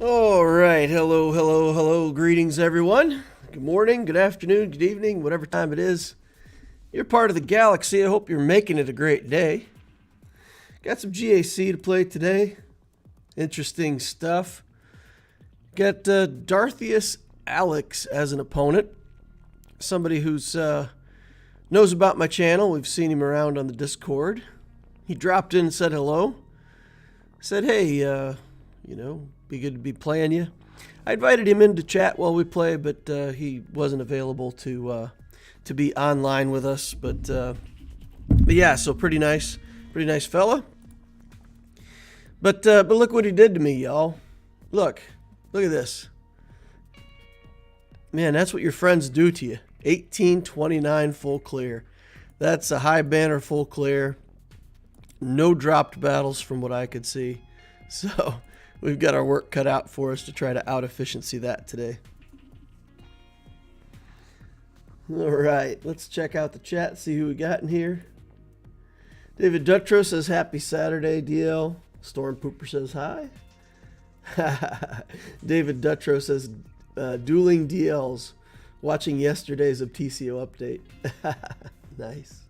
All right. Hello, hello, hello. Greetings, everyone. Good morning, good afternoon, good evening, whatever time it is. You're part of the galaxy. I hope you're making it a great day. Got some GAC to play today. Interesting stuff. Got DarthiusAlex as an opponent. Somebody who's knows about my channel. We've seen him around on the Discord. He dropped in and said hello. Said, hey, be good to be playing you. I invited him in to chat while we play, but he wasn't available to be online with us. But yeah, so pretty nice fella. But look what he did to me, y'all. Look at this. Man, that's what your friends do to you. 1829 full clear. That's a high banner full clear. No dropped battles from what I could see. So we've got our work cut out for us to try to out-efficiency that today. All right, let's check out the chat, see who we got in here. David Dutrow says, happy Saturday, DL. Storm Pooper says, hi. David Dutrow says, dueling DLs. Watching yesterday's TCO update. Nice.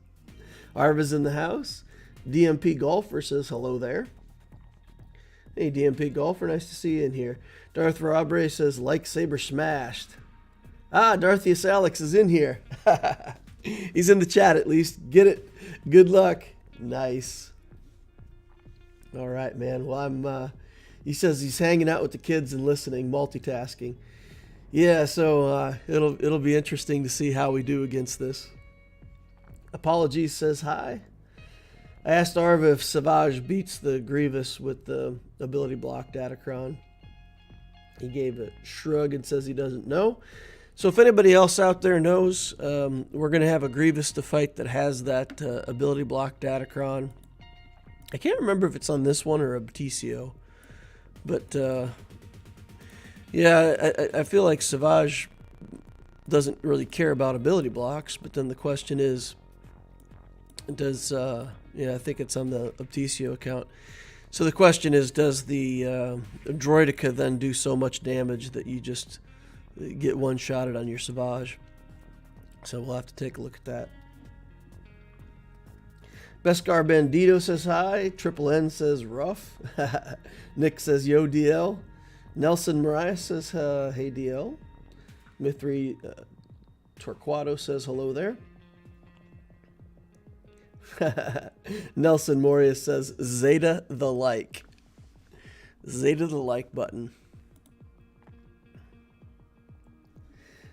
Arva's in the house. DMP Golfer says, hello there. Hey, DMP Golfer, nice to see you in here. Darth Robre says, lightsaber smashed. Ah, DarthiusAlex is in here. He's in the chat at least. Get it. Good luck. Nice. All right, man. Well, he says he's hanging out with the kids and listening, multitasking. Yeah, so it'll be interesting to see how we do against this. Apologies says hi. I asked Arva if Savage beats the Grievous with the ability block Datacron. He gave a shrug and says he doesn't know. So if anybody else out there knows, we're going to have a Grievous to fight that has that ability block Datacron. I can't remember if it's on this one or a TCO. But yeah, I feel like Savage doesn't really care about ability blocks. But then the question is, does... yeah, I think it's on the TCO account. So the question is, does the Droideka then do so much damage that you just get one-shotted on your Savage? So we'll have to take a look at that. Beskar Bandito says hi. Triple N says rough. Nick says yo DL. Nelson Mariah says hey DL. Mithri Torquato says hello there. Nelson Moria says Zeta the like. Zeta the like button.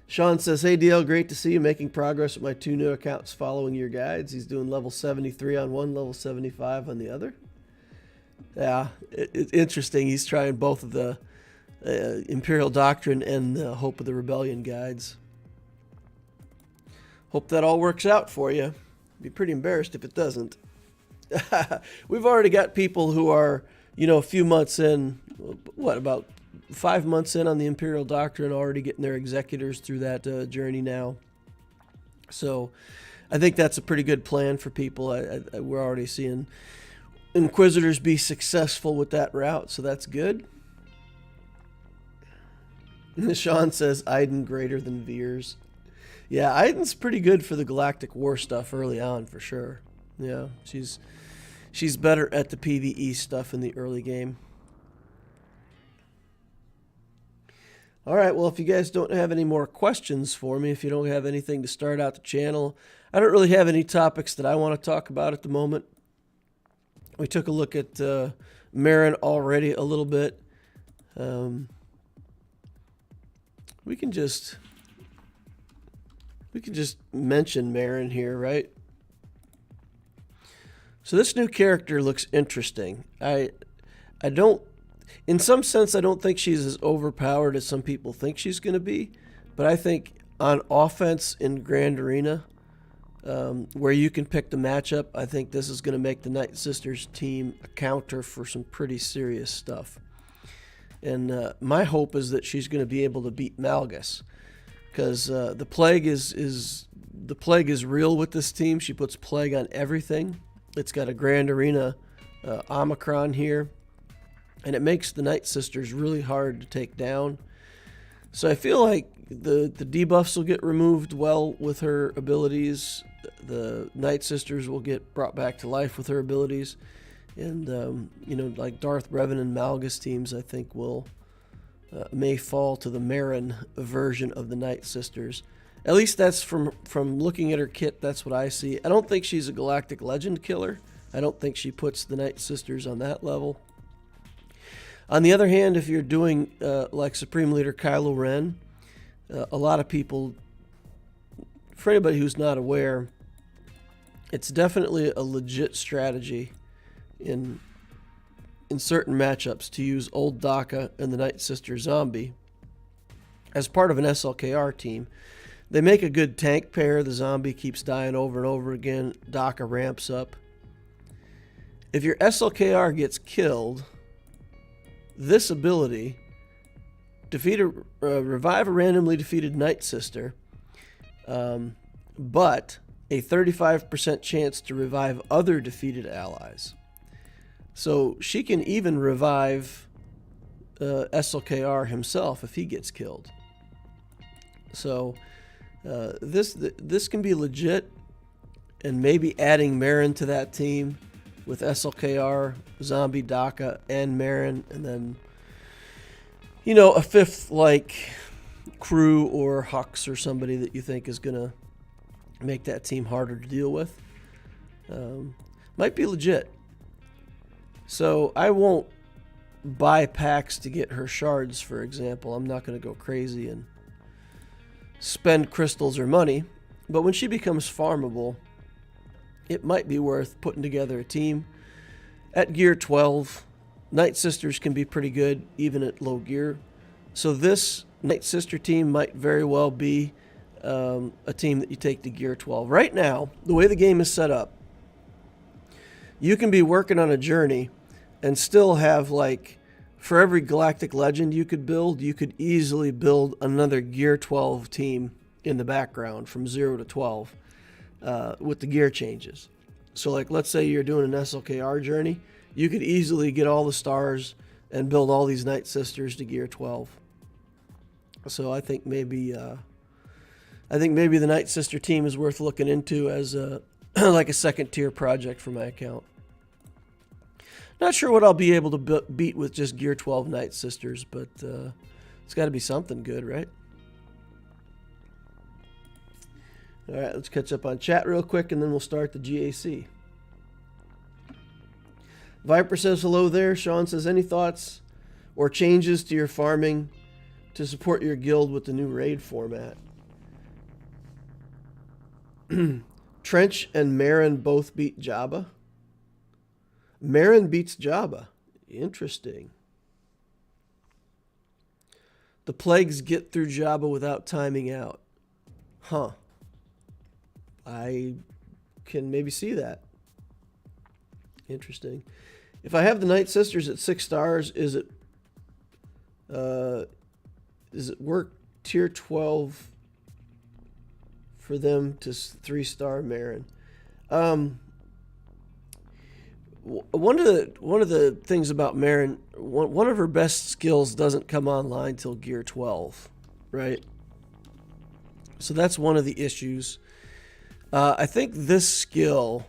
Sean says, hey DL, great to see you making progress with my 2 new accounts following your guides. He's doing level 73 on one, level 75 on the other. Yeah, it's interesting. He's trying both of the Imperial Doctrine and the Hope of the Rebellion guides. Hope that all works out for you. Be pretty embarrassed if it doesn't. We've already got people who are, a few months in, about 5 months in on the Imperial Doctrine, already getting their executors through that journey now. So I think that's a pretty good plan for people. We're already seeing Inquisitors be successful with that route, so that's good. Sean says, Iden greater than Veers. Yeah, Iden's pretty good for the Galactic War stuff early on, for sure. Yeah, she's better at the PvE stuff in the early game. All right, well, if you guys don't have any more questions for me, if you don't have anything to start out the channel, I don't really have any topics that I want to talk about at the moment. We took a look at Marin already a little bit. We can just mention Marin here, right? So this new character looks interesting. I don't, in some sense, I don't think she's as overpowered as some people think she's going to be. But I think on offense in Grand Arena, where you can pick the matchup, I think this is going to make the Night Sisters team a counter for some pretty serious stuff. And my hope is that she's going to be able to beat Malgus, because the plague is real with this team. She puts plague on everything. It's got a Grand Arena Omicron here. and it makes the Night Sisters really hard to take down. So I feel like the debuffs will get removed well with her abilities. The Night Sisters will get brought back to life with her abilities. And, like Darth Revan and Malgus teams, I think may fall to the Marin version of the Night Sisters. At least that's from looking at her kit, that's what I see. I don't think she's a Galactic Legend killer. I don't think she puts the Night Sisters on that level. On the other hand, if you're doing like Supreme Leader Kylo Ren, a lot of people, for anybody who's not aware, it's definitely a legit strategy in certain matchups to use Old Daka and the Night Sister Zombie as part of an SLKR team. They make a good tank pair. The zombie keeps dying over and over again. Daka ramps up. If your SLKR gets killed, this ability, revive a randomly defeated Night Sister, but a 35% chance to revive other defeated allies. So she can even revive SLKR himself if he gets killed. So this can be legit, and maybe adding Marin to that team with SLKR, Zombie, Daka, and Marin, and then a fifth like Crew or Hux or somebody that you think is gonna make that team harder to deal with. Might be legit. So I won't buy packs to get her shards, for example. I'm not going to go crazy and spend crystals or money. But when she becomes farmable, it might be worth putting together a team. At gear 12, Night Sisters can be pretty good even at low gear. So this Night Sister team might very well be a team that you take to gear 12. Right now, the way the game is set up, you can be working on a journey and still have, like, for every Galactic Legend you could build, you could easily build another gear 12 team in the background from 0 to 12 with the gear changes. So, like, let's say you're doing an SLKR journey, you could easily get all the stars and build all these Night Sisters to gear 12. So I think maybe the Night Sister team is worth looking into as a like a second tier project for my account. Not sure what I'll be able to beat with just gear 12 Night Sisters, but it's got to be something good, right? All right, let's catch up on chat real quick, and then we'll start the GAC. Viper says hello there. Sean says, any thoughts or changes to your farming to support your guild with the new raid format? Trench and Marin both beat Jabba. Marin beats Jabba. Interesting. The plagues get through Jabba without timing out. Huh. I can maybe see that. Interesting. If I have the Night Sisters at 6 stars, is it work tier 12 for them to 3-star Marin? One of the things about Marin, one of her best skills doesn't come online till gear 12, right? So that's one of the issues. I think this skill,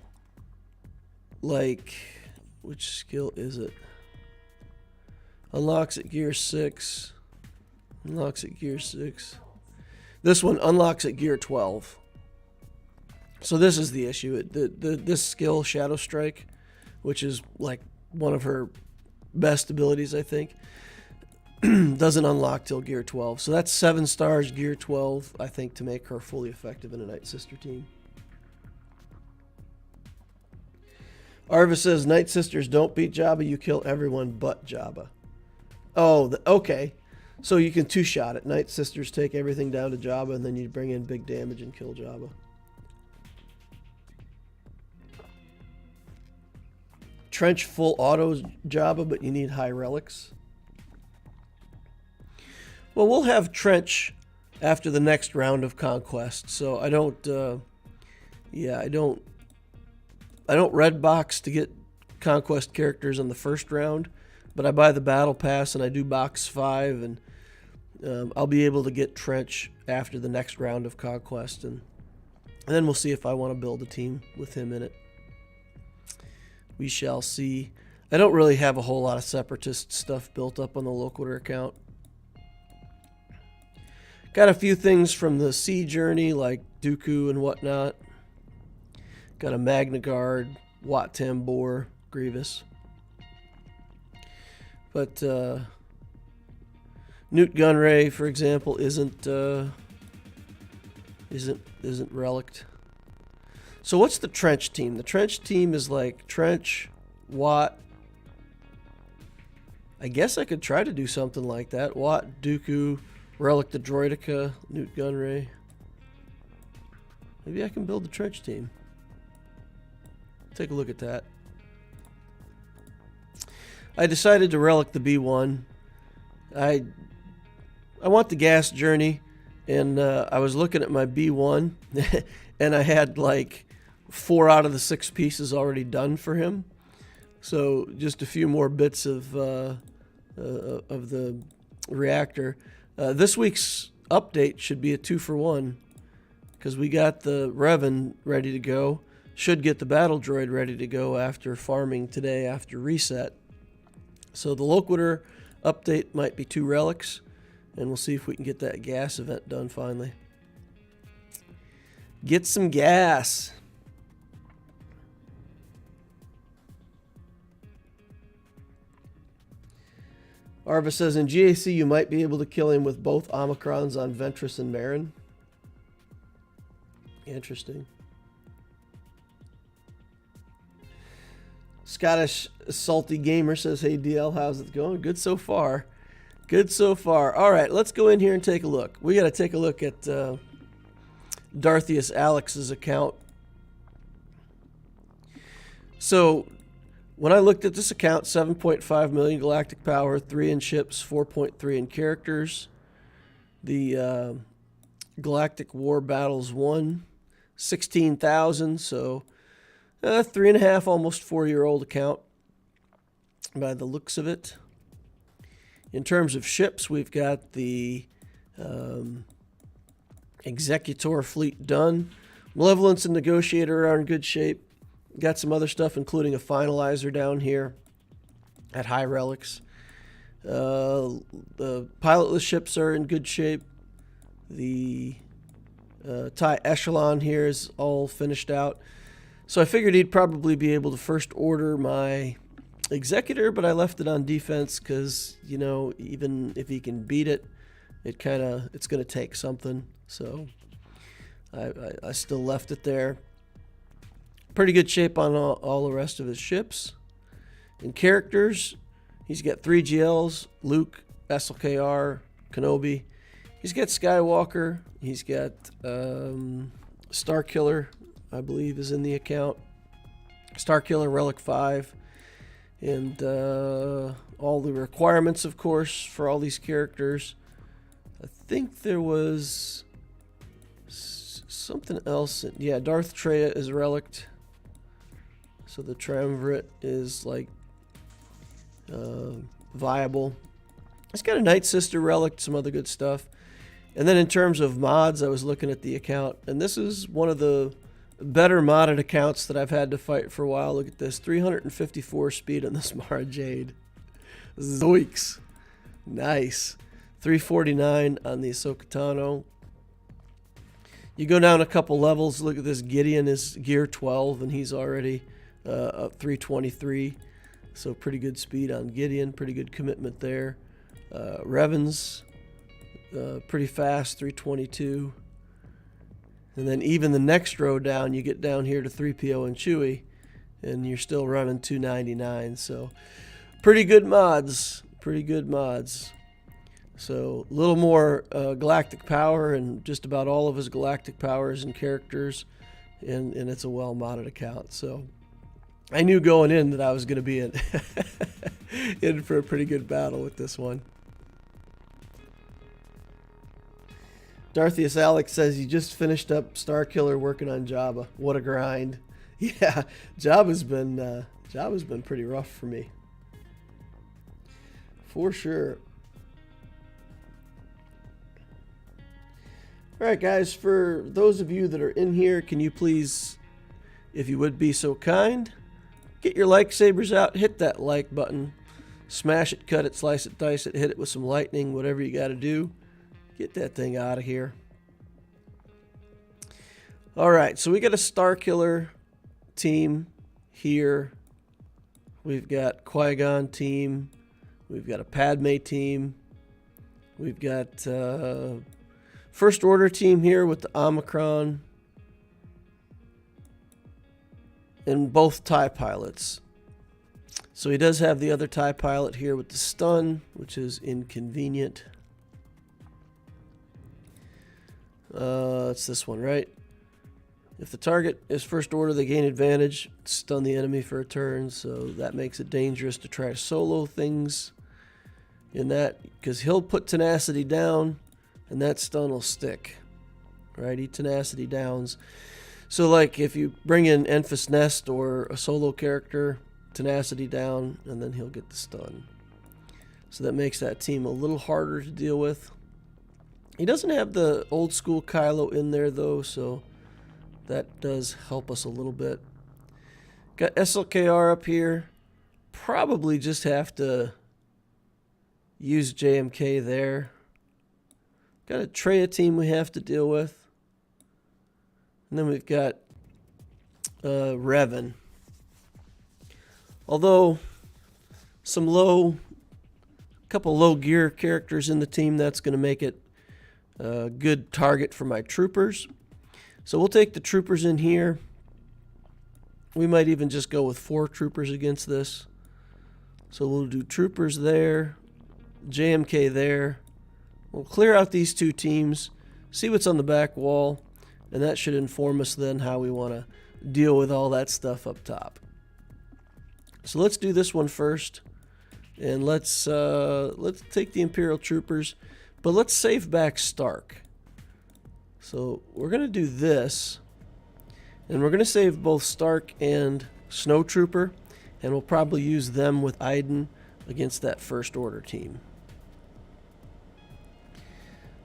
like, which skill is it? Unlocks at gear 6. Unlocks at gear 6. This one unlocks at gear 12. So this is the issue. This skill, Shadow Strike, which is like one of her best abilities, I think, doesn't unlock till gear 12. So that's 7 stars, gear 12, I think, to make her fully effective in a Night Sister team. Arva says, Night Sisters don't beat Jabba, you kill everyone but Jabba. Oh, okay. So you can 2-shot it. Night Sisters take everything down to Jabba, and then you bring in big damage and kill Jabba. Trench full autos Jabba, but you need high relics. Well, we'll have Trench after the next round of Conquest, so I don't red box to get Conquest characters on the first round, But I buy the battle pass and I do box 5, and I'll be able to get Trench after the next round of Conquest, and then we'll see if I want to build a team with him in it. We shall see. I don't really have a whole lot of Separatist stuff built up on the Loquitur account. Got a few things from the Sea Journey, like Dooku and whatnot. Got a Magna Guard, Wat Tambor, Grievous. But Newt Gunray, for example, isn't relicked. So what's the Trench team? The Trench team is like Trench, Wat. I guess I could try to do something like that. Wat, Dooku, Relic the Droideka, Newt Gunray. Maybe I can build the Trench team. Take a look at that. I decided to relic the B1. I want the gas journey, and I was looking at my B1, and I had like 4 out of the 6 pieces already done for him. So just a few more bits of the reactor. This week's update should be a 2-for-1, because we got the Revan ready to go. Should get the battle droid ready to go after farming today after reset. So the Loquitur update might be 2 relics, and we'll see if we can get that gas event done finally. Get some gas. Arva says, in GAC you might be able to kill him with both Omicrons on Ventress and Marin. Interesting. Scottish Salty Gamer says, hey DL, how's it going? Good so far. Good so far. All right, let's go in here and take a look. We got to take a look at DarthiusAlex's account. So when I looked at this account, 7.5 million galactic power, 3 in ships, 4.3 in characters. The Galactic War Battles won 16,000, so 3.5, almost 4-year-old account by the looks of it. In terms of ships, we've got the Executor fleet done. Malevolence and Negotiator are in good shape. Got some other stuff, including a Finalizer down here at high relics. The pilotless ships are in good shape. The TIE Echelon here is all finished out. So I figured he'd probably be able to first order my Executor, but I left it on defense because, you know, even if he can beat it, it's going to take something. So I still left it there. Pretty good shape on all the rest of his ships. In characters, he's got 3 GLs, Luke, SLKR, Kenobi. He's got Skywalker. He's got Starkiller, I believe, is in the account. Starkiller, Relic 5. And all the requirements, of course, for all these characters. I think there was something else. Yeah, Darth Treya is relict. So the Triumvirate is like viable. It's got a Night Sister relic, some other good stuff. And then in terms of mods, I was looking at the account, and this is one of the better modded accounts that I've had to fight for a while. Look at this, 354 speed on this Mara Jade. Zoinks. Nice. 349 on the Ahsoka Tano. You go down a couple levels, look at this, Gideon is gear 12, and he's already up 323. So pretty good speed on Gideon, pretty good commitment there. Revan's pretty fast, 322. And then even the next row down, you get down here to 3PO and Chewie, and you're still running 299. So pretty good mods, pretty good mods. So a little more galactic power, and just about all of his galactic powers and characters, and it's a well-modded account. So I knew going in that I was going to be in for a pretty good battle with this one. DarthiusAlex says he just finished up Starkiller working on Jabba. What a grind. Yeah, Jabba's been pretty rough for me. For sure. All right, guys, for those of you that are in here, can you please, if you would be so kind, get your lightsabers out, hit that like button, smash it, cut it, slice it, dice it, hit it with some lightning, whatever you got to do. Get that thing out of here. All right, so we got a Starkiller team here. We've got Qui-Gon team. We've got a Padme team. We've got First Order team here with the Omicron. And both TIE pilots. So he does have the other TIE pilot here with the stun, which is inconvenient. It's this one, right? If the target is First Order, they gain advantage, stun the enemy for a turn, so that makes it dangerous to try to solo things in that, because he'll put tenacity down, and that stun will stick. Right? He tenacity downs. So like if you bring in Enfys Nest or a solo character, tenacity down, and then he'll get the stun. So that makes that team a little harder to deal with. He doesn't have the old school Kylo in there though, so that does help us a little bit. Got SLKR up here. Probably just have to use JMK there. Got a Traya team we have to deal with. And then we've got Revan. Although couple low gear characters in the team, that's going to make it a good target for my troopers. So we'll take the troopers in here. We might even just go with 4 troopers against this. So we'll do troopers there, JMK there. We'll clear out these 2 teams, see what's on the back wall, and that should inform us then how we want to deal with all that stuff up top. So let's do this one first, and let's take the Imperial troopers, but let's save back Stark. So we're going to do this, and we're going to save both Stark and Snow Trooper, and we'll probably use them with Iden against that First Order team.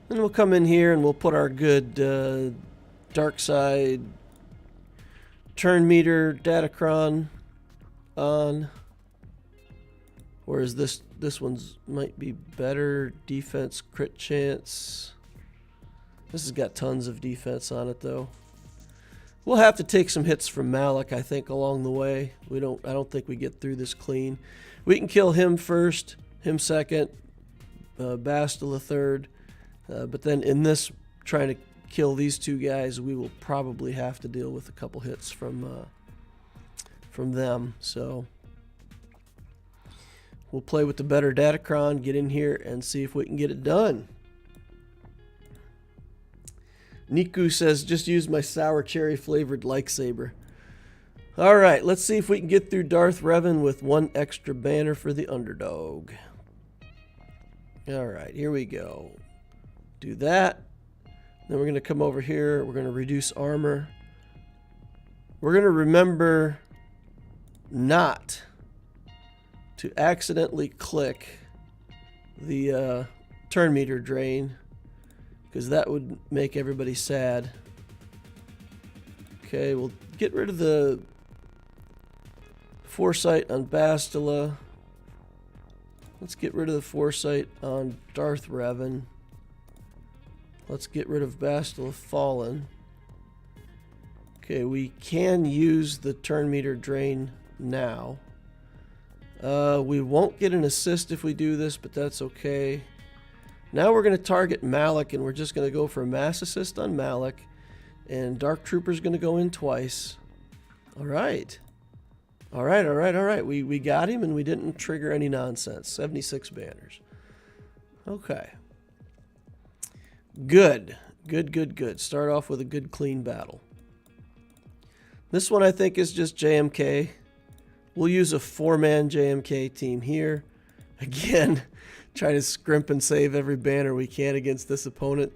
Then we'll come in here and we'll put our good dark side turn meter Datacron on. Whereas this one's might be better. Defense crit chance. This has got tons of defense on it though. We'll have to take some hits from Malak, I think, along the way. I don't think we get through this clean. We can kill him first, him second, Bastila third. But then in this, trying to kill these 2 guys, we will probably have to deal with a couple hits from them. So we'll play with the better Datacron, get in here, and see if we can get it done. Niku says, just use my sour cherry flavored lightsaber. All right, let's see if we can get through Darth Revan with 1 extra banner for the underdog. All right, here we go. Do that. Then we're going to come over here. We're going to reduce armor. We're going to remember not to accidentally click the turn meter drain, because that would make everybody sad. Okay, we'll get rid of the foresight on Bastila. Let's get rid of the foresight on Darth Revan. Let's get rid of Bastila Fallen. Okay, we can use the turn meter drain now. We won't get an assist if we do this, but that's okay. Now we're going to target Malak, and we're just going to go for a mass assist on Malak. And Dark Trooper's going to go in twice. All right. All right. We got him, and we didn't trigger any nonsense. 76 banners. Okay. Good. Start off with a good, clean battle. This one I think is just JMK. We'll use a 4-man JMK team here. Again, try to scrimp and save every banner we can against this opponent.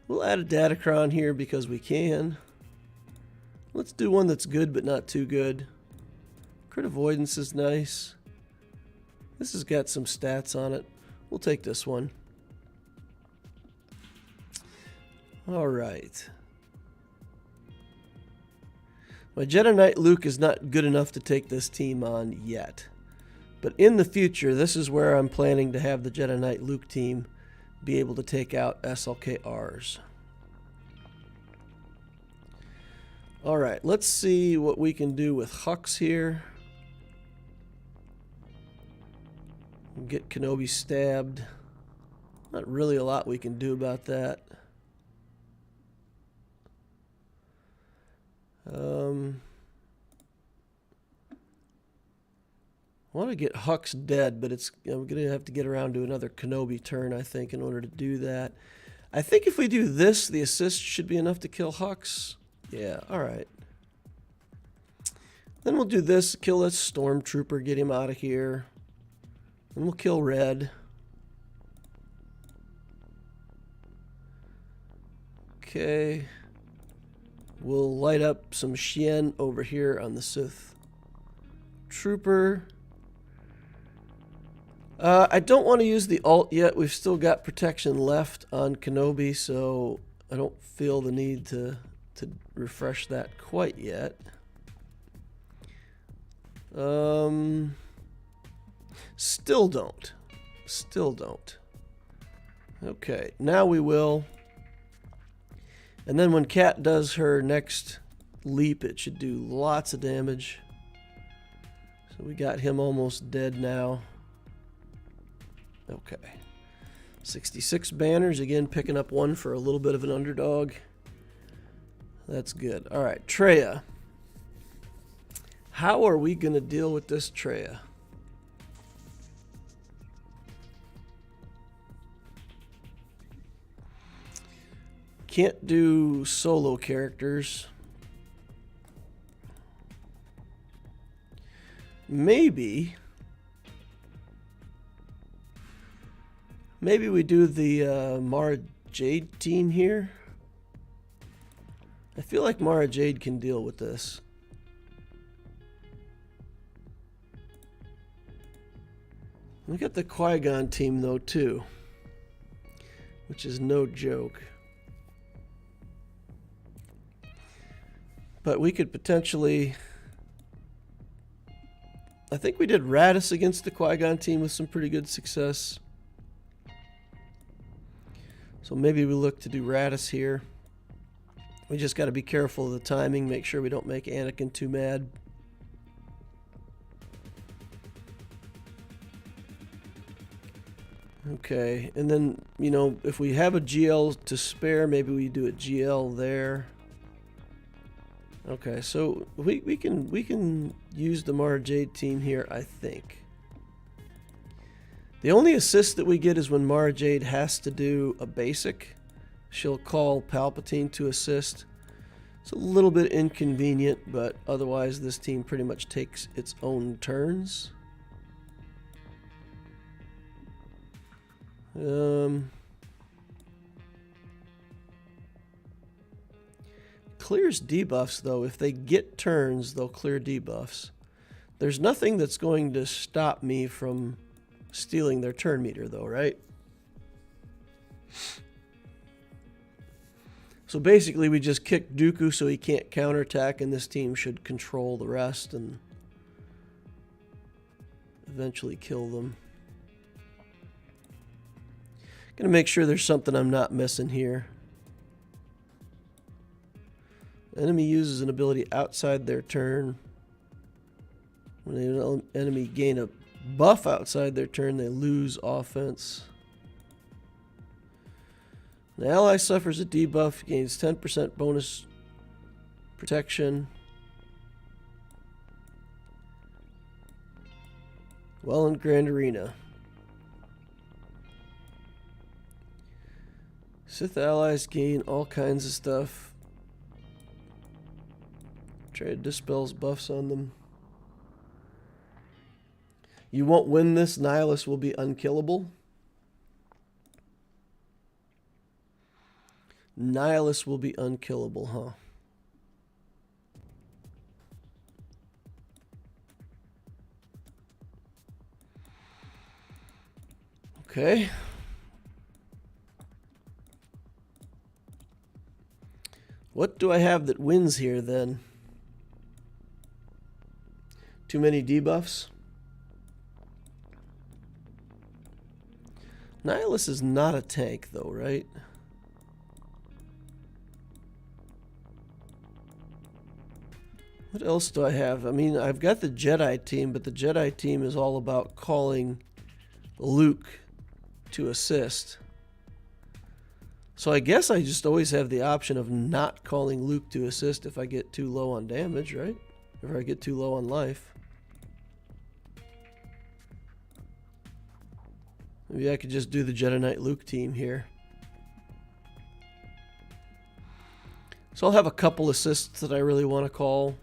We'll add a Datacron here because we can. Let's do one that's good but not too good. Crit avoidance is nice. This has got some stats on it. We'll take this one. All right. My Jedi Knight Luke is not good enough to take this team on yet. But in the future, this is where I'm planning to have the Jedi Knight Luke team be able to take out SLKRs. All right, let's see what we can do with Hux here. Get Kenobi stabbed. Not really a lot we can do about that. I want to get Hux dead, but I'm going to have to get around to another Kenobi turn, I think, in order to do that. I think if we do this, the assist should be enough to kill Hux. Yeah, all right. Then we'll do this, kill this Stormtrooper, get him out of here. Then we'll kill Red. Okay. We'll light up some Xian over here on the Sith Trooper. I don't want to use the ult yet. We've still got protection left on Kenobi, so I don't feel the need to refresh that quite yet. Still don't. Still don't. Okay, now we will. And then when Kat does her next leap, it should do lots of damage. So we got him almost dead now. Okay. 66 banners, again picking up one for a little bit of an underdog. That's good. All right, Traya. How are we going to deal with this Traya? Can't do solo characters. Maybe we do the Mara Jade team here. I feel like Mara Jade can deal with this. We got the Qui-Gon team though too, which is no joke. But we could potentially... I think we did Radis against the Qui-Gon team with some pretty good success. So maybe we look to do Radis here. We just got to be careful of the timing, make sure we don't make Anakin too mad. Okay, and then, you know, if we have a GL to spare, maybe we do a GL there. Okay, so we can use the Mara Jade team here, I think. The only assist that we get is when Mara Jade has to do a basic. She'll call Palpatine to assist. It's a little bit inconvenient, but otherwise this team pretty much takes its own turns. Clears debuffs, though. If they get turns, they'll clear debuffs. There's nothing that's going to stop me from stealing their turn meter, though, right? So basically, we just kick Dooku so he can't counterattack, and this team should control the rest and eventually kill them. Gonna make sure there's something I'm not missing here. Enemy uses an ability outside their turn. When an enemy gain a buff outside their turn, they lose offense. An ally suffers a debuff, gains 10% bonus protection. Well in Grand Arena. Sith allies gain all kinds of stuff. Try to dispels buffs on them. You won't win this. Nihilus will be unkillable. Nihilus will be unkillable, huh? Okay. What do I have that wins here then? Too many debuffs? Nihilus is not a tank though, right? What else do I have? I mean, I've got the Jedi team, but the Jedi team is all about calling Luke to assist. So I guess I just always have the option of not calling Luke to assist if I get too low on damage, right? If I get too low on life. Maybe I could just do the Jedi Knight Luke team here. So I'll have a couple assists that I really want to call.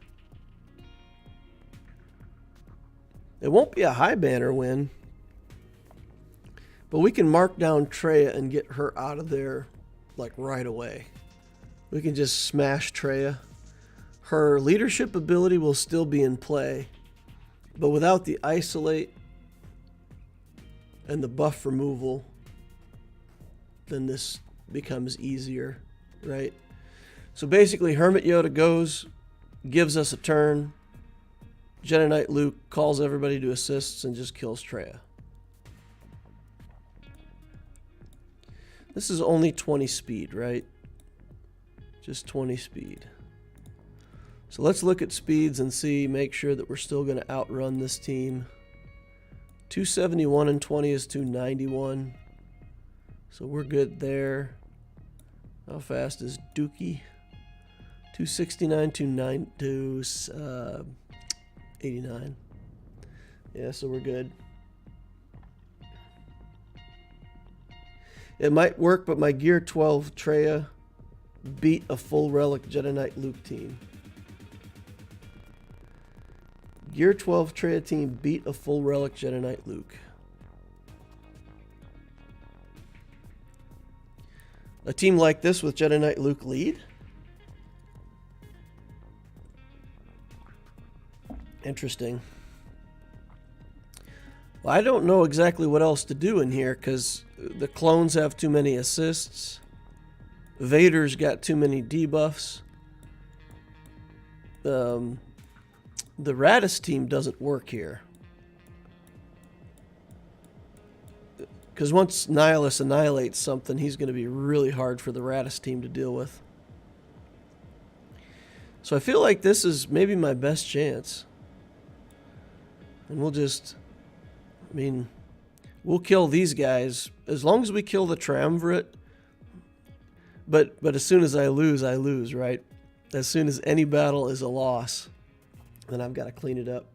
It won't be a high banner win, but we can mark down Traya and get her out of there like right away. We can just smash Traya. Her leadership ability will still be in play, but without the isolate and the buff removal, then this becomes easier, right? So basically Hermit Yoda goes, gives us a turn, Jedi Knight Luke calls everybody to assists and just kills Traya. This is only 20 speed, right? Just 20 speed. So let's look at speeds and see, make sure that we're still going to outrun this team. 271 and 20 is 291. So we're good there. How fast is Dookie? 269, 289. Yeah, so we're good. It might work, but my Gear 12 Traya beat a full relic Jedi Knight Luke team. Gear 12 Traya team beat a full relic Jedi Knight Luke. A team like this with Jedi Knight Luke lead? Interesting. Well, I don't know exactly what else to do in here because the clones have too many assists. Vader's got too many debuffs. The Radis team doesn't work here. Because once Nihilus annihilates something, he's going to be really hard for the Radis team to deal with. So I feel like this is maybe my best chance. And we'll just... I mean, we'll kill these guys as long as we kill the triumvirate. But as soon as I lose, right? As soon as any battle is a loss, then I've got to clean it up.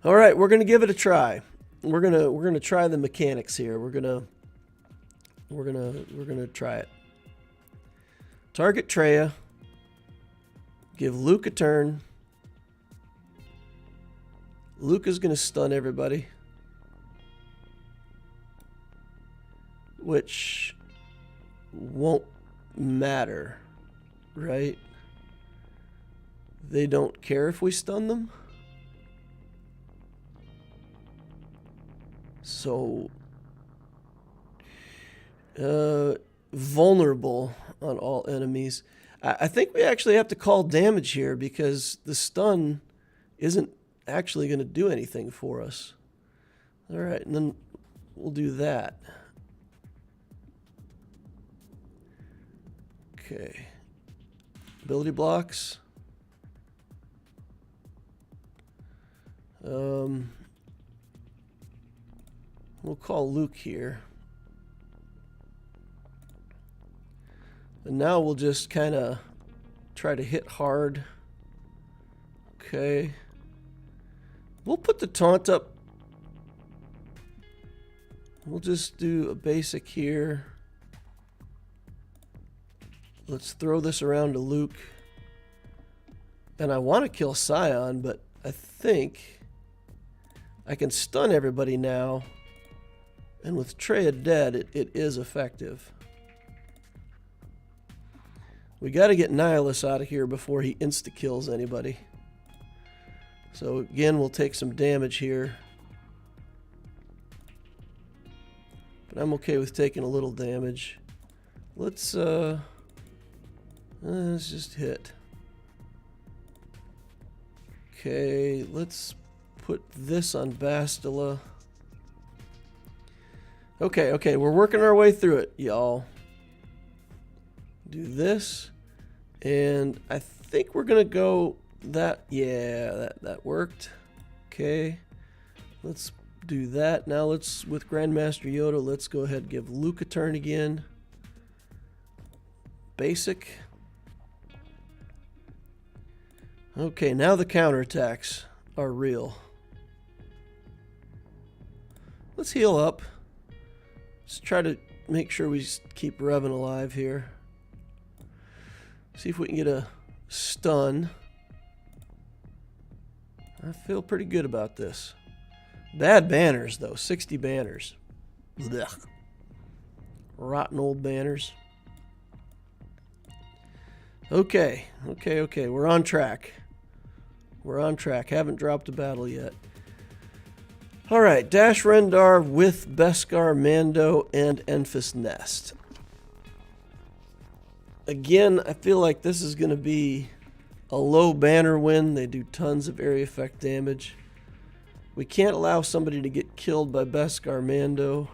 All right, we're gonna give it a try. We're gonna try the mechanics here. We're gonna try it. Target Traya. Give Luke a turn. Luke is gonna stun everybody, which won't matter, right? They don't care if we stun them. So, vulnerable on all enemies. I think we actually have to call damage here because the stun isn't actually going to do anything for us. All right, and then we'll do that. Okay. Ability blocks. We'll call Luke here. And now we'll just kind of try to hit hard. Okay. We'll put the taunt up. We'll just do a basic here. Let's throw this around to Luke. And I want to kill Scion, but I think I can stun everybody now. And with Traya dead, it is effective. We got to get Nihilus out of here before he insta-kills anybody. So again, we'll take some damage here. but I'm okay with taking a little damage. Let's just hit. Okay, let's put this on Bastila. Okay, we're working our way through it, y'all. Do this, and I think we're gonna go that. Yeah, that worked. Okay, let's do that. Now let's, with Grandmaster Yoda, let's go ahead and give Luke a turn again. Basic. Okay, now the counterattacks are real. Let's heal up. Let's try to make sure we keep Revan alive here. See if we can get a stun. I feel pretty good about this. Bad banners, though. 60 banners. Blech. Rotten old banners. Okay. We're on track. Haven't dropped a battle yet. Alright, Dash Rendar with Beskar, Mando, and Enfys Nest. Again, I feel like this is going to be a low banner win. They do tons of area effect damage. We can't allow somebody to get killed by Beskar Mando.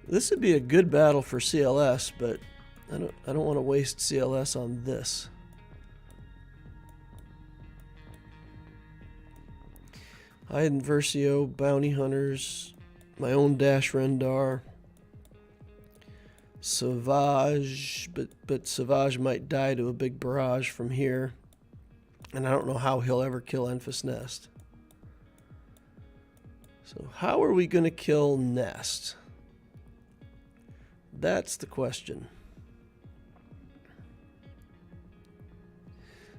This would be a good battle for CLS, but I don't want to waste CLS on this. Iden Versio, Bounty Hunters, my own Dash Rendar, Savage, but Savage might die to a big barrage from here, and I don't know how he'll ever kill Enfys Nest. So how are we going to kill Nest? That's the question.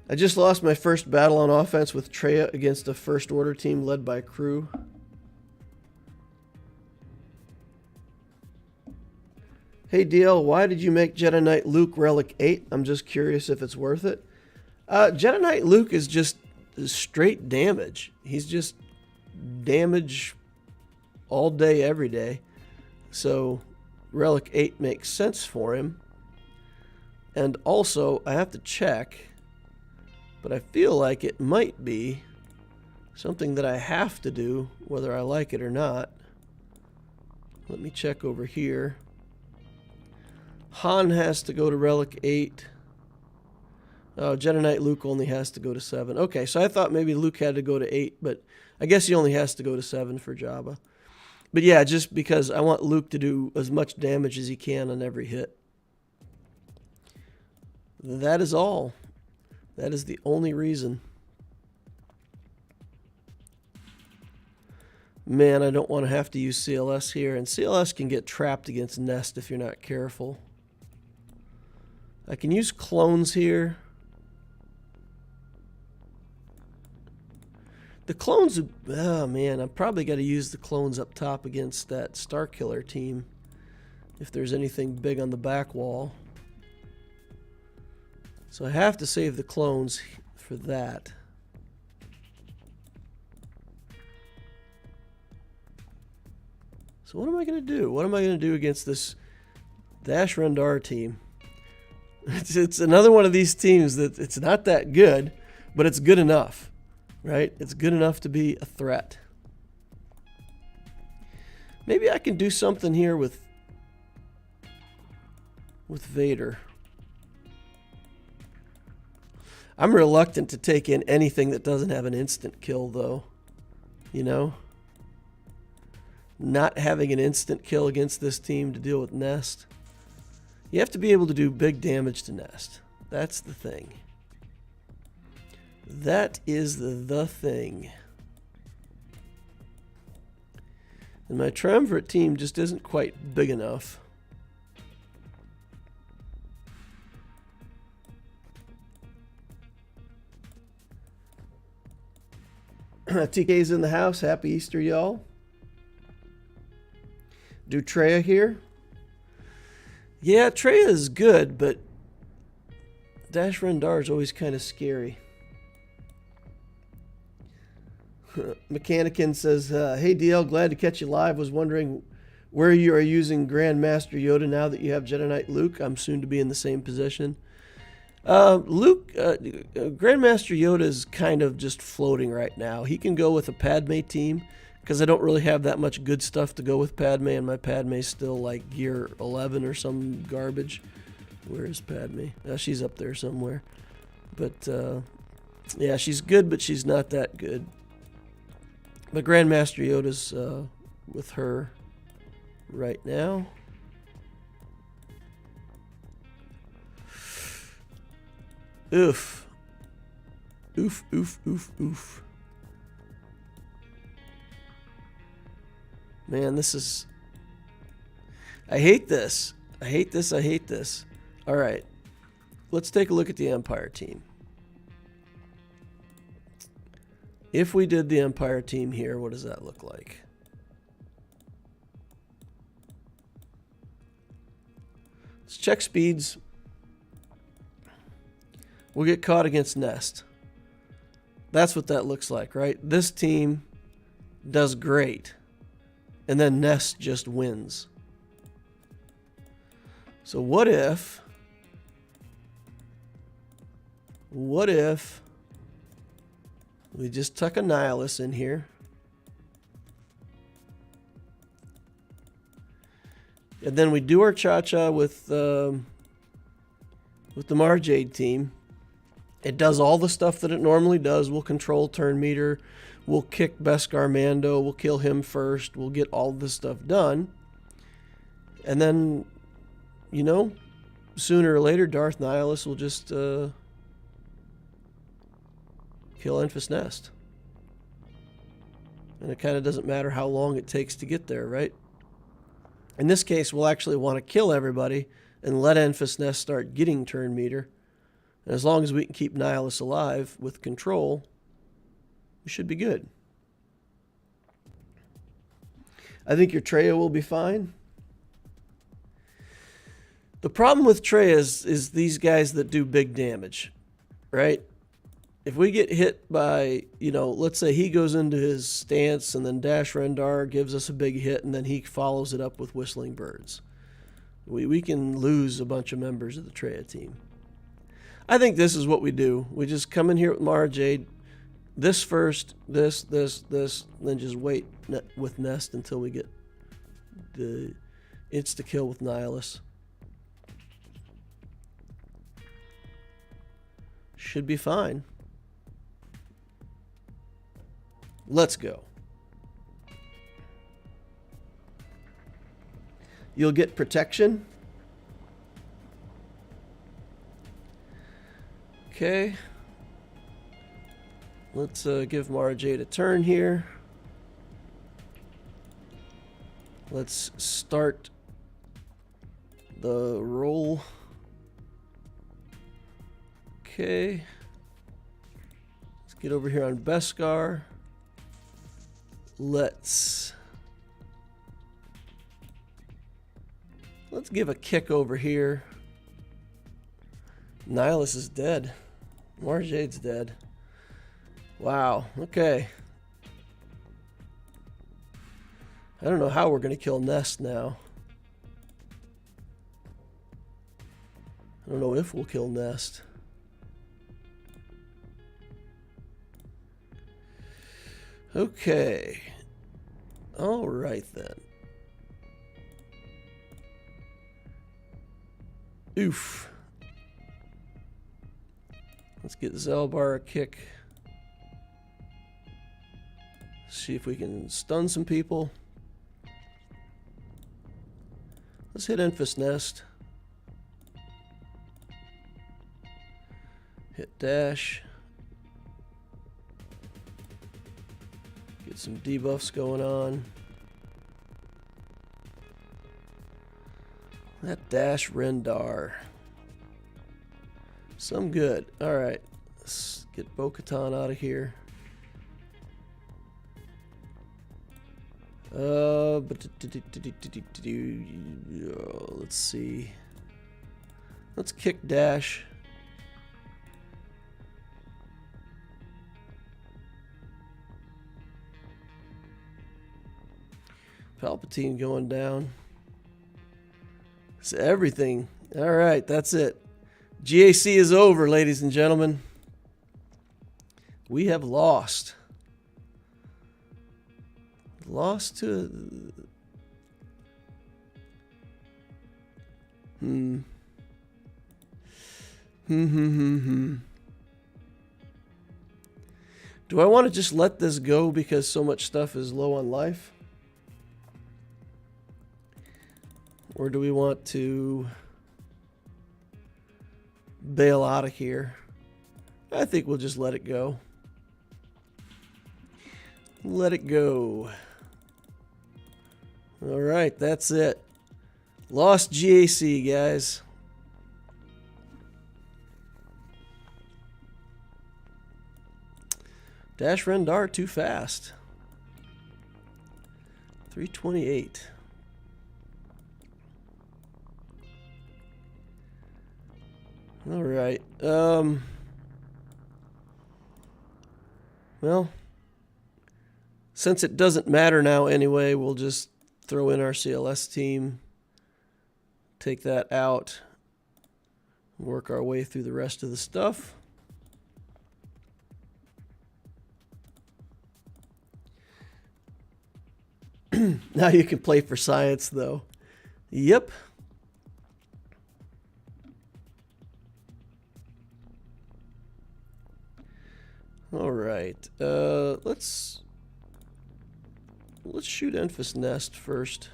I just lost my first battle on offense with Traya against a First Order team led by Crew. Hey DL, why did you make Jedi Knight Luke Relic 8? I'm just curious if it's worth it. Jedi Knight Luke is just straight damage. He's just damage all day, every day. So Relic 8 makes sense for him. And also, I have to check, but I feel like it might be something that I have to do, whether I like it or not. Let me check over here. Han has to go to Relic 8. Oh, Jedi Knight Luke only has to go to 7. Okay, so I thought maybe Luke had to go to 8, but I guess he only has to go to 7 for Jabba. But yeah, just because I want Luke to do as much damage as he can on every hit. That is all. That is the only reason. Man, I don't want to have to use CLS here. And CLS can get trapped against Nest if you're not careful. I can use clones here. The clones, oh man, I've probably got to use the clones up top against that Starkiller team if there's anything big on the back wall. So I have to save the clones for that. So what am I going to do? What am I going to do against this Dash Rendar team? It's another one of these teams that it's not that good, but it's good enough, right? It's good enough to be a threat. Maybe I can do something here with Vader. I'm reluctant to take in anything that doesn't have an instant kill, though. You know? Not having an instant kill against this team to deal with Nest. You have to be able to do big damage to Nest. That's the thing. That is the thing. And my Triumvirate team just isn't quite big enough. TK's in the house. Happy Easter, y'all. Do Traya here? Yeah, Traya is good, but Dash Rendar is always kind of scary. Mechanican says, hey DL, glad to catch you live. Was wondering where you are using Grandmaster Yoda now that you have Jedi Knight Luke. I'm soon to be in the same position. Grandmaster Yoda is kind of just floating right now. He can go with a Padme team because I don't really have that much good stuff to go with Padme, and my Padme's still like gear 11 or some garbage. Where is Padme? She's up there somewhere. But, yeah, she's good, but she's not that good. But Grandmaster Yoda's with her right now. Oof. Oof, oof, oof, oof. Man, this is... I hate this. I hate this. I hate this. All right. Let's take a look at the Empire team. If we did the Empire team here, what does that look like? Let's check speeds. We'll get caught against Nest. That's what that looks like, right? This team does great. And then Nest just wins. So what if we just tuck a Nihilus in here? And then we do our cha-cha with the Marjade team. It does all the stuff that it normally does. We'll control turn meter. We'll kick Beskar Mando. We'll kill him first. We'll get all this stuff done. And then, you know, sooner or later, Darth Nihilus will just kill Enfys Nest. And it kind of doesn't matter how long it takes to get there, right? In this case, we'll actually want to kill everybody and let Enfys Nest start getting turn meter. And as long as we can keep Nihilus alive with control, we should be good. I think your Traya will be fine. The problem with Traya is these guys that do big damage, right? If we get hit by, you know, let's say he goes into his stance and then Dash Rendar gives us a big hit and then he follows it up with Whistling Birds. We can lose a bunch of members of the Traya team. I think this is what we do. We just come in here with Mara Jade, this first, this, then just wait with Nest until we get the insta-kill with Nihilus. Should be fine. Let's go. You'll get protection. Okay. Let's give Mara Jade a turn here. Let's start the roll. Okay. Let's get over here on Beskar. Let's give a kick over here. Nihilus is dead. Mara Jade's dead. Wow. Okay. I don't know how we're going to kill Nest now. I don't know if we'll kill Nest. Okay. All right then. Oof. Let's get Zelbar a kick. See if we can stun some people. Let's hit Enfys Nest. Hit Dash. Get some debuffs going on. That Dash Rendar. Some good. Alright. Let's get Bo-Katan out of here. Let's see. Let's kick Dash. Palpatine going down. It's everything. All right, that's it. GAC is over, ladies and gentlemen. We have lost. Lost to... Do I want to just let this go because so much stuff is low on life? Or do we want to bail out of here? I think we'll just let it go. Let it go. All right, that's it. Lost GAC, guys. Dash Rendar too fast. 328. All right. Well, since it doesn't matter now anyway, we'll just throw in our CLS team. Take that out. Work our way through the rest of the stuff. Now you can play for science, though. Yep. All right. Let's shoot Enfys Nest first.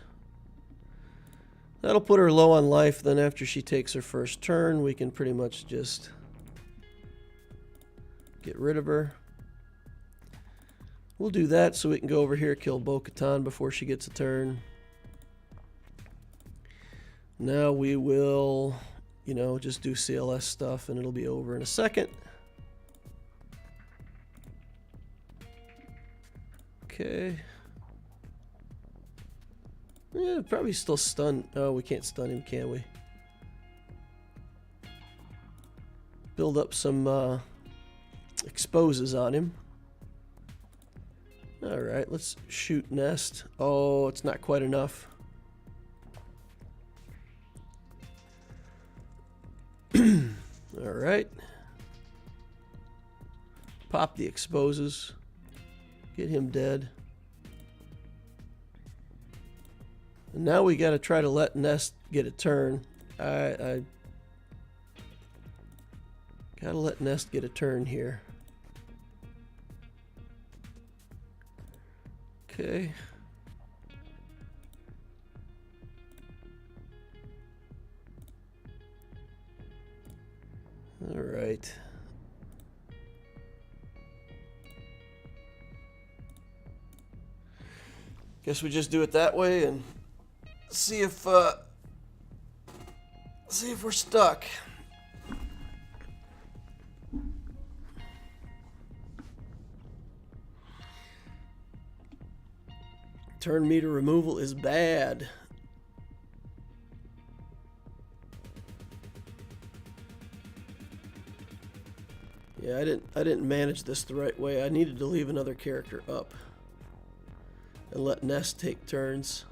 That'll put her low on life. Then after she takes her first turn, we can pretty much just get rid of her. We'll do that so we can go over here, kill Bo-Katan before she gets a turn. Now we will, you know, just do CLS stuff and it'll be over in a second. Okay. Yeah, probably still stun. Oh, we can't stun him, can we? Build up some exposes on him. Alright, let's shoot Nest. Oh, it's not quite enough. Alright. Pop the exposes. Get him dead. And now we got to try to let Nest get a turn. I got to let Nest get a turn here. Okay. All right. Guess we just do it that way and see if we're stuck. Turn meter removal is bad. Yeah, I didn't manage this the right way. I needed to leave another character up and let Nest take turns.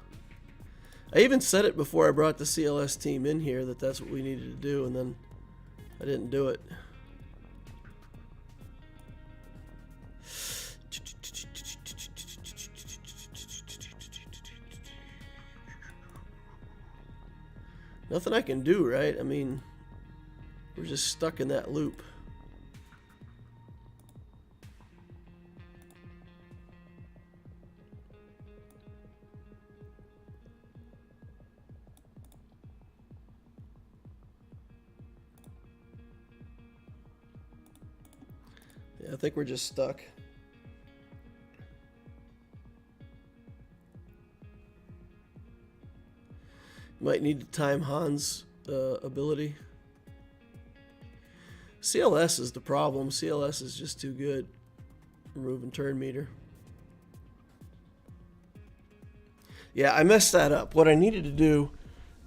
I even said it before I brought the CLS team in here that that's what we needed to do, and then I didn't do it. Nothing I can do, right? I mean, we're just stuck in that loop. Yeah, I think we're just stuck. Might need to time Han's ability. CLS is the problem. CLS is just too good. Removing turn meter. Yeah, I messed that up. What I needed to do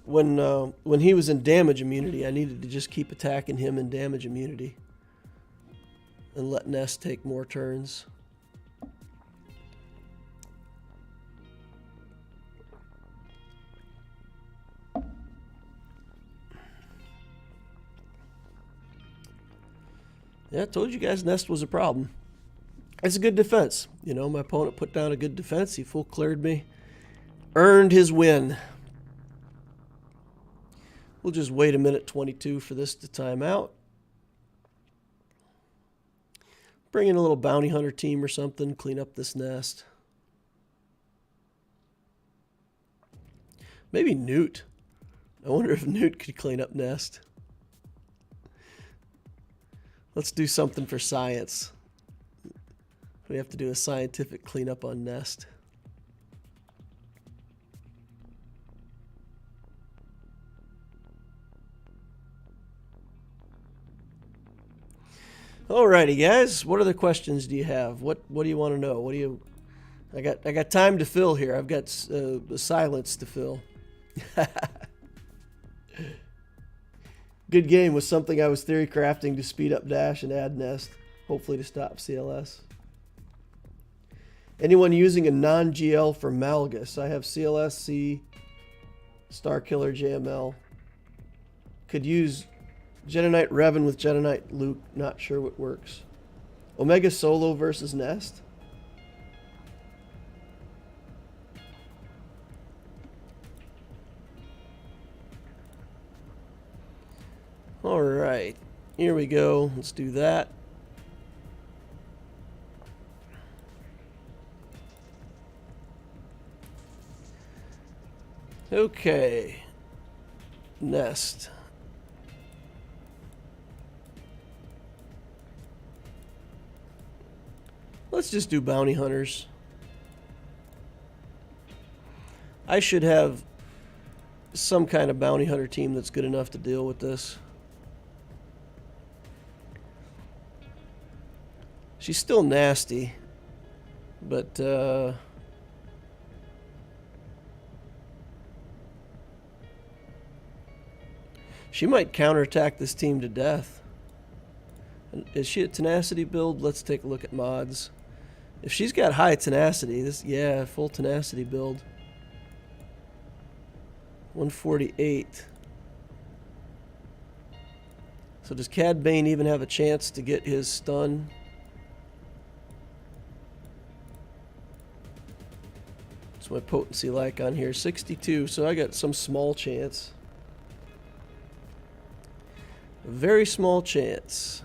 when he was in damage immunity, I needed to just keep attacking him in damage immunity and let Nest take more turns. Yeah, I told you guys nest was a problem. It's a good defense. You know, my opponent put down a good defense. He full cleared me. Earned his win. We'll just wait a minute 22 for this to time out. Bring in a little bounty hunter team or something. Clean up this nest. Maybe Newt. I wonder if Newt could clean up nest. Let's do something for science. We have to do a scientific cleanup on nest. Alrighty, guys. What other questions do you have? What do you want to know? What do you? I got time to fill here. I've got silence to fill. Good game was something I was theory crafting to speed up dash and add nest, hopefully to stop CLS. Anyone using a non-GL for Malgus? I have CLS, C, Starkiller, JML. Could use Jedi Revan with Jedi Luke. Not sure what works. Omega Solo versus Nest. All right, here we go. Let's do that. Okay. Nest. Let's just do bounty hunters. I should have some kind of bounty hunter team that's good enough to deal with this. She's still nasty, but she might counterattack this team to death. Is she a tenacity build? Let's take a look at mods. If she's got high tenacity, yeah, full tenacity build. 148. So does Cad Bane even have a chance to get his stun? What's my potency like on here? 62, so I got some small chance. A very small chance.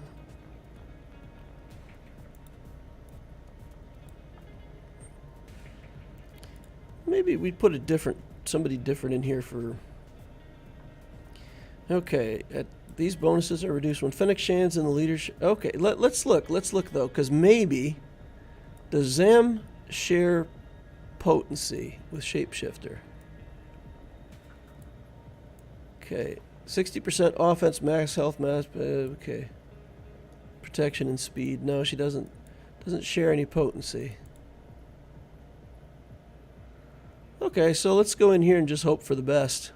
Maybe we put somebody different in here for... Okay, these bonuses are reduced when Fennec Shan's in the leadership. Okay, let's look though, because maybe does Zam share potency with Shapeshifter? Okay, 60% offense, max health, okay, protection and speed. No, she doesn't share any potency. Okay, so let's go in here and just hope for the best.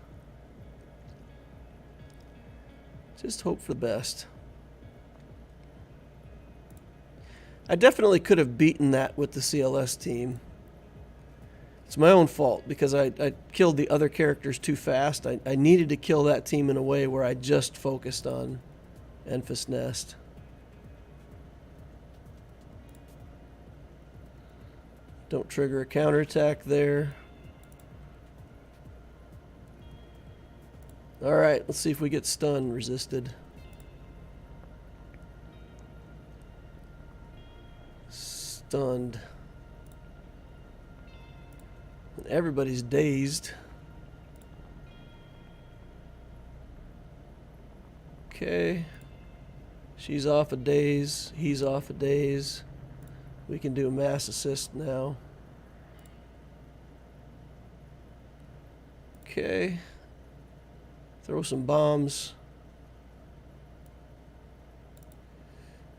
Just hope for the best. I definitely could have beaten that with the CLS team. It's my own fault because I killed the other characters too fast. I needed to kill that team in a way where I just focused on Enfys Nest. Don't trigger a counterattack there. Alright, let's see if we get stun resisted. Stunned. Everybody's dazed. Okay. She's off a daze. He's off a daze. We can do a mass assist now. Okay. Throw some bombs.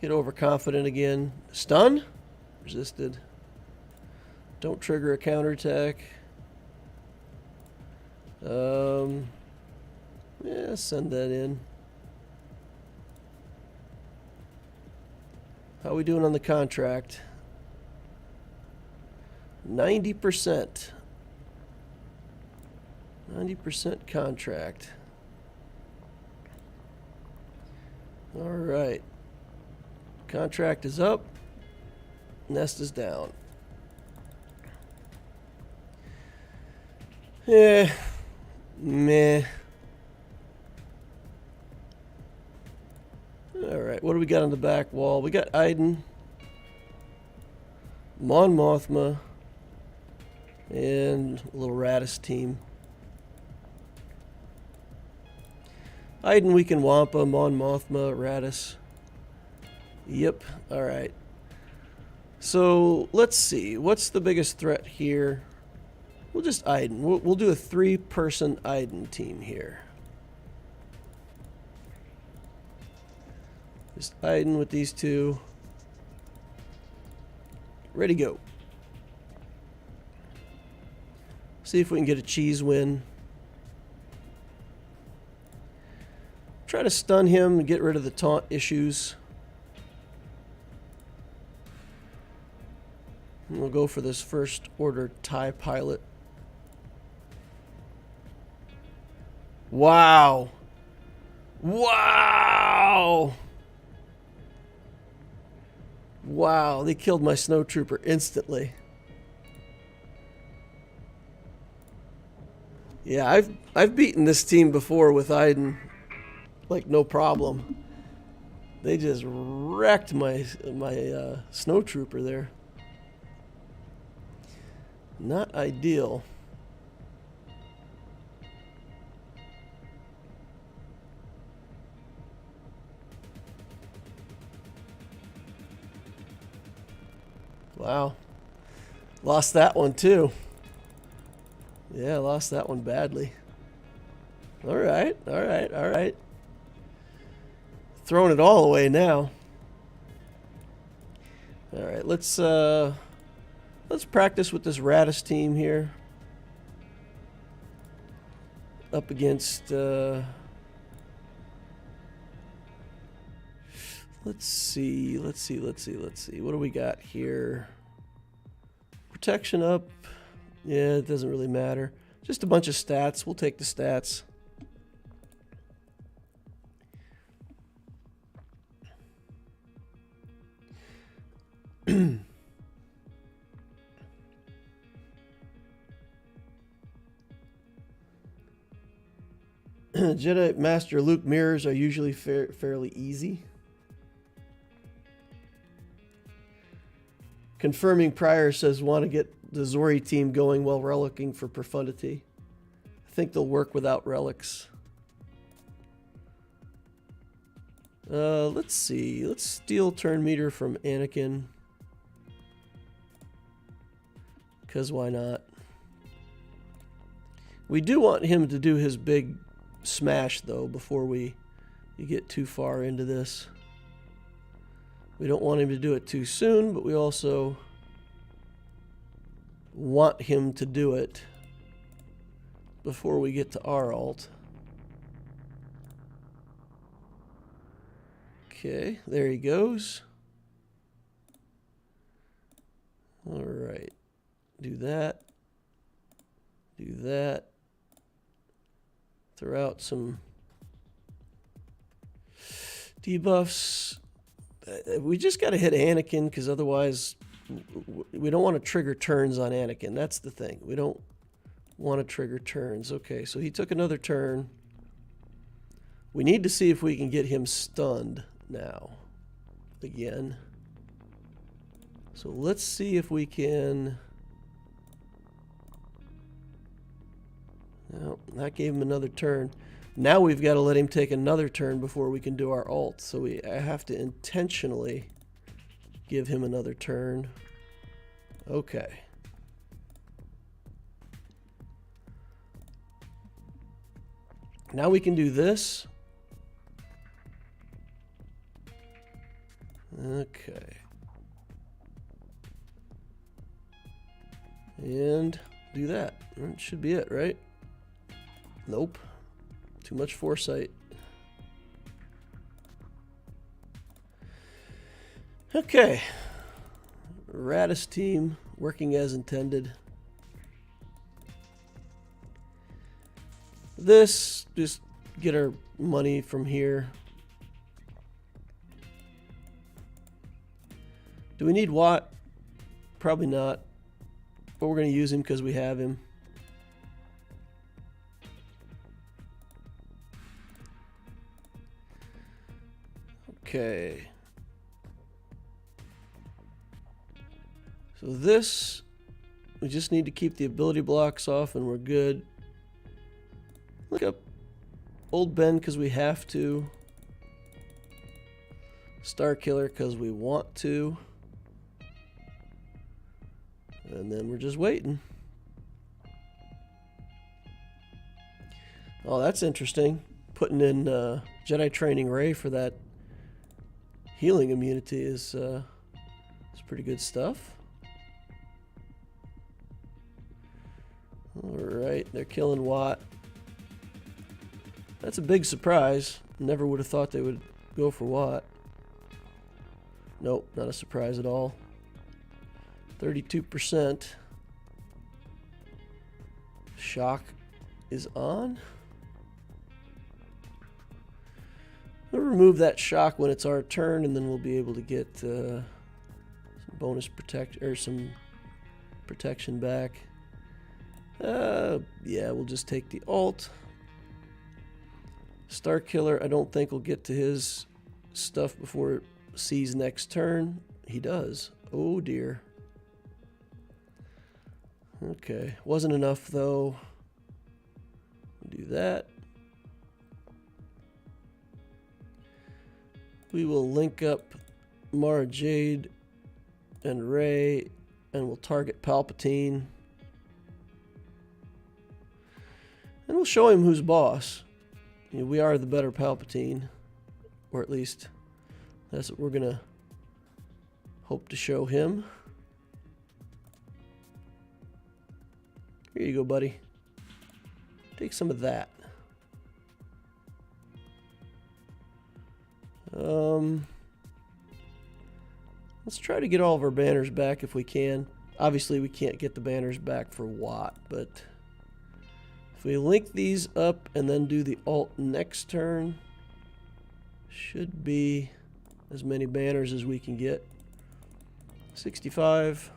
Get overconfident again. Stun? Resisted. Don't trigger a counterattack. Yeah, send that in. How are we doing on the contract? 90%. 90% contract. All right. Contract is up. Nest is down. Yeah. Meh. Alright, what do we got on the back wall? We got Iden, Mon Mothma, and a little Radis team. Iden, we can Wampa, Mon Mothma, Radis. Yep, alright. So, let's see. What's the biggest threat here? We'll just Iden. We'll do a 3-person Iden team here. Just Iden with these two. Ready, go. See if we can get a cheese win. Try to stun him and get rid of the taunt issues. And we'll go for this first order TIE pilot. Wow. Wow. Wow, they killed my snowtrooper instantly. Yeah, I've beaten this team before with Iden, like no problem. They just wrecked my snowtrooper there. Not ideal. Wow. Lost that one too. Yeah, lost that one badly. Alright, alright, alright. Throwing it all away now. Alright, let's practice with this Radis team here. Up against let's see. What do we got here? Protection up. Yeah, it doesn't really matter. Just a bunch of stats. We'll take the stats. Jedi Master Luke mirrors are usually fairly easy. Confirming Prior says want to get the Zori team going while relicking for profundity. I think they'll work without relics. Let's see. Let's steal turn meter from Anakin. Because why not? We do want him to do his big smash, though, before we get too far into this. We don't want him to do it too soon, but we also want him to do it before we get to our alt. Okay, there he goes. All right. Do that. Do that. Throw out some debuffs. We just got to hit Anakin because otherwise we don't want to trigger turns on Anakin. That's the thing. We don't want to trigger turns. Okay, so he took another turn. We need to see if we can get him stunned now. Again. So let's see if we can... No, that gave him another turn. Now we've got to let him take another turn before we can do our ult. So I have to intentionally give him another turn. Okay. Now we can do this. Okay. And do that. That should be it, right? Nope. Too much foresight. Okay. Radis team working as intended. This, just get our money from here. Do we need Watt? Probably not. But we're going to use him because we have him. Okay. So this, we just need to keep the ability blocks off and we're good. Look up Old Ben because we have to. Star Killer because we want to. And then we're just waiting. Oh, that's interesting. Putting in Jedi Training Ray for that healing immunity is pretty good stuff. Alright, they're killing Watt. That's a big surprise. Never would have thought they would go for Watt. Nope, not a surprise at all. 32%. Shock is on. We'll remove that shock when it's our turn, and then we'll be able to get some bonus some protection back. Yeah, we'll just take the alt. Star Killer, I don't think will get to his stuff before C's next turn. He does. Oh dear. Okay, wasn't enough though. Do that. We will link up Mara Jade and Rey, and we'll target Palpatine. And we'll show him who's boss. You know, we are the better Palpatine, or at least that's what we're gonna hope to show him. Here you go, buddy. Take some of that. Let's try to get all of our banners back if we can. Obviously, we can't get the banners back for Watt, but if we link these up and then do the alt next turn, should be as many banners as we can get. 65.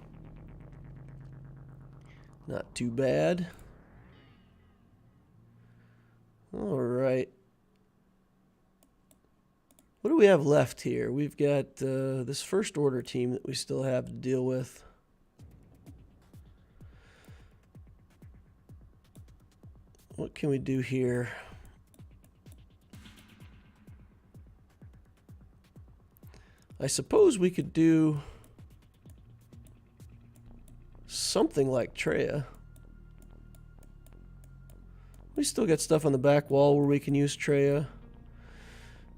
Not too bad. All right. What do we have left here? We've got this First Order team that we still have to deal with. What can we do here? I suppose we could do something like Traya. We still got stuff on the back wall where we can use Traya.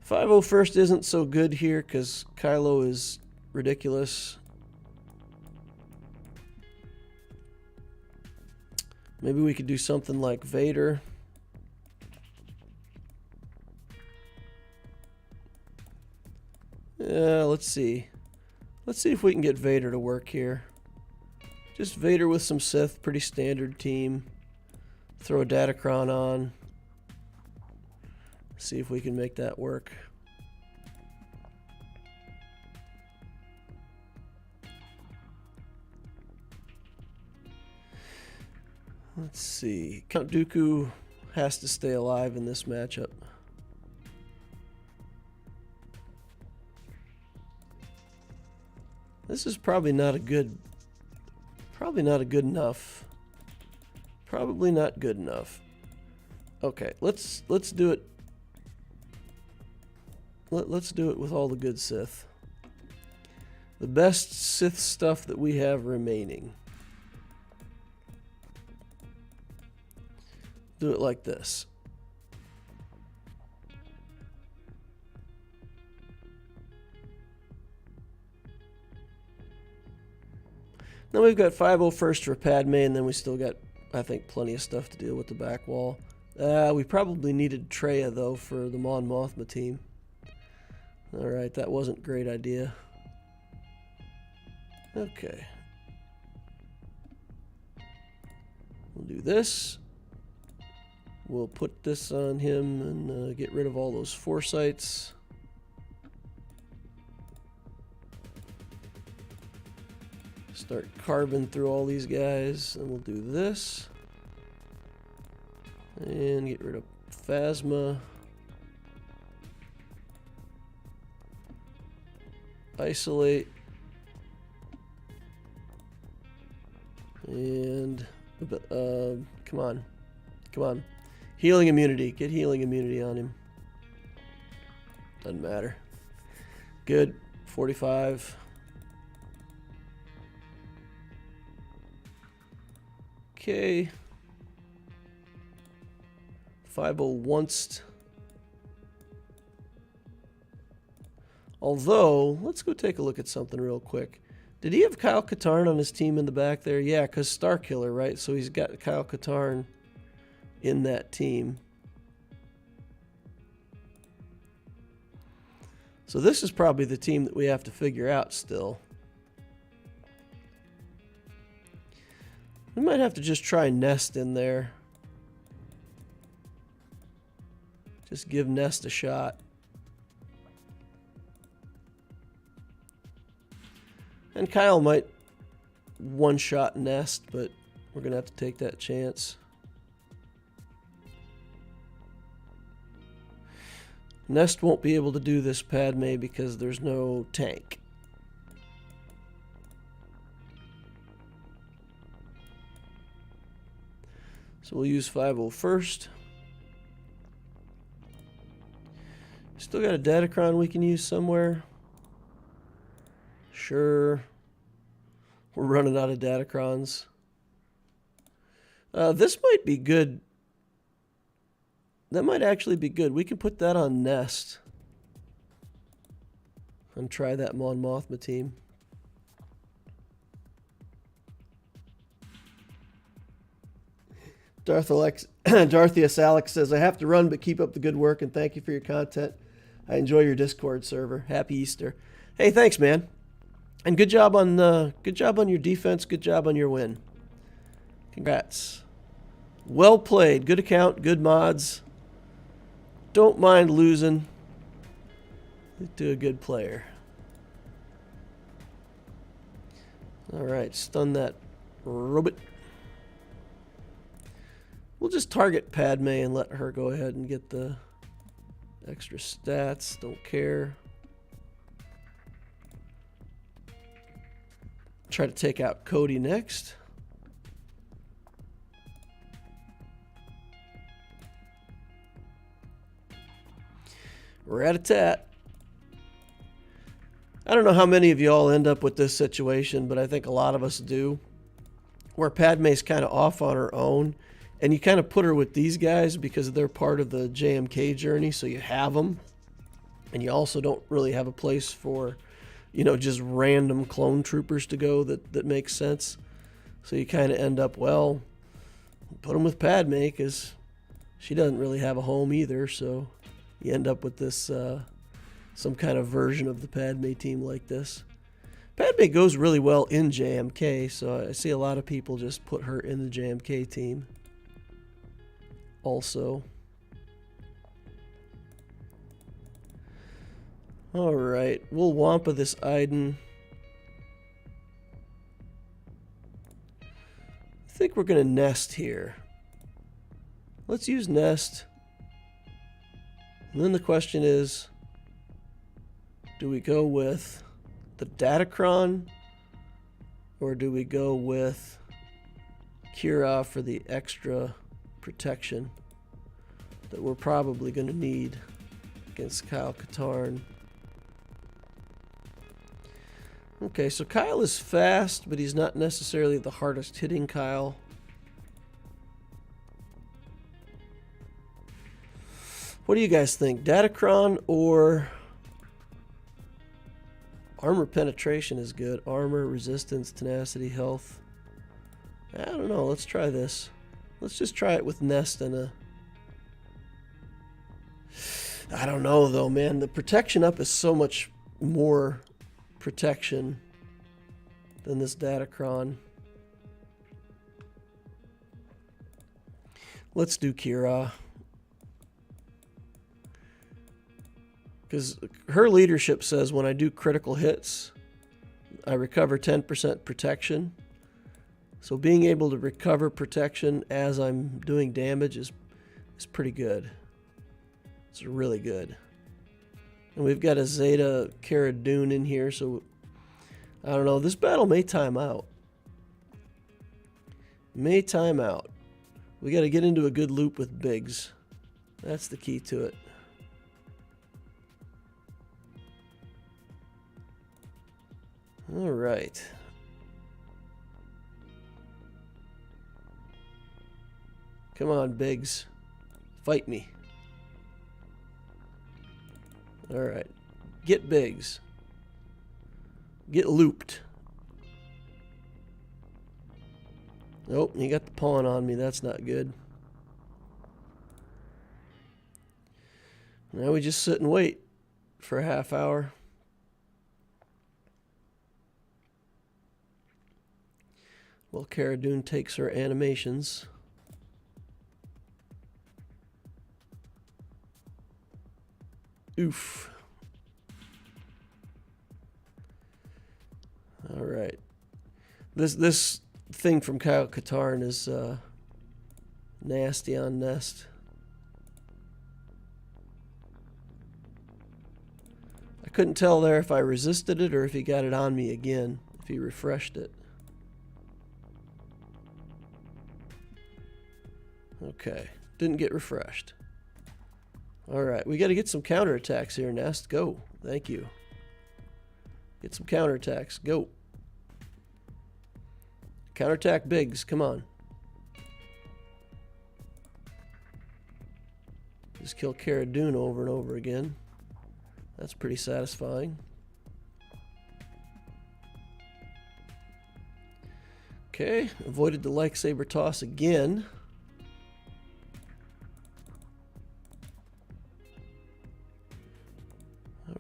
501st isn't so good here because Kylo is ridiculous. Maybe we could do something like Vader. Yeah, let's see. Let's see if we can get Vader to work here. Just Vader with some Sith, pretty standard team. Throw a Datacron on. See if we can make that work. Let's see. Count Dooku has to stay alive in this matchup. This is probably not a good enough. Probably not good enough. Okay, let's do it. Let's do it with all the good Sith. The best Sith stuff that we have remaining. Do it like this. Then we've got 501st for Padme, and then we still got, I think, plenty of stuff to deal with the back wall. We probably needed Traya, though, for the Mon Mothma team. Alright, that wasn't a great idea. Okay. We'll do this. We'll put this on him and get rid of all those foresights. Start carving through all these guys, and we'll do this. And get rid of Phasma. Isolate. And come on. Come on. Healing immunity. Get healing immunity on him. Doesn't matter. Good. 45. Okay. 50 once. Although, let's go take a look at something real quick. Did he have Kyle Katarn on his team in the back there? Yeah, because Starkiller, right? So he's got Kyle Katarn in that team. So this is probably the team that we have to figure out still. We might have to just try Nest in there. Just give Nest a shot. And Kyle might one-shot Nest, but we're going to have to take that chance. Nest won't be able to do this Padme because there's no tank. So we'll use 50 first. Still got a Datacron we can use somewhere. Sure. We're running out of Datacrons. This might be good. That might actually be good. We can put that on Nest. And try that Mon Mothma team. DarthiusAlex says, I have to run, but keep up the good work and thank you for your content. I enjoy your Discord server. Happy Easter. Hey, thanks, man. And good job on your defense. Good job on your win. Congrats. Well played. Good account. Good mods. Don't mind losing. To a good player. All right, stun that robot. We'll just target Padme and let her go ahead and get the extra stats. Don't care. Try to take out Cody next. Rat-a-tat. I don't know how many of y'all end up with this situation, but I think a lot of us do. Where Padme's kind of off on her own, and you kind of put her with these guys because they're part of the JMK journey, so you have them. And you also don't really have a place for, you know, just random clone troopers to go that makes sense. So you kind of end up, well, put them with Padme because she doesn't really have a home either, so you end up with this some kind of version of the Padme team like this. Padme goes really well in JMK, so I see a lot of people just put her in the JMK team also. Alright, we'll Wampa this Iden. I think we're going to Nest here. Let's use Nest. And then the question is, do we go with the Datacron or do we go with Kira for the extra protection that we're probably going to need against Kyle Katarn? Okay, so Kyle is fast, but he's not necessarily the hardest hitting Kyle. What do you guys think? Datacron or armor penetration is good. Armor, resistance, tenacity, health. I don't know. Let's try this. Let's just try it with Nest and a... I don't know, though, man. The protection up is so much more protection than this Datacron. Let's do Kira. Because her leadership says when I do critical hits, I recover 10% protection. So being able to recover protection as I'm doing damage is pretty good. It's really good. And we've got a Zeta Cara Dune in here, so I don't know. This battle may time out. May time out. We got to get into a good loop with Biggs. That's the key to it. All right. Come on, Biggs. Fight me. All right. Get Biggs. Get looped. Nope, he got the pawn on me. That's not good. Now we just sit and wait for a half hour. While Cara Dune takes her animations. Oof. All right. This thing from Kyle Katarn is nasty on Nest. I couldn't tell there if I resisted it or if he got it on me again, if he refreshed it. Okay, didn't get refreshed. All right, we got to get some counterattacks here, Nest. Go. Thank you. Get some counterattacks. Go. Counterattack Biggs. Come on. Just kill Cara Dune over and over again. That's pretty satisfying. Okay, avoided the lightsaber toss again.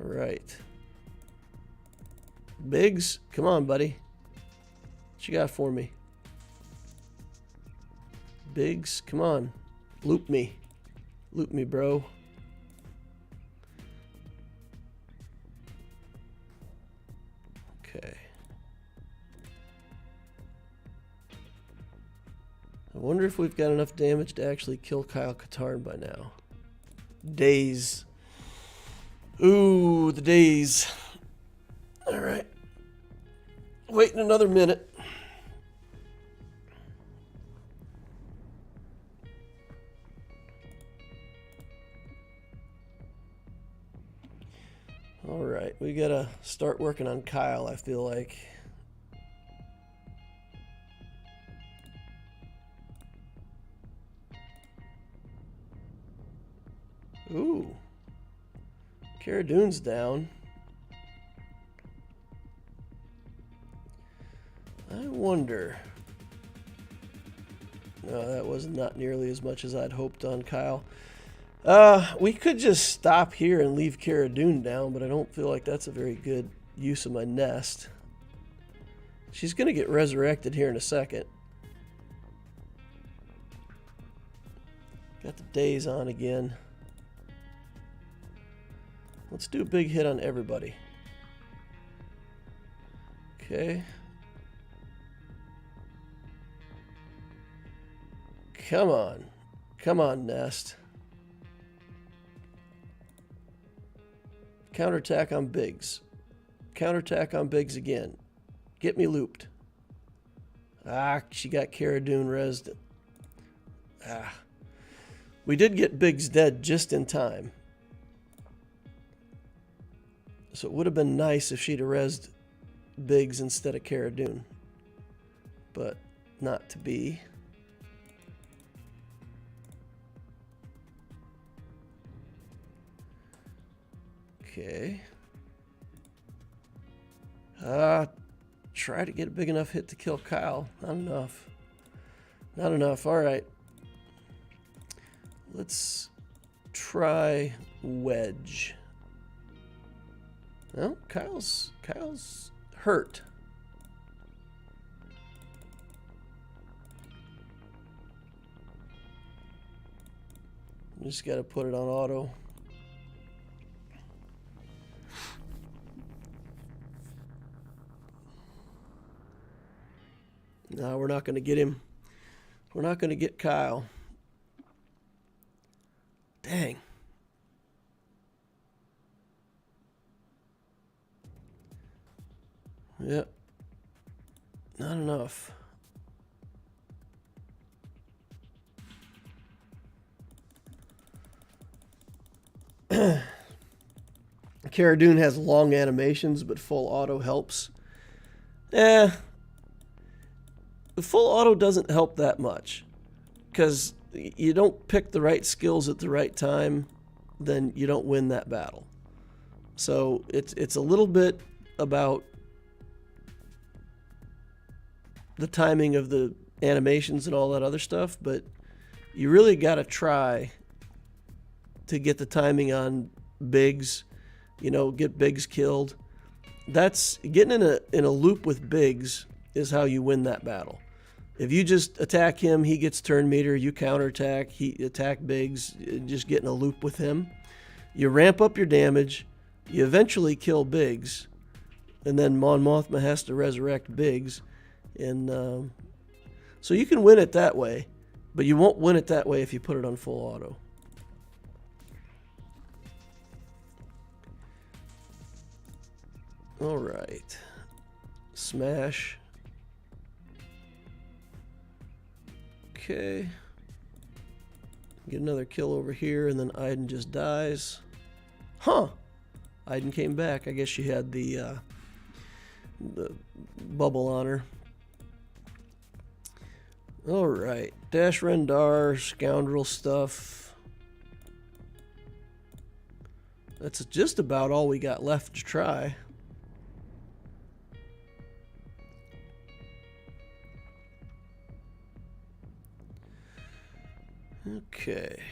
All right. Biggs, come on, buddy. What you got for me? Biggs, come on. Loop me. Loop me, bro. Okay. I wonder if we've got enough damage to actually kill Kyle Katarn by now. Days. Ooh, the days. All right. Waiting another minute. All right, we gotta start working on Kyle, I feel like. Ooh. Cara Dune's down. I wonder. No, that was not nearly as much as I'd hoped on Kyle. We could just stop here and leave Cara Dune down, but I don't feel like that's a very good use of my Nest. She's going to get resurrected here in a second. Got the days on again. Let's do a big hit on everybody. Okay. Come on. Come on, Nest. Counterattack on Biggs. Counterattack on Biggs again. Get me looped. Ah, she got Cara Dune rezzed. Ah. We did get Biggs dead just in time. So it would have been nice if she'd have rezzed Biggs instead of Cara Dune. But not to be. Okay. Try to get a big enough hit to kill Kyle. Not enough. Not enough. All right. Let's try Wedge. No, Kyle's hurt. Just got to put it on auto. No, we're not going to get him. We're not going to get Kyle. Dang. Yep. Not enough. Cara Dune has long animations, but full auto helps. The full auto doesn't help that much, because you don't pick the right skills at the right time, then you don't win that battle. So it's a little bit about the timing of the animations and all that other stuff, but you really got to try to get the timing on Biggs, get Biggs killed. That's getting in a loop with Biggs is how you win that battle. If you just attack him, he gets turn meter, you counterattack, he attack Biggs, just get in a loop with him. You ramp up your damage, you eventually kill Biggs, and then Mon Mothma has to resurrect Biggs. And so you can win it that way, but you won't win it that way if you put it on full auto. All right. Smash. Okay. Get another kill over here, and then Iden just dies. Huh. Iden came back. I guess she had the bubble on her. All right. Dash Rendar, scoundrel stuff. That's just about all we got left to try. Okay.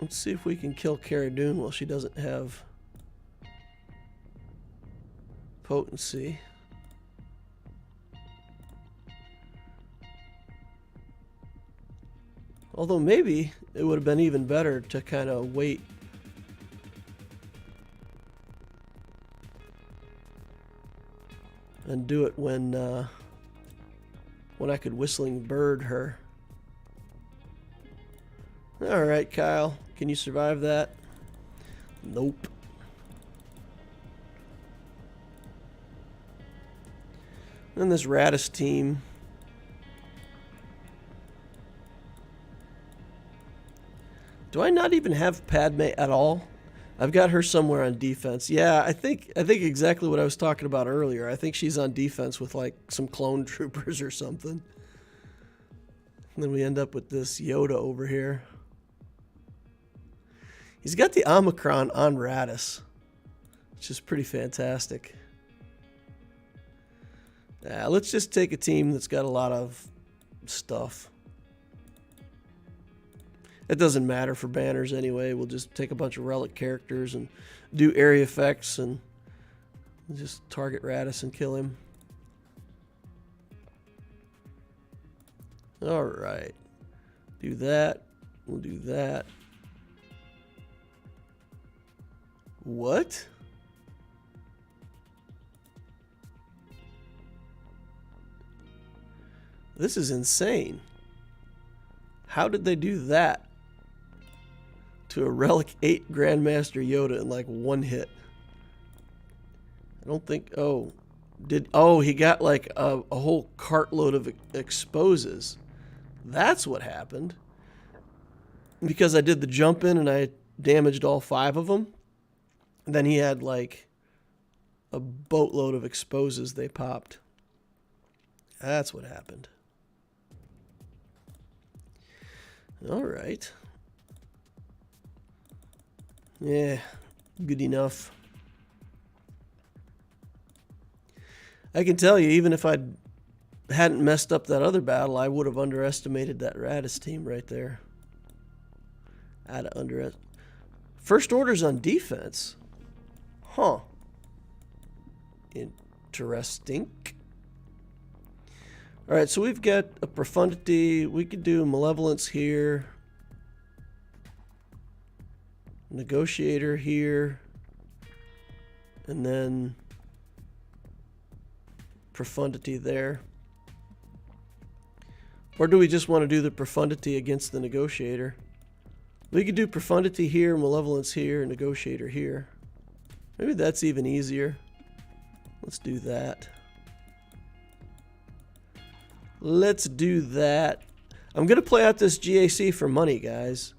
Let's see if we can kill Cara Dune while she doesn't have potency. Although maybe it would have been even better to kind of wait. And do it when I could whistling bird her. All right, Kyle, can you survive that? Nope. And this Radis team. Do I not even have Padme at all? I've got her somewhere on defense. Yeah, I think exactly what I was talking about earlier. I think she's on defense with like some clone troopers or something. And then we end up with this Yoda over here. He's got the Omicron on Radis, which is pretty fantastic. Let's just take a team that's got a lot of stuff. It doesn't matter for banners anyway. We'll just take a bunch of relic characters and do area effects and just target Radis and kill him. All right. Do that. We'll do that. What? This is insane. How did they do that to a Relic 8 Grandmaster Yoda in like one hit? I don't think... he got like a whole cartload of exposes. That's what happened. Because I did the jump in and I damaged all 5 of them. And then he had like a boatload of exposes they popped. That's what happened. All right. Yeah, good enough. I can tell you, even if I hadn't messed up that other battle, I would have underestimated that Radis team right there. I'd have underestimated. First Order's on defense. Huh. Interesting. All right, so we've got a Profundity. We could do Malevolence here. Negotiator here. And then profundity there. Or do we just want to do the profundity against the negotiator? We could do profundity here, malevolence here, negotiator here. Maybe that's even easier. Let's do that. Let's do that. I'm going to play out this GAC for money, guys.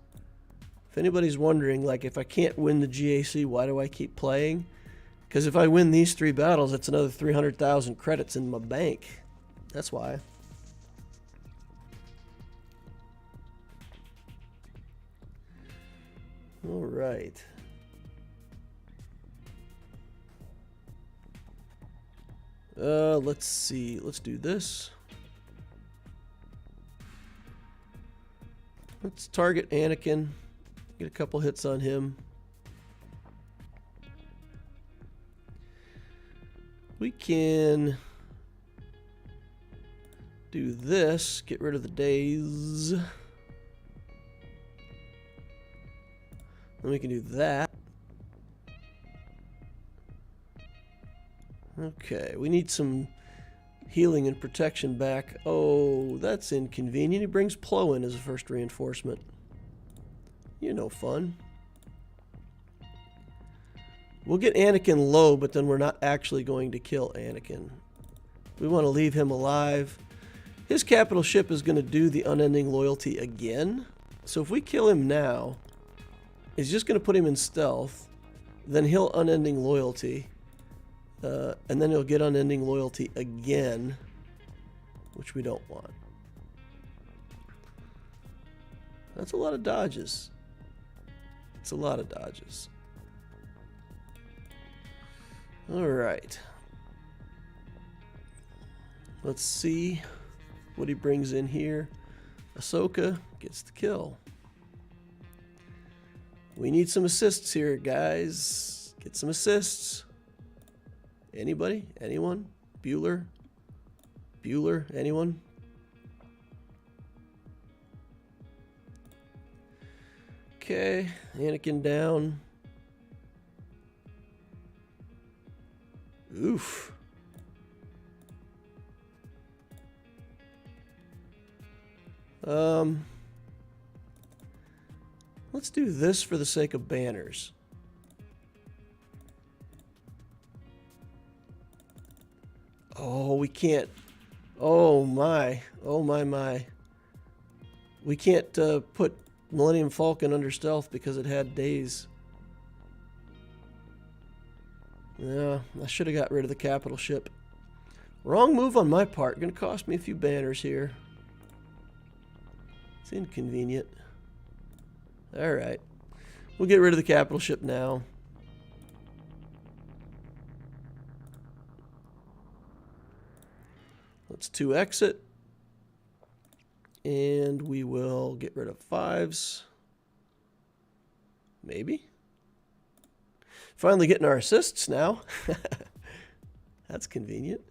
If anybody's wondering, like, if I can't win the GAC, why do I keep playing? Because if I win these 3 battles, it's another 300,000 credits in my bank. That's why. All right. Let's see. Let's do this. Let's target Anakin. Get a couple hits on him. We can do this. Get rid of the days. Then we can do that. Okay, we need some healing and protection back. Oh, that's inconvenient. He brings Plo in as a first reinforcement. You're no fun. We'll get Anakin low, but then we're not actually going to kill Anakin. We want to leave him alive. His capital ship is going to do the unending loyalty again. So if we kill him now, it's just going to put him in stealth. Then he'll unending loyalty. And then he'll get unending loyalty again, which we don't want. That's a lot of dodges. It's a lot of dodges. All right. Let's see what he brings in here. Ahsoka gets the kill. We need some assists here, guys. Get some assists. Anybody? Anyone? Bueller? Bueller? Anyone? Okay, Anakin down. Oof. Let's do this for the sake of banners. Oh, we can't. Oh my. Oh my. We can't put Millennium Falcon under stealth because it had days. Yeah, I should have got rid of the capital ship. Wrong move on my part. Going to cost me a few banners here. It's inconvenient. Alright. We'll get rid of the capital ship now. Let's 2x it. And we will get rid of 5s. Maybe. Finally getting our assists now. That's convenient.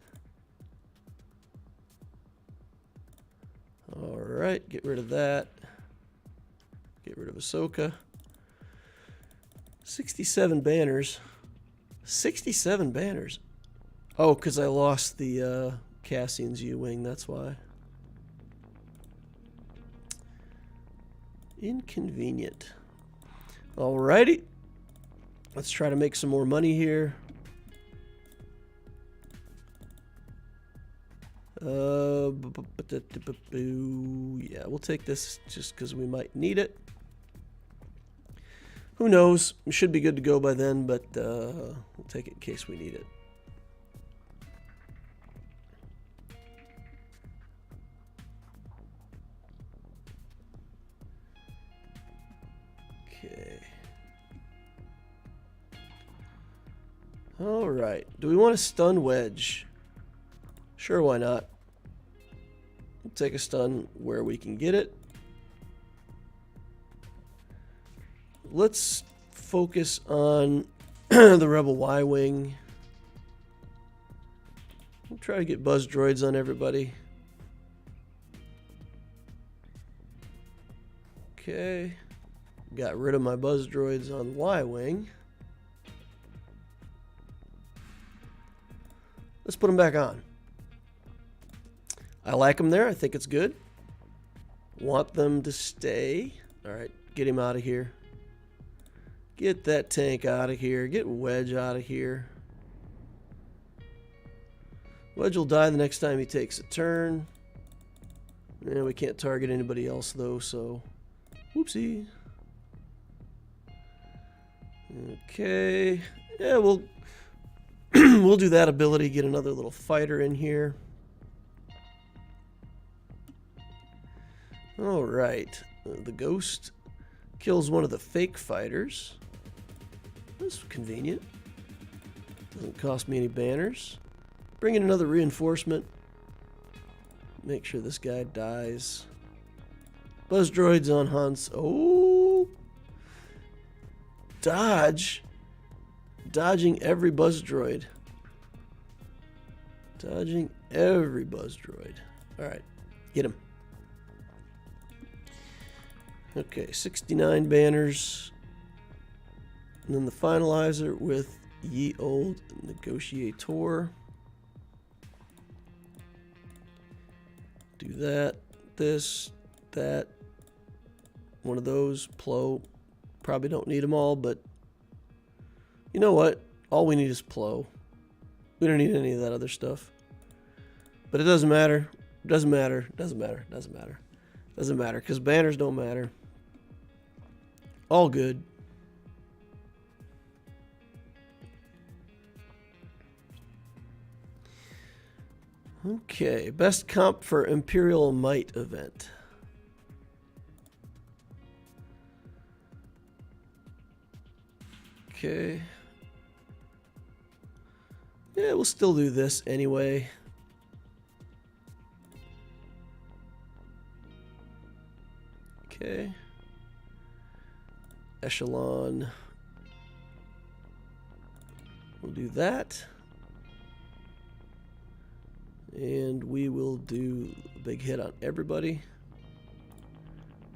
Alright, get rid of that. Get rid of Ahsoka. 67 banners. 67 banners. Oh, because I lost the Cassian's U-Wing, that's why. Inconvenient. Alrighty. Let's try to make some more money here. Yeah, we'll take this just because we might need it. Who knows? We should be good to go by then, but we'll take it in case we need it. Okay. All right. Do we want a stun wedge? Sure, why not? We'll take a stun where we can get it. Let's focus on the Rebel Y-Wing. We'll try to get buzz droids on everybody. Okay. Got rid of my buzz droids on Y-Wing. Let's put them back on. I like them there. I think it's good. Want them to stay. All right, get him out of here. Get that tank out of here. Get Wedge out of here. Wedge will die the next time he takes a turn. Yeah, we can't target anybody else though, so whoopsie. Okay. Yeah, we'll we'll do that ability, get another little fighter in here. All right. The ghost kills one of the fake fighters. That's convenient. Doesn't cost me any banners. Bring in another reinforcement. Make sure this guy dies. Buzz droids on hunts. Oh! Dodge. Dodging every buzz droid. Dodging every buzz droid. Alright. Get him. Okay, 69 banners. And then the finalizer with Ye Old Negotiator. Do that, this, that. One of those, Plo. Probably don't need them all, but you know what? All we need is Plo. We don't need any of that other stuff. But it doesn't matter. Doesn't matter. Doesn't matter. Doesn't matter. Doesn't matter, because banners don't matter. All good. Okay, best comp for Imperial Might event. Okay. Yeah, we'll still do this anyway. Okay. Echelon. We'll do that. And we will do a big hit on everybody.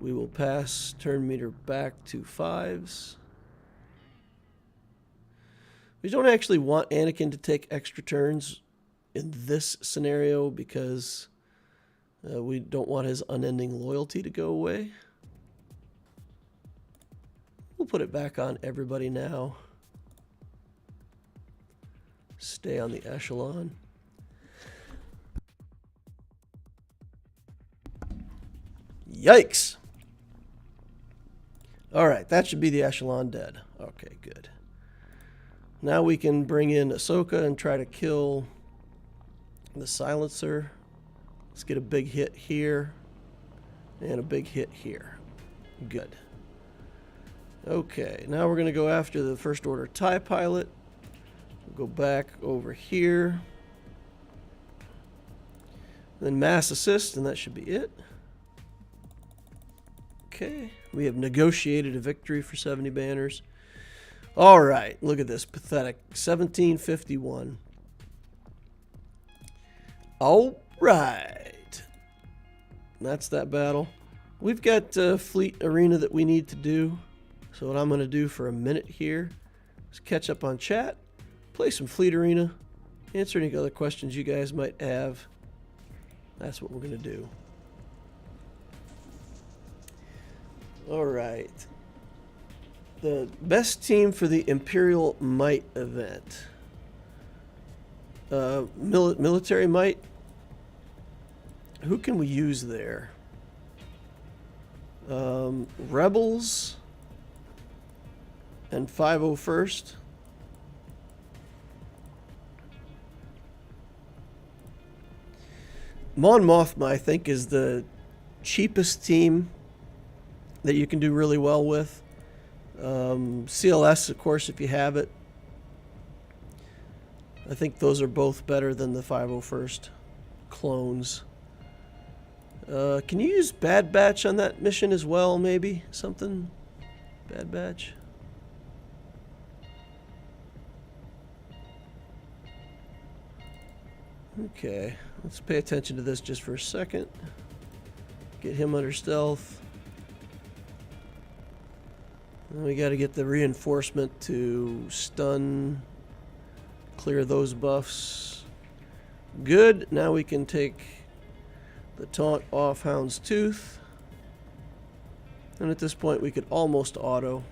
We will pass turn meter back to 5s. We don't actually want Anakin to take extra turns in this scenario because we don't want his unending loyalty to go away. We'll put it back on everybody now. Stay on the echelon. Yikes! Alright, that should be the echelon dead. Okay, good. Now we can bring in Ahsoka and try to kill the silencer. Let's get a big hit here and a big hit here. Good. Okay, now we're going to go after the First Order TIE pilot. We'll go back over here. Then mass assist, and that should be it. Okay, we have negotiated a victory for 70 banners. All right, look at this, pathetic. 1751. All right. That's that battle. We've got Fleet Arena that we need to do. So what I'm going to do for a minute here is catch up on chat, play some Fleet Arena, answer any other questions you guys might have. That's what we're going to do. All right. The best team for the Imperial Might event. Military Might. Who can we use there? Rebels and 501st. Mon Mothma, I think, is the cheapest team that you can do really well with. CLS, of course, if you have it. I think those are both better than the 501st clones. Can you use Bad Batch on that mission as well, maybe? Something? Bad Batch? Okay, let's pay attention to this just for a second. Get him under stealth. And we got to get the reinforcement to stun, clear those buffs. Good, now we can take the taunt off Houndstooth. And at this point we could almost auto.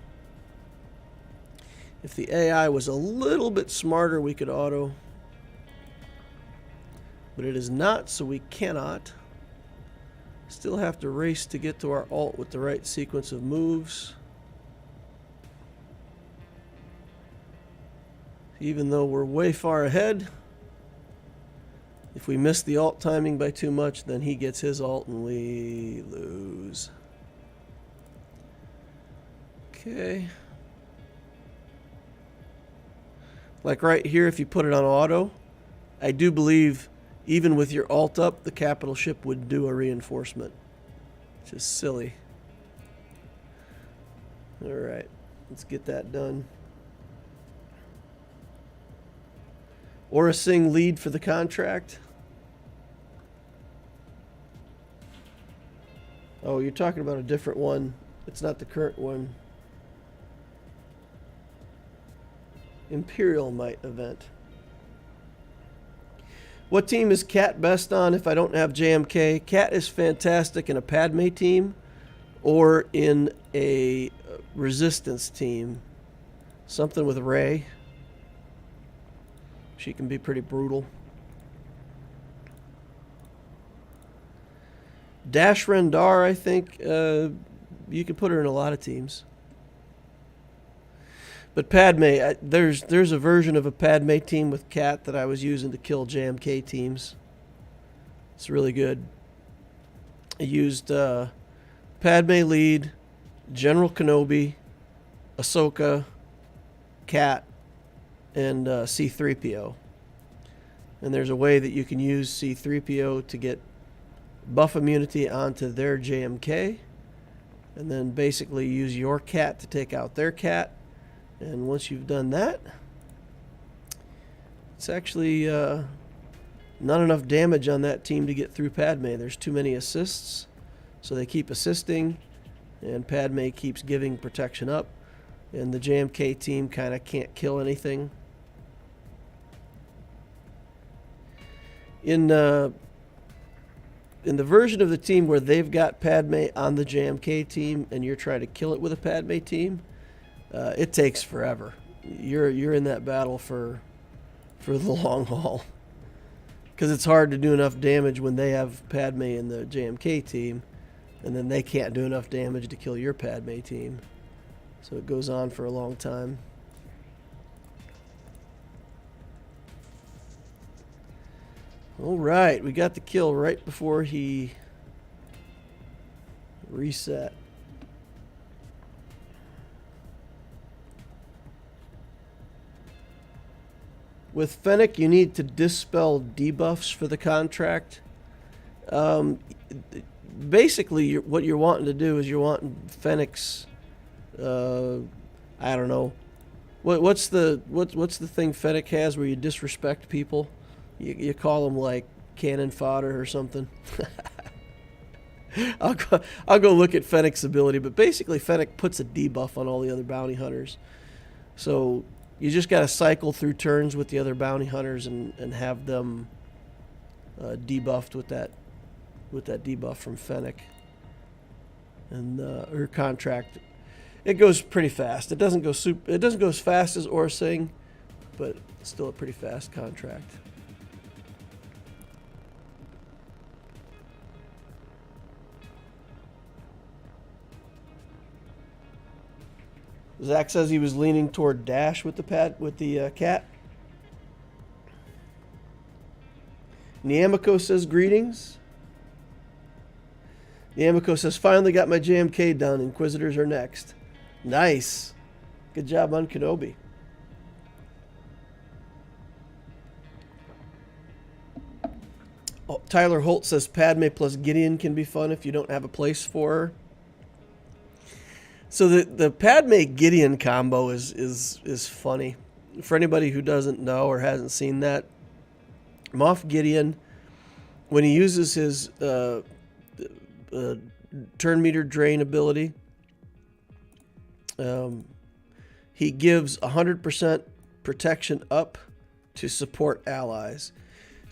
If the AI was a little bit smarter, we could auto. But it is not, so we cannot. Still have to race to get to our ult with the right sequence of moves. Even though we're way far ahead, if we miss the ult timing by too much, then he gets his ult and we lose. Okay. Like right here, if you put it on auto, I do believe even with your ult up, the capital ship would do a reinforcement. Which is silly. Alright, let's get that done. Aura Singh lead for the contract. Oh, you're talking about a different one. It's not the current one. Imperial Might event. What team is Cat best on if I don't have JMK? Cat is fantastic in a Padme team or in a resistance team. Something with Rey. She can be pretty brutal. Dash Rendar, I think you can put her in a lot of teams. But Padme, there's a version of a Padme team with Cat that I was using to kill JMK teams. It's really good. I used Padme lead, General Kenobi, Ahsoka, Cat, and C-3PO. And there's a way that you can use C-3PO to get buff immunity onto their JMK, and then basically use your Cat to take out their Cat. And once you've done that, it's actually not enough damage on that team to get through Padme. There's too many assists, so they keep assisting, and Padme keeps giving protection up, and the JMK team kind of can't kill anything. In the version of the team where they've got Padme on the JMK team and you're trying to kill it with a Padme team, it takes forever. You're in that battle for the long haul, because it's hard to do enough damage when they have Padme in the JMK team, and then they can't do enough damage to kill your Padme team. So it goes on for a long time. All right, we got the kill right before he reset. With Fennec, you need to dispel debuffs for the contract. Basically, what you're wanting to do is you're wanting Fennec's, I don't know, what's the thing Fennec has where you disrespect people? You call them like cannon fodder or something. I'll go look at Fennec's ability, but basically Fennec puts a debuff on all the other bounty hunters. So you just got to cycle through turns with the other bounty hunters and have them debuffed with that debuff from Fennec. And her contract, it goes pretty fast. It doesn't go as fast as Aura Singh, but it's still a pretty fast contract. Zach says he was leaning toward Dash with the Cat. Niamiko says greetings. Niamiko says finally got my JMK done. Inquisitors are next. Nice. Good job on Kenobi. Oh, Tyler Holt says Padme plus Gideon can be fun if you don't have a place for her. So the Padme Gideon combo is funny. For anybody who doesn't know or hasn't seen that, Moff Gideon, when he uses his turn meter drain ability, he gives 100% protection up to support allies.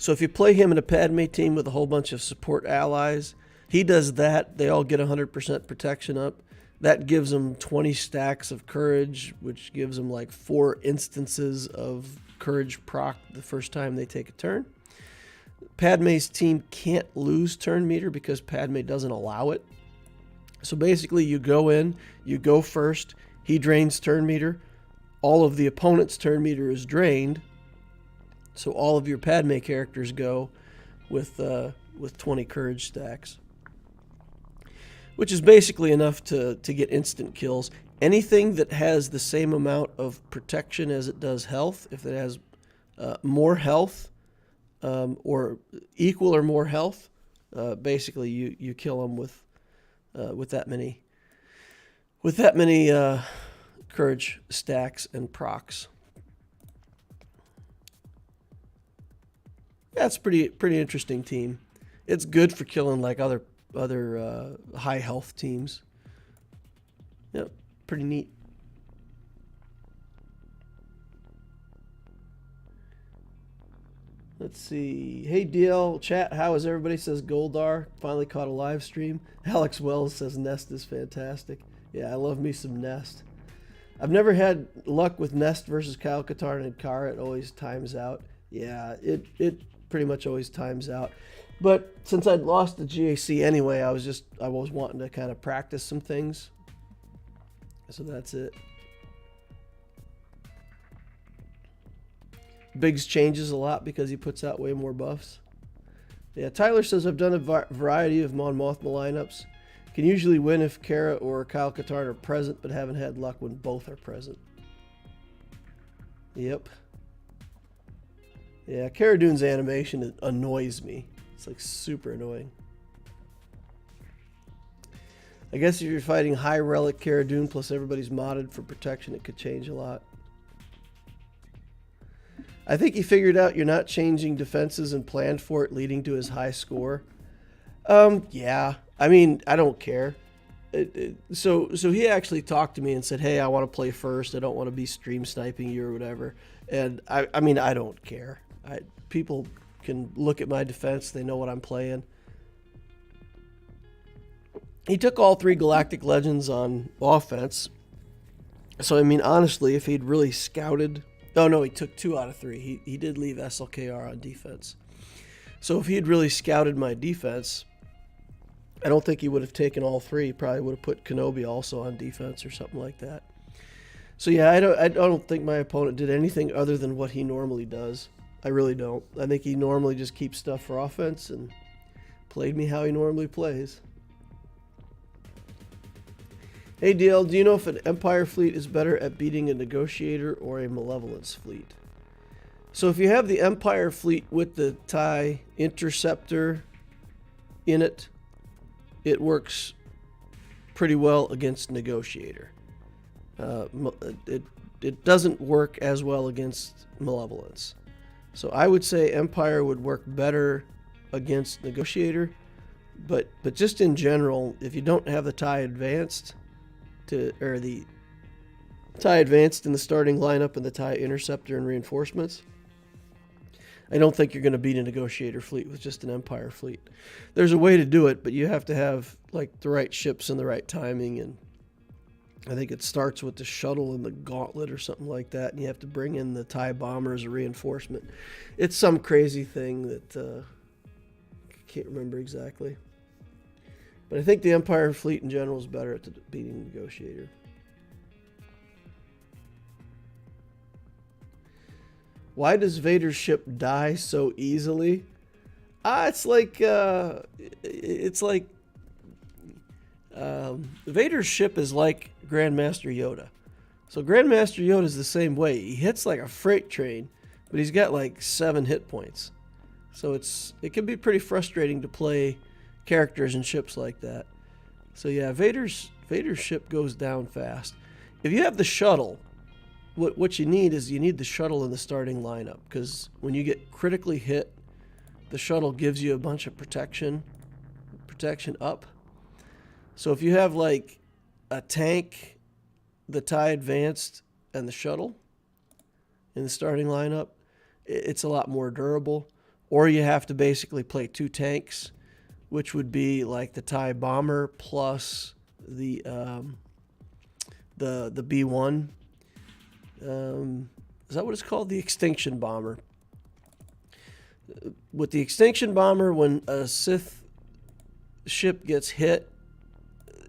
So if you play him in a Padme team with a whole bunch of support allies, he does that. They all get 100% protection up. That gives them 20 stacks of courage, which gives them like 4 instances of courage proc the first time they take a turn. Padme's team can't lose turn meter because Padme doesn't allow it. So basically you go in, you go first, he drains turn meter, all of the opponent's turn meter is drained, so all of your Padme characters go with 20 courage stacks, which is basically enough to get instant kills. Anything that has the same amount of protection as it does health, if it has more health or equal or more health, basically you kill them with that many courage stacks and procs. Yeah, it's pretty interesting team. It's good for killing like other high health teams. Yep, pretty neat. Let's see. Hey DL chat, how is everybody? Says Goldar. Finally caught a live stream. Alex Wells says Nest is fantastic. Yeah, I love me some Nest. I've never had luck with Nest versus Kyle Katarn and Kara. It always times out. Yeah, it pretty much always times out. But since I'd lost the GAC anyway, I was wanting to kind of practice some things. So that's it. Biggs changes a lot because he puts out way more buffs. Yeah, Tyler says, I've done a variety of Mon Mothma lineups. Can usually win if Kara or Kyle Katarn are present, but haven't had luck when both are present. Yep. Yeah, Cara Dune's animation annoys me. It's like super annoying. I guess if you're fighting high relic Cara Dune plus everybody's modded for protection, it could change a lot. I think he figured out you're not changing defenses and planned for it, leading to his high score. Yeah. I mean, I don't care. So he actually talked to me and said, hey, I want to play first. I don't want to be stream sniping you or whatever. And I mean, I don't care. People can look at my defense. They know what I'm playing. He took all 3 Galactic Legends on offense. So, I mean, honestly, if he'd really scouted... Oh, no, he took 2 out of 3. He did leave SLKR on defense. So if he had really scouted my defense, I don't think he would have taken all 3. He probably would have put Kenobi also on defense or something like that. So yeah, I don't think my opponent did anything other than what he normally does. I really don't. I think he normally just keeps stuff for offense and played me how he normally plays. Hey DL, do you know if an Empire fleet is better at beating a Negotiator or a Malevolence fleet? So if you have the Empire fleet with the TIE Interceptor in it, it works pretty well against Negotiator. It doesn't work as well against Malevolence. So I would say Empire would work better against Negotiator, but just in general, if you don't have the TIE Advanced, or the TIE Advanced in the starting lineup and the TIE Interceptor and reinforcements, I don't think you're going to beat a Negotiator fleet with just an Empire fleet. There's a way to do it, but you have to have like the right ships and the right timing, and I think it starts with the shuttle and the gauntlet or something like that, and you have to bring in the TIE bomber as a reinforcement. It's some crazy thing that I can't remember exactly. But I think the Empire fleet in general is better at beating the Negotiator. Why does Vader's ship die so easily? Vader's ship is like Grandmaster Yoda. So Grandmaster Yoda is the same way. He hits like a freight train, but he's got like 7 hit points. So it can be pretty frustrating to play characters and ships like that. So yeah, Vader's ship goes down fast. If you have the shuttle, what you need is the shuttle in the starting lineup, because when you get critically hit, the shuttle gives you a bunch of protection up. So if you have like a tank, the TIE Advanced, and the shuttle in the starting lineup, it's a lot more durable. or you have to basically play 2 tanks, which would be like the TIE bomber plus the B1. Is that what it's called? The extinction bomber. With the extinction bomber, when a Sith ship gets hit,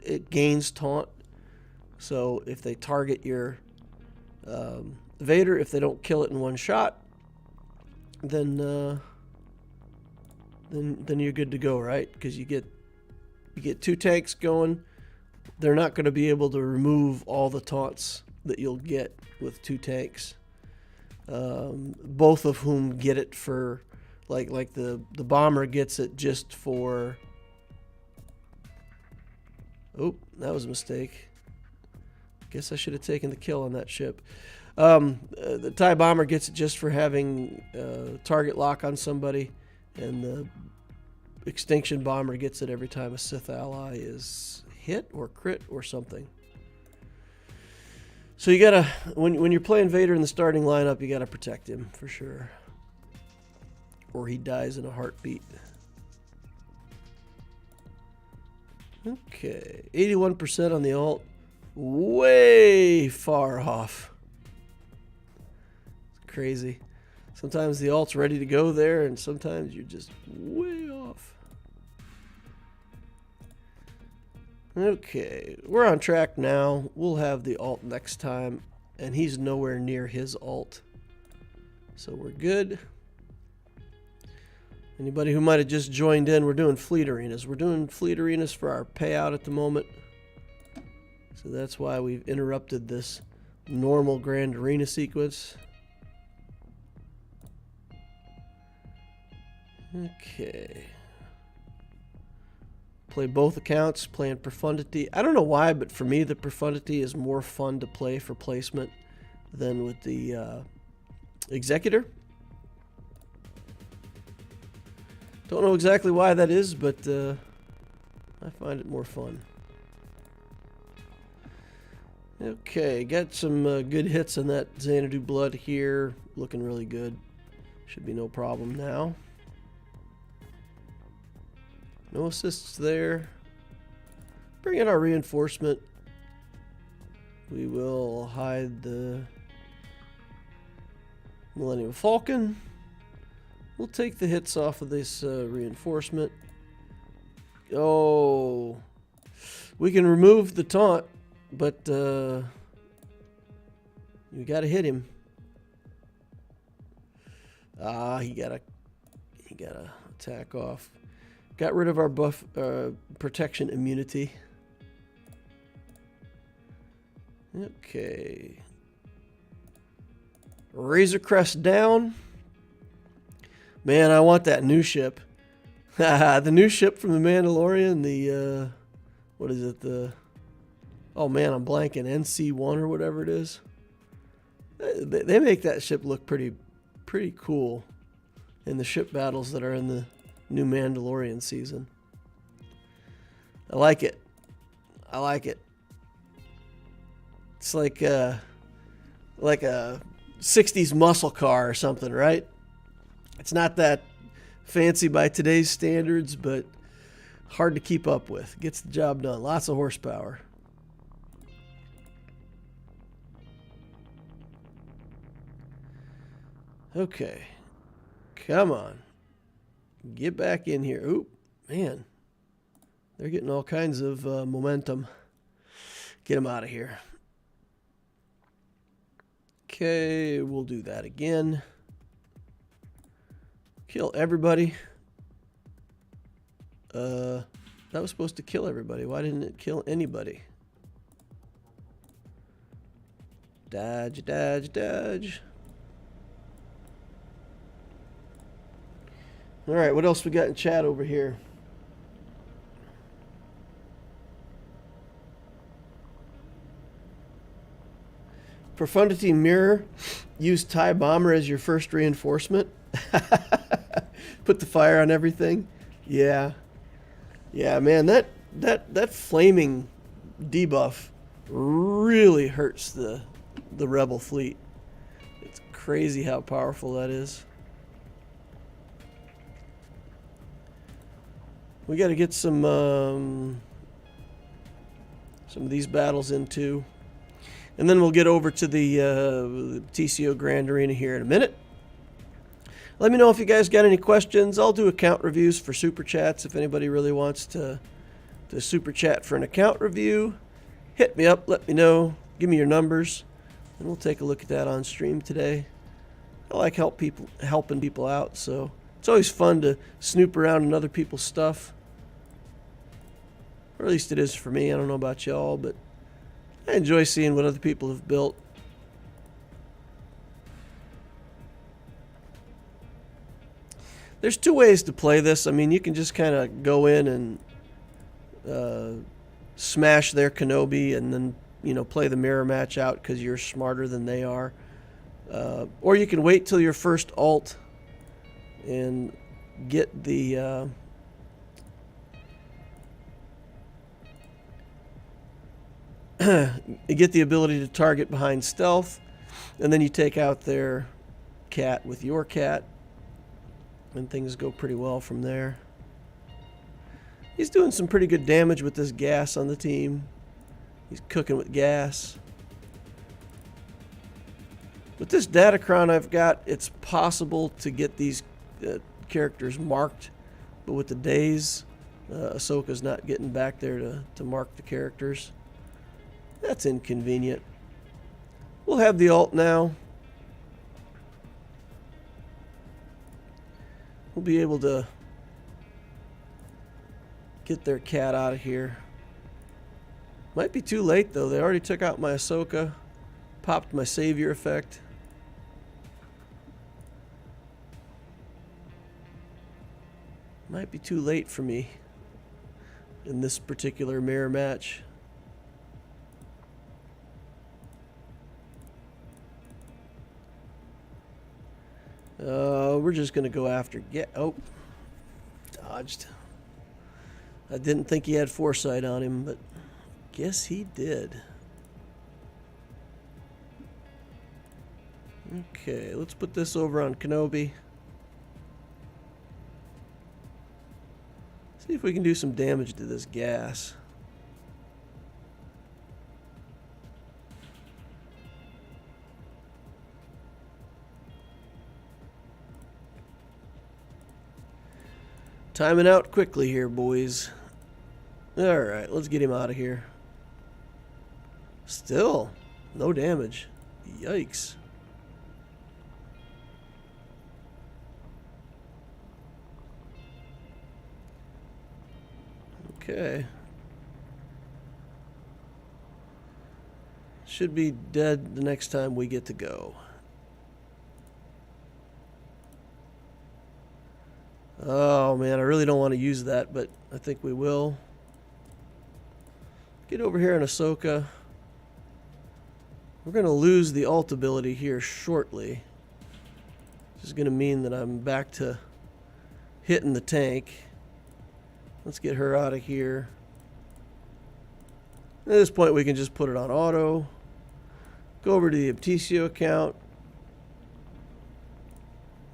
it gains taunt. So if they target your Vader, if they don't kill it in one shot, then you're good to go, right? Because you get 2 tanks going. They're not going to be able to remove all the taunts that you'll get with 2 tanks. Both of whom get it for, like the bomber gets it just for. Oh, that was a mistake. Guess I should have taken the kill on that ship. The TIE bomber gets it just for having target lock on somebody, and the extinction bomber gets it every time a Sith ally is hit or crit or something. So you gotta, when you're playing Vader in the starting lineup, you gotta protect him for sure, or he dies in a heartbeat. Okay, 81% on the alt, way far off. It's crazy. Sometimes the alt's ready to go there, and sometimes you're just way off. Okay, we're on track now. We'll have the alt next time, and he's nowhere near his alt. So we're good. Anybody who might have just joined in, we're doing fleet arenas. We're doing fleet arenas for our payout at the moment. So that's why we've interrupted this normal grand arena sequence. Okay. Play both accounts, playing Profundity. I don't know why, but for me, the Profundity is more fun to play for placement than with the Executor. Don't know exactly why that is, but I find it more fun. Okay, got some good hits on that Xanadu Blood here. Looking really good. Should be no problem now. No assists there. Bring in our reinforcement. We will hide the Millennium Falcon. We'll take the hits off of this reinforcement. Oh, we can remove the taunt, but you got to hit him. Ah, he got to attack off. Got rid of our buff protection immunity. Okay. Razor Crest down. Man, I want that new ship. The new ship from the Mandalorian. The what is it? Oh man, I'm blanking. NC1 or whatever it is. They make that ship look pretty cool in the ship battles that are in the new Mandalorian season. I like it. I like it. It's like a 60s muscle car or something, right? It's not that fancy by today's standards, but hard to keep up with. Gets the job done. Lots of horsepower. Okay. Come on. Get back in here. Oop, man. They're getting all kinds of momentum. Get them out of here. Okay, we'll do that again. Kill everybody. That was supposed to kill everybody. Why didn't it kill anybody? Dodge, dodge, dodge. All right, what else we got in chat over here? Profundity Mirror. Use TIE Bomber as your first reinforcement. Put the fire on everything. Yeah. Yeah, man, that flaming debuff really hurts the rebel fleet. It's crazy how powerful that is. We got to get some of these battles in too. And then we'll get over to the TCO Grand Arena here in a minute. Let me know if you guys got any questions. I'll do account reviews for Super Chats. If anybody really wants to Super Chat for an account review, hit me up, let me know, give me your numbers, and we'll take a look at that on stream today. I like helping people out, so it's always fun to snoop around in other people's stuff. Or at least it is for me. I don't know about y'all, but I enjoy seeing what other people have built. There's two ways to play this. I mean, you can just kind of go in and smash their Kenobi and then, you know, play the mirror match out because you're smarter than they are. Or you can wait till your first ult and get the get the ability to target behind stealth, and then you take out their cat with your cat, and things go pretty well from there. He's doing some pretty good damage with this gas on the team. He's cooking with gas. With this Datacron I've got, it's possible to get these characters marked, but with the days, Ahsoka's not getting back there to mark the characters. That's inconvenient. We'll have the ult now. We'll be able to get their cat out of here. Might be too late though. They already took out my Ahsoka, popped my savior effect. Might be too late for me in this particular mirror match. We're just going to go after... Oh, dodged. I didn't think he had foresight on him, but guess he did. Okay, let's put this over on Kenobi. See if we can do some damage to this gas. Timing out quickly here, boys. Alright, let's get him out of here. Still, no damage. Yikes. Okay. Should be dead the next time we get to go. Oh man, I really don't want to use that, but I think we will. Get over here on Ahsoka. We're going to lose the ult ability here shortly. This is going to mean that I'm back to hitting the tank. Let's get her out of here. At this point, we can just put it on auto. Go over to the TCO account.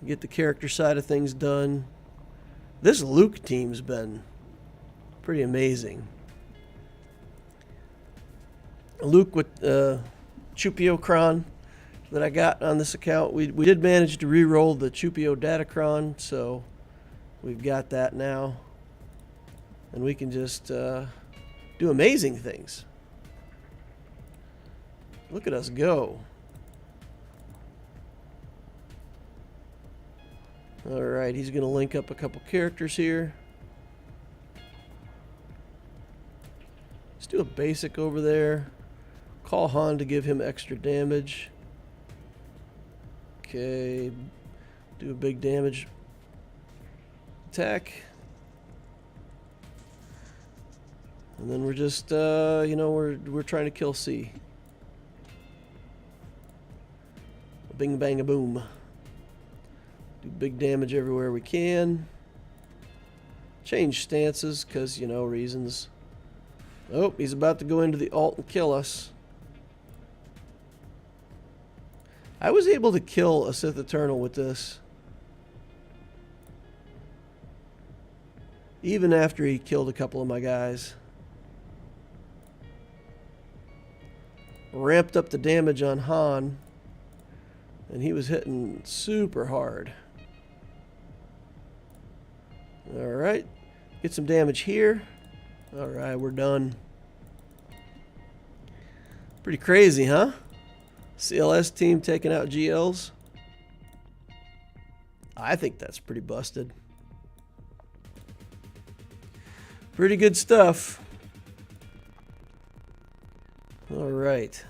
Get the character side of things done. This Luke team's been pretty amazing. Luke with Chupio Cron that I got on this account. We did manage to re-roll the Chupio Datacron, so we've got that now. And we can just do amazing things. Look at us go. Alright, he's going to link up a couple characters here. Let's do a basic over there. Call Han to give him extra damage. Okay. Do a big damage attack. And then we're just, you know, we're trying to kill C. Bing, bang, a boom. Do big damage everywhere we can. Change stances, because, you know, reasons. Oh, he's about to go into the ult and kill us. I was able to kill a Sith Eternal with this. even after he killed a couple of my guys. Ramped up the damage on Han, and he was hitting super hard. Alright, get some damage here. Alright, we're done. Pretty crazy, huh? CLS team taking out GLs. I think that's pretty busted. Pretty good stuff. Alright.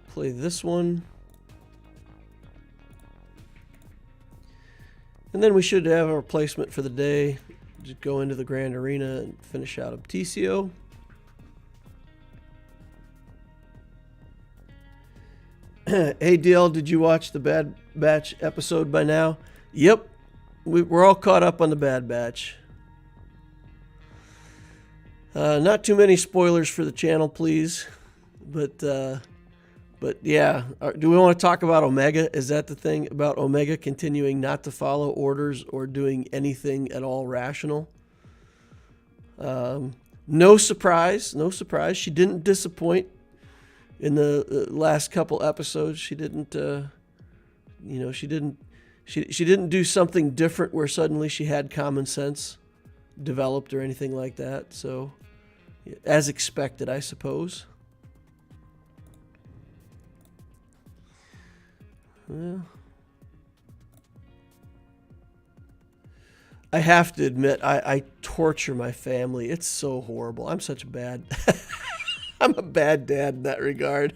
Play this one. And then we should have a replacement for the day. Just go into the Grand Arena and finish out of TCO. Hey DL, did you watch the Bad Batch episode by now? Yep. We're all caught up on the Bad Batch. Not too many spoilers for the channel, please. But yeah. Do we want to talk about Omega? Is that the thing about Omega continuing not to follow orders or doing anything at all rational? No surprise. No surprise. She didn't disappoint in the last couple episodes. She didn't, she didn't do something different where suddenly she had common sense developed or anything like that. So, as expected, I suppose. Well, I have to admit, I torture my family. It's so horrible. I'm such a bad... I'm a bad dad in that regard.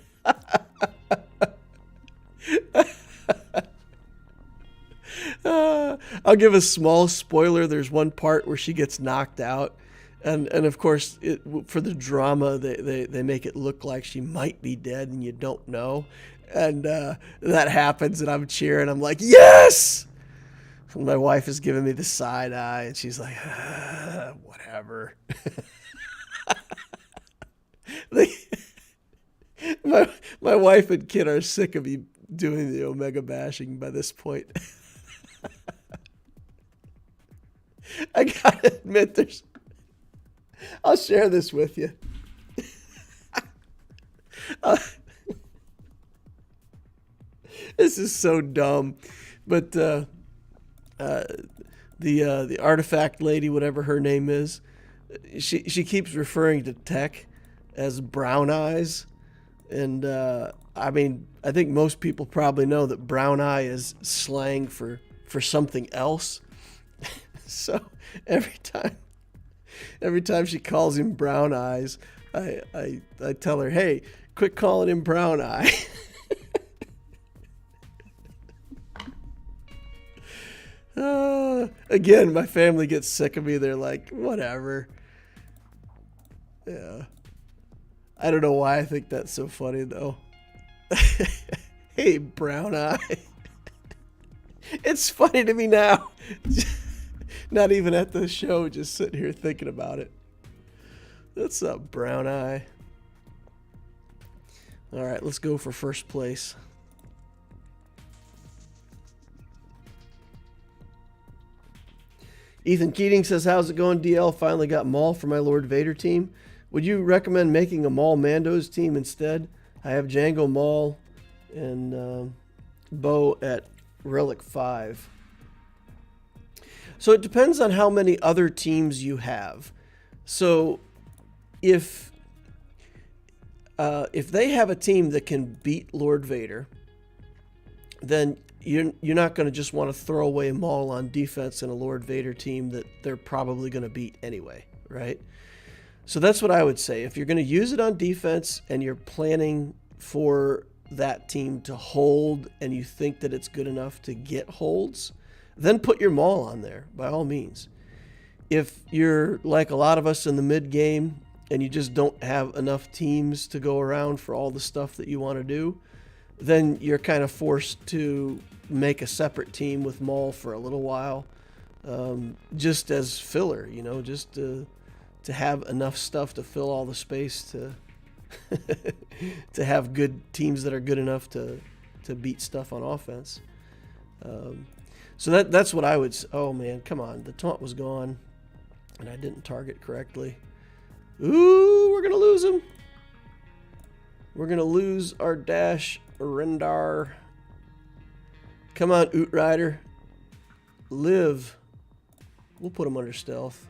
I'll give a small spoiler. There's one part where she gets knocked out. And of course, for the drama, they make it look like she might be dead and you don't know. And that happens and I'm cheering. I'm like, yes! And my wife is giving me the side eye and she's like, whatever. My wife and kid are sick of me doing the Omega bashing by this point. I gotta admit, I'll share this with you. This is so dumb, but the artifact lady, whatever her name is, she keeps referring to Tech as Brown Eyes, and I mean, I think most people probably know that Brown Eye is slang for something else. So every time she calls him Brown Eyes, I tell her, hey, quit calling him Brown Eye. Again, my family gets sick of me. They're like, whatever. Yeah. I don't know why I think that's so funny, though. Hey, Brown Eye. It's funny to me now. Not even at the show, just sitting here thinking about it. What's up, Brown Eye? All right, let's go for first place. Ethan Keating says, how's it going, DL? Finally got Maul for my Lord Vader team. Would you recommend making a Maul Mando's team instead? I have Jango Maul and Bo at Relic 5. So it depends on how many other teams you have. So if they have a team that can beat Lord Vader, then you're not going to just want to throw away Maul on defense in a Lord Vader team that they're probably going to beat anyway, right? So that's what I would say. If you're going to use it on defense and you're planning for that team to hold and you think that it's good enough to get holds, then put your Maul on there, by all means. If you're like a lot of us in the mid-game and you just don't have enough teams to go around for all the stuff that you want to do, then you're kind of forced to make a separate team with Maul for a little while, just as filler, you know, just to have enough stuff to fill all the space to to have good teams that are good enough to beat stuff on offense. So that's what I would say. Oh man, come on, the taunt was gone. And I didn't target correctly. Ooh, we're going to lose him. We're going to lose our Dash Rendar. Come on, Outrider. Live. We'll put him under stealth.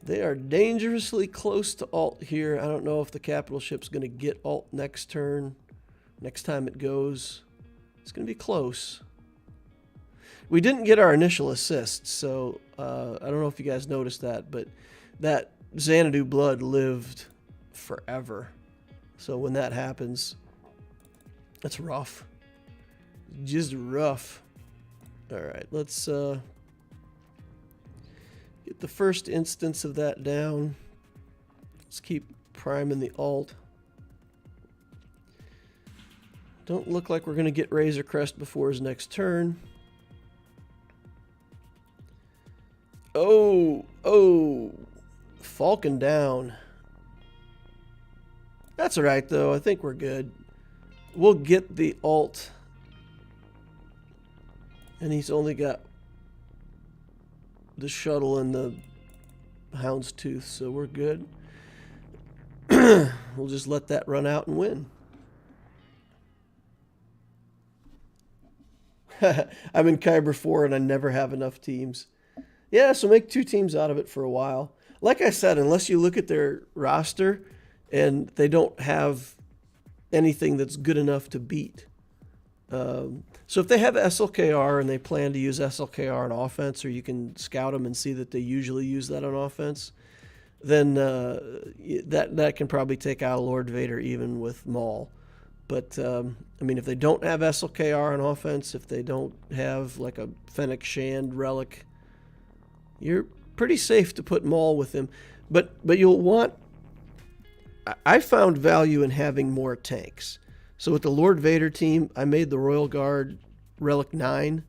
They are dangerously close to alt here. I don't know if the capital ship's going to get alt next turn. Next time it goes. It's going to be close. We didn't get our initial assist, so I don't know if you guys noticed that, but that Xanadu blood lived forever. So when that happens, that's rough. Just rough. All right, let's get the first instance of that down. Let's keep priming the alt. Don't look like we're going to get Razor Crest before his next turn. Oh, Falcon down. That's all right, though. I think we're good. We'll get the alt. And he's only got the shuttle and the Houndstooth, so we're good. We'll just let that run out and win. I'm in Kyber 4 and I never have enough teams. Yeah, so make 2 teams out of it for a while. Like I said, unless you look at their roster and they don't have anything that's good enough to beat. So if they have SLKR and they plan to use SLKR on offense, or you can scout them and see that they usually use that on offense, then that can probably take out Lord Vader even with Maul. But, I mean, if they don't have SLKR on offense, if they don't have like a Fennec Shand relic, you're pretty safe to put Maul with him. But you'll want... I found value in having more tanks. So with the Lord Vader team, I made the Royal Guard Relic 9,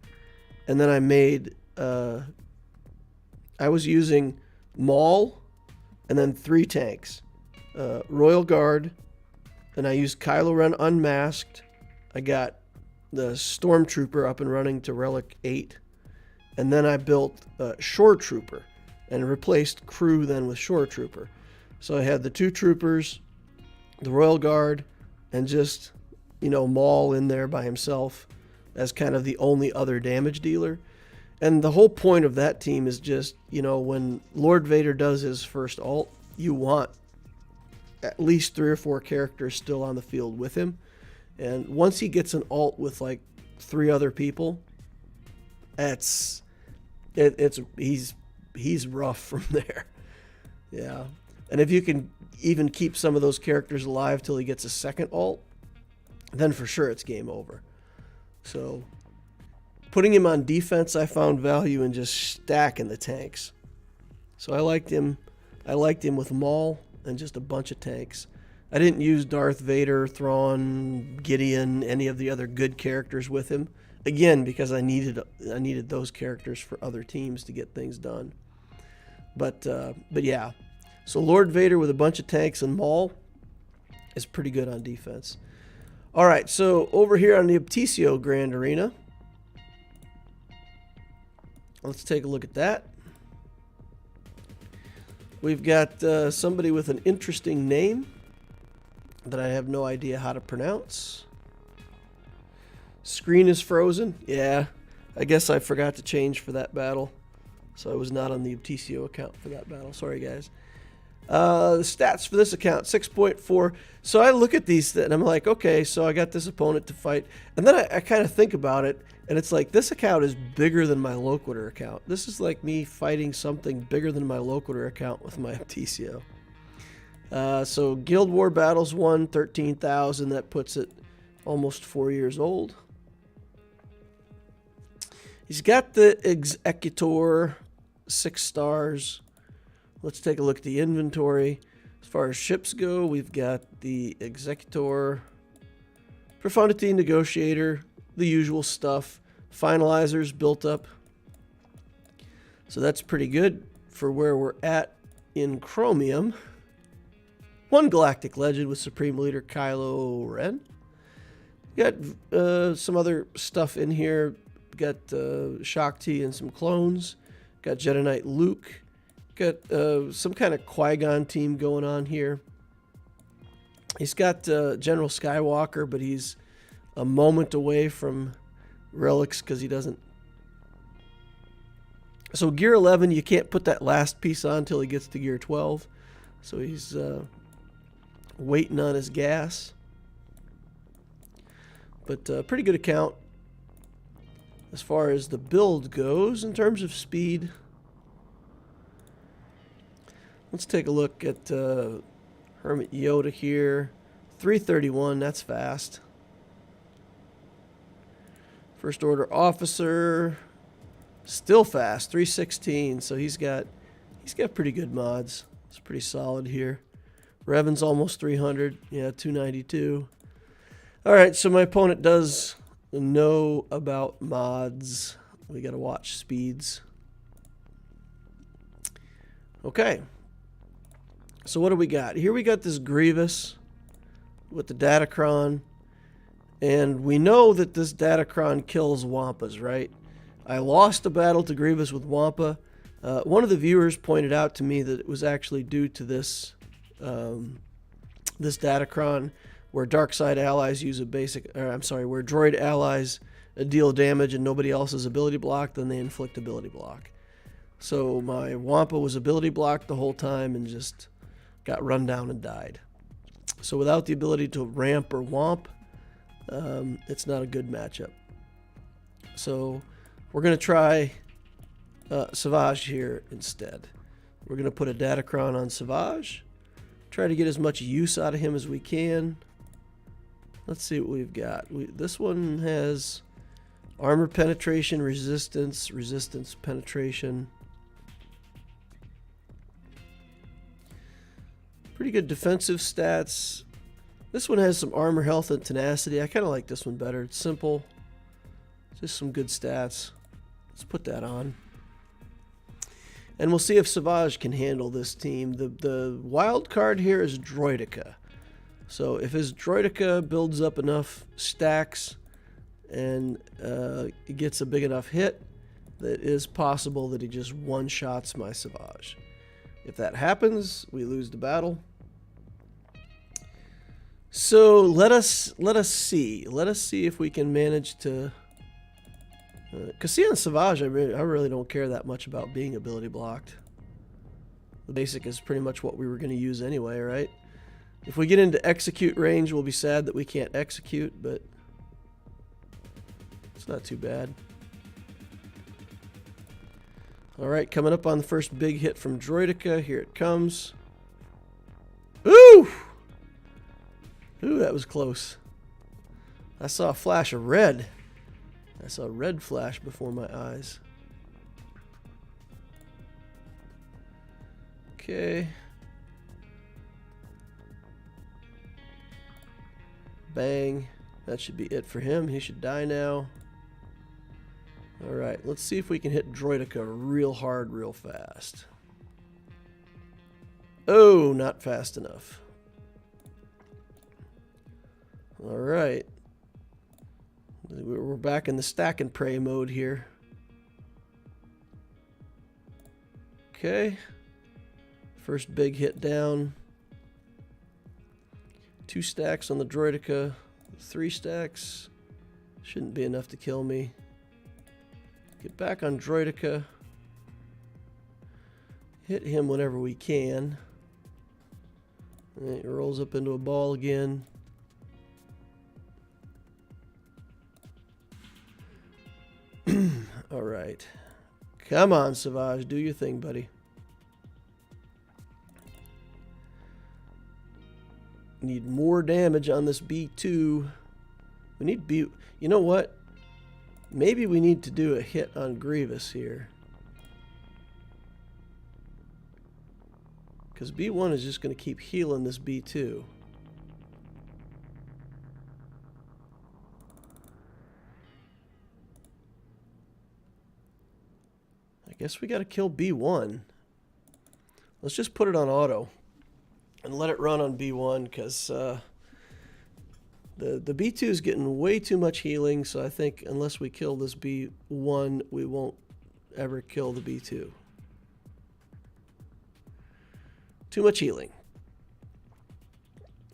and then I made... I was using Maul, and then 3 tanks. Royal Guard, and I used Kylo Ren unmasked. I got the Stormtrooper up and running to Relic 8. And then I built Shore Trooper and replaced crew then with Shore Trooper. So I had the 2 troopers, the Royal Guard, and just, you know, Maul in there by himself as kind of the only other damage dealer. And the whole point of that team is just, you know, when Lord Vader does his first ult, you want at least 3 or 4 characters still on the field with him. And once he gets an ult with like 3 other people, he's rough from there. Yeah. And if you can even keep some of those characters alive till he gets a second ult, then for sure it's game over. So putting him on defense, I found value in just stacking the tanks. So I liked him with Maul and just a bunch of tanks. I didn't use Darth Vader, Thrawn, Gideon, any of the other good characters with him. Again, because I needed those characters for other teams to get things done. But yeah. So Lord Vader with a bunch of tanks and Maul is pretty good on defense. All right, so over here on the Obtisio Grand Arena, let's take a look at that. We've got somebody with an interesting name that I have no idea how to pronounce. Screen is frozen. Yeah, I guess I forgot to change for that battle. So I was not on the Obtisio account for that battle. Sorry, guys. The stats for this account, 6.4. So I look at these and I'm like, okay, so I got this opponent to fight. And then I kind of think about it, and it's like, this account is bigger than my Loquitur account. This is like me fighting something bigger than my Loquitur account with my Obtisio. So Guild War Battles 1, 13,000. That puts it almost 4 years old. He's got the Executor, 6 stars. Let's take a look at the inventory. As far as ships go, we've got the Executor, Profundity Negotiator, the usual stuff. Finalizers built up. So that's pretty good for where we're at in Chromium. 1 Galactic Legend with Supreme Leader Kylo Ren. Got some other stuff in here. Got Shakti and some clones. Got Jedi Knight Luke. Got some kind of Qui-Gon team going on here. He's got General Skywalker, but he's a moment away from relics because he doesn't. So gear 11, you can't put that last piece on until he gets to gear 12. So he's waiting on his gas. But pretty good account as far as the build goes in terms of speed. Let's take a look at Hermit Yoda here. 331, that's fast. First Order Officer, still fast, 316. So he's got pretty good mods. It's pretty solid here. Revan's almost 300. Yeah, 292. All right, so my opponent does know about mods. We got to watch speeds. Okay. So what do we got? Here we got this Grievous with the Datacron. And we know that this Datacron kills Wampas, right? I lost a battle to Grievous with Wampa. One of the viewers pointed out to me that it was actually due to this this Datacron, where dark side allies use a basic, where droid allies deal damage and nobody else's ability block, then they inflict ability block. So my Wampa was ability blocked the whole time and just got run down and died. So without the ability to ramp or wamp, it's not a good matchup. So we're going to try Savage here instead. We're going to put a Datacron on Savage. Try to get as much use out of him as we can. Let's see what we've got. This one has armor penetration, resistance, penetration. Pretty good defensive stats. This one has some armor, health, and tenacity. I kind of like this one better. It's simple. Just some good stats. Let's put that on. And we'll see if Savage can handle this team. The wild card here is Droideka. So if his Droideka builds up enough stacks and gets a big enough hit, that it is possible that he just one-shots my Savage. If that happens, we lose the battle. So let us see. Let us see if we can manage to. Because see, on Savage, I really don't care that much about being ability blocked. The basic is pretty much what we were going to use anyway, right? If we get into execute range, we'll be sad that we can't execute, but it's not too bad. Alright, coming up on the first big hit from Droideka. Here it comes. Ooh! Ooh, that was close. I saw a flash of red. I saw a red flash before my eyes. Okay. Bang. That should be it for him. He should die now. Alright, let's see if we can hit Droideka real hard, real fast. Oh, not fast enough. Alright. We're back in the stack and pray mode here. Okay. First big hit down. 2 stacks on the Droideka. 3 stacks. Shouldn't be enough to kill me. Get back on Droideka. Hit him whenever we can. And it rolls up into a ball again. Alright. Come on, Savage. Do your thing, buddy. Need more damage on this B2. We need B... You know what? Maybe we need to do a hit on Grievous here. Because B1 is just going to keep healing this B2. I guess we got to kill B1. Let's just put it on auto and let it run on B1 because the B2 is getting way too much healing, so I think unless we kill this B1, we won't ever kill the B2. Too much healing.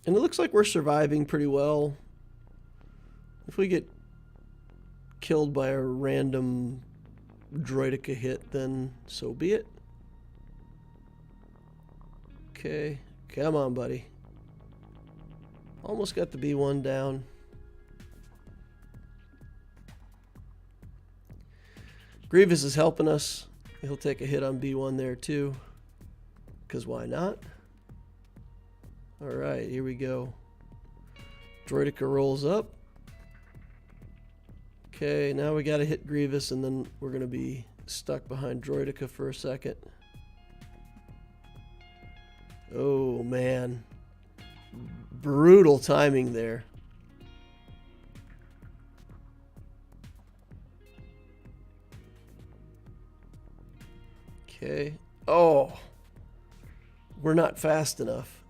And it looks like we're surviving pretty well. If we get killed by a random droidica hit, then so be it. Okay, come on, buddy. Almost got the B1 down. Grievous is helping us. He'll take a hit on B1 there too. Because why not? Alright, here we go. Droidica rolls up. Okay, now we gotta hit Grievous and then we're gonna be stuck behind Droidica for a second. Oh man. Brutal timing there. Okay. Oh. We're not fast enough.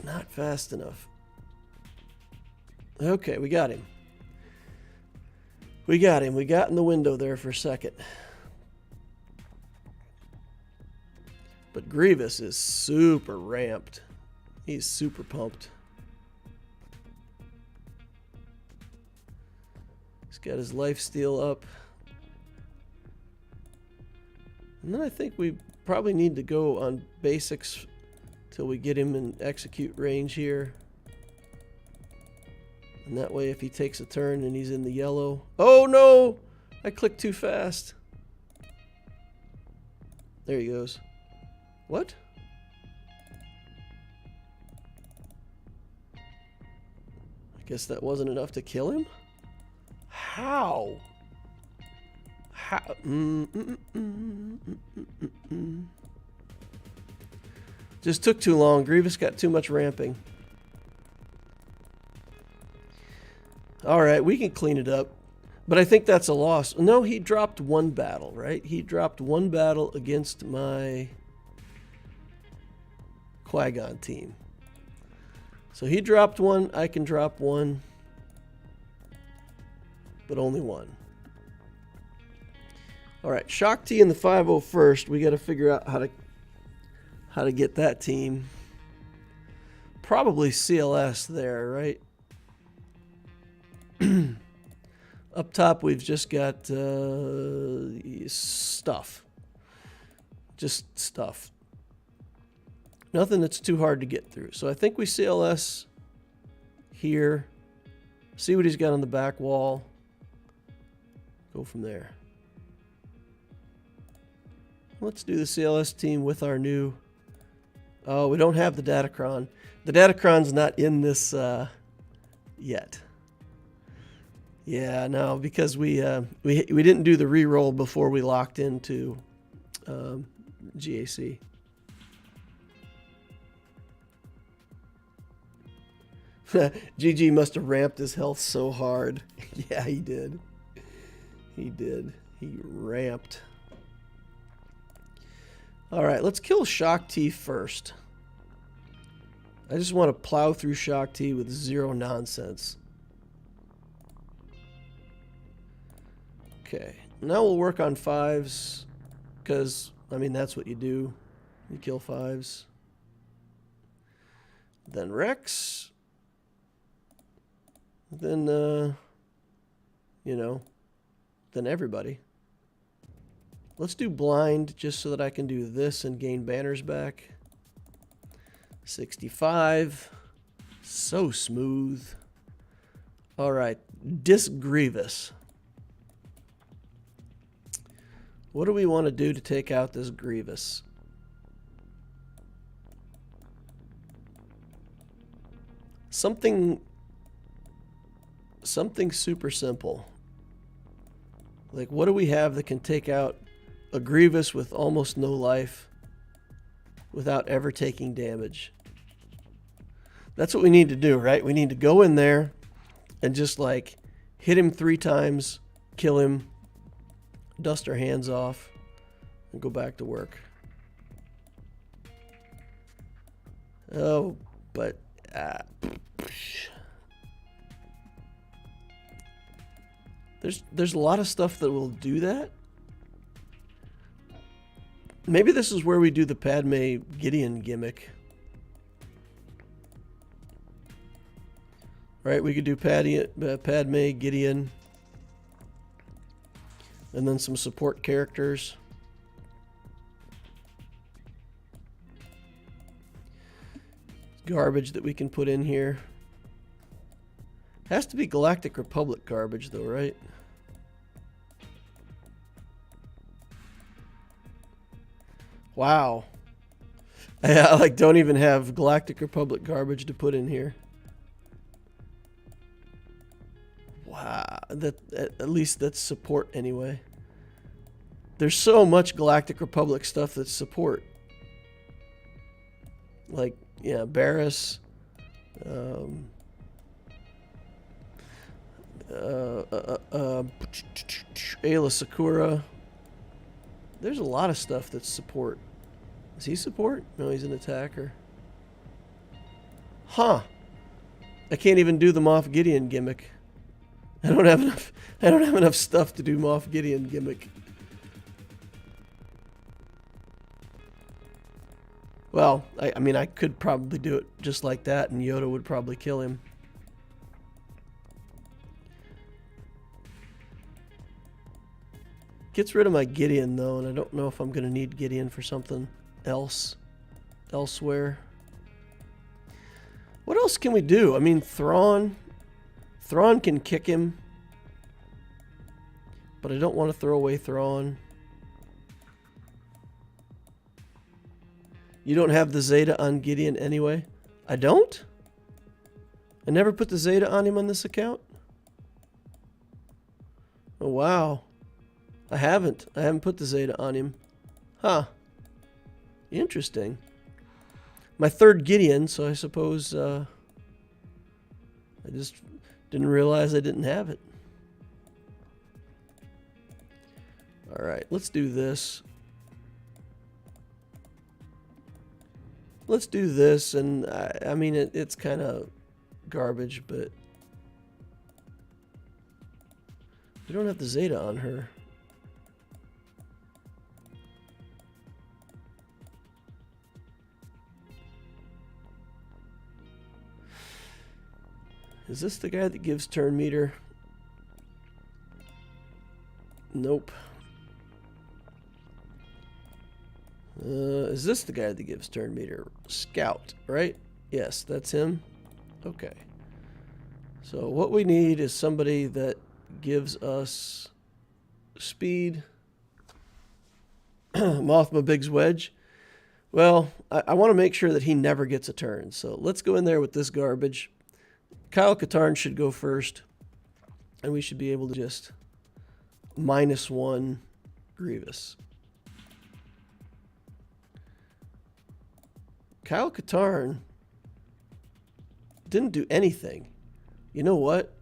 Not fast enough. Okay, we got him. We got him. We got in the window there for a second. But Grievous is super ramped. He's super pumped. He's got his lifesteal up. And then I think we probably need to go on basics till we get him in execute range here. And that way if he takes a turn and he's in the yellow. Oh no! I clicked too fast. There he goes. What? I guess that wasn't enough to kill him? How? How? Just took too long. Grievous got too much ramping. Alright, we can clean it up. But I think that's a loss. No, he dropped one battle, right? He dropped one battle against my Qui-Gon team. So he dropped one. I can drop one. But only one. Alright, Shock T in the 501st. We got to figure out how to get that team. Probably CLS there, right? Up top, we've just got stuff. Just stuff. Nothing that's too hard to get through. So I think we CLS here. See what he's got on the back wall. Go from there. Let's do the CLS team with our new... Oh, we don't have the Datacron. The Datacron's not in this yet. Yeah, no, because we didn't do the reroll before we locked into GAC. GG must have ramped his health so hard. Yeah, he did. He did. He ramped. All right, let's kill Shock T first. I just want to plow through Shock T with zero nonsense. Okay, now we'll work on 5s, because, I mean, that's what you do. You kill 5s. Then Rex. Then, you know, then everybody. Let's do blind just so that I can do this and gain banners back. 65. So smooth. All right, Disc Grievous. What do we want to do to take out this Grievous? Something super simple. Like, what do we have that can take out a Grievous with almost no life without ever taking damage? That's what we need to do, right? We need to go in there and just like hit him 3 times, kill him, dust our hands off, and go back to work. Oh, but There's a lot of stuff that will do that. Maybe this is where we do the Padme Gideon gimmick. Right, we could do Padme, Gideon, and then some support characters. Garbage that we can put in here. Has to be Galactic Republic garbage though, right? Wow. I like don't even have Galactic Republic garbage to put in here. Wow, that at least that's support anyway. There's so much Galactic Republic stuff that's support. Like, yeah, Barris, Ayla Sakura. There's a lot of stuff that's support. Is he support? No, he's an attacker. Huh. I can't even do the Moff Gideon gimmick. I don't have enough stuff to do Moff Gideon gimmick. Well, I mean, I could probably do it just like that, and Yoda would probably kill him. Gets rid of my Gideon, though, and I don't know if I'm going to need Gideon for something else, elsewhere. What else can we do? I mean, Thrawn can kick him, but I don't want to throw away Thrawn. You don't have the Zeta on Gideon anyway? I don't? I never put the Zeta on him on this account? Oh, wow. I haven't put the Zeta on him. Huh. Interesting. My third Gideon, so I suppose I just didn't realize I didn't have it. All right, let's do this. Let's do this, and I mean, it's kind of garbage, but we don't have the Zeta on her. Is this the guy that gives turn meter? Nope. Is this the guy that gives turn meter? Scout, right? Yes, that's him. Okay. So what we need is somebody that gives us speed. Mothma Biggs Wedge. Well, I want to make sure that he never gets a turn. So let's go in there with this garbage. Kyle Katarn should go first. And we should be able to just -1 Grievous. Kyle Katarn didn't do anything. You know what?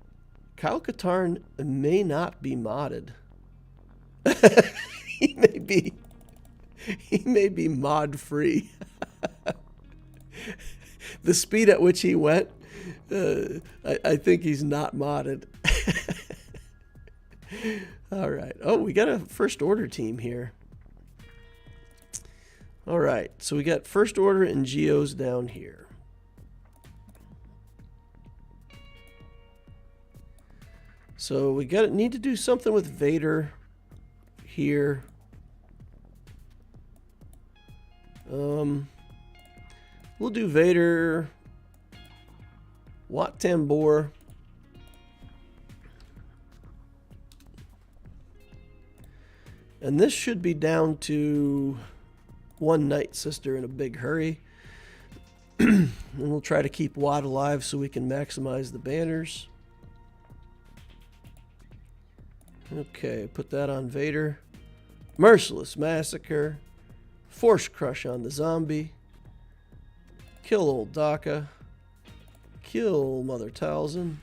Kyle Katarn may not be modded. He may be mod free. The speed at which he went, I think he's not modded. All right. Oh, we got a First Order team here. All right. So we got First Order and Geos down here. So we need to do something with Vader here. We'll do Vader, Wat Tambor, and this should be down to one Night Sister in a big hurry. And we'll try to keep Wat alive so we can maximize the banners. Okay, put that on Vader. Merciless Massacre. Force Crush on the zombie. Kill old Daka. Kill Mother Talzin.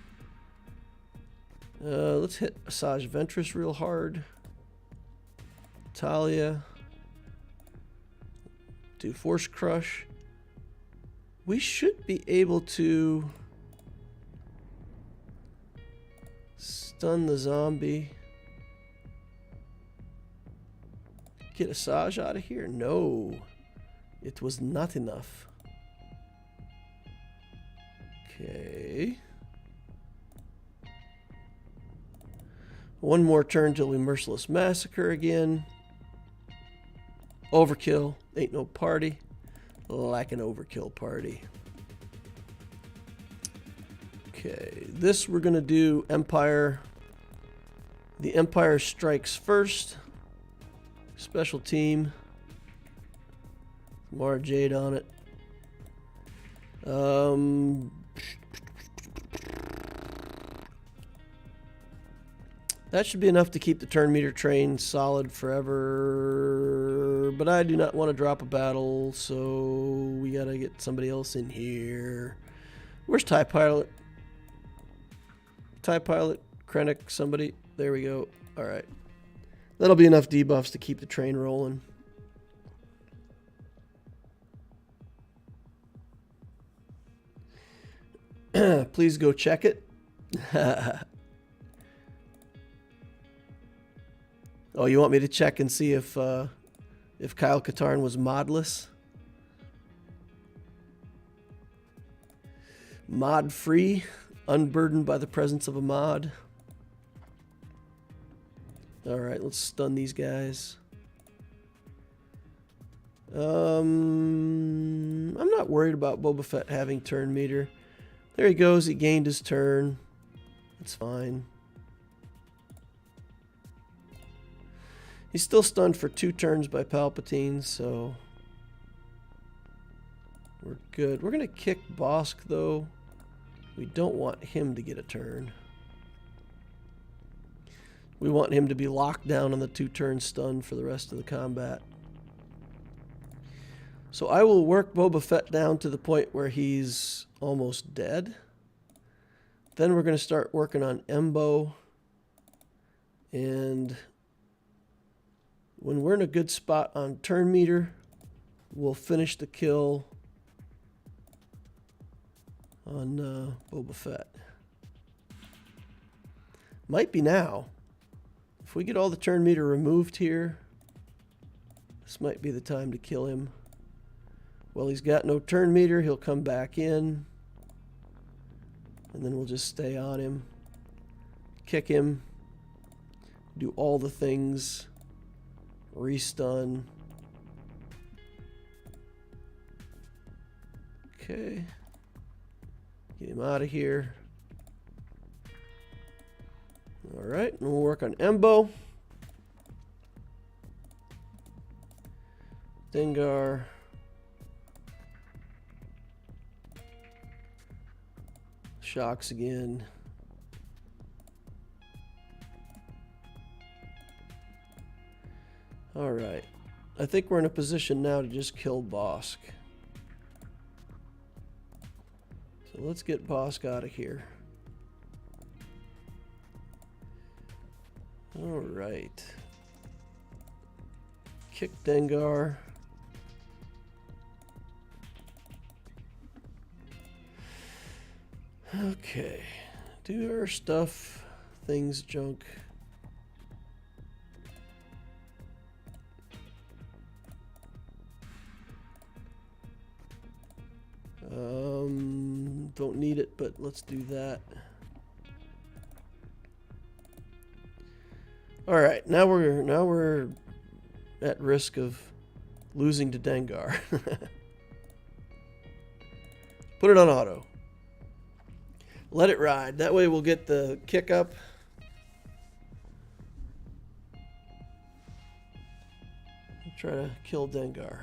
Let's hit Asajj Ventress real hard. Talia. Do Force Crush. We should be able to Stun the zombie. Get Asajj out of here? No. It was not enough. Okay. One more turn till we merciless massacre again. Overkill. Ain't no party like an overkill party. Okay, this we're gonna do Empire. The Empire strikes first. Special team. Mara Jade on it. That should be enough to keep the turn meter train solid forever. But I do not want to drop a battle, so we gotta get somebody else in here. Where's TIE Pilot? TIE Pilot, Krennic, somebody. There we go. Alright. That'll be enough debuffs to keep the train rolling. Please go check it. Oh, you want me to check and see if Kyle Katarn was modless? Mod free, unburdened by the presence of a mod. Alright, let's stun these guys. I'm not worried about Boba Fett having turn meter. There he goes, he gained his turn. That's fine. He's still stunned for 2 turns by Palpatine, so we're good. We're going to kick Bosk, though. We don't want him to get a turn. We want him to be locked down on the 2-turn stun for the rest of the combat. So I will work Boba Fett down to the point where he's almost dead. Then we're going to start working on Embo. And when we're in a good spot on turn meter, we'll finish the kill on Boba Fett. Might be now. If we get all the turn meter removed here, this might be the time to kill him. Well, he's got no turn meter. He'll come back in. And then we'll just stay on him. Kick him. Do all the things. Restun. Okay. Get him out of here. Alright, and we'll work on Embo. Dengar. Shocks again. Alright. I think we're in a position now to just kill Bosk. So let's get Bosk out of here. Alright. Kick Dengar. Okay. Do our stuff. Things junk. Don't need it, but let's do that. All right, now we're at risk of losing to Dengar. Put it on auto. Let it ride. That way we'll get the kick up. Try to kill Dengar.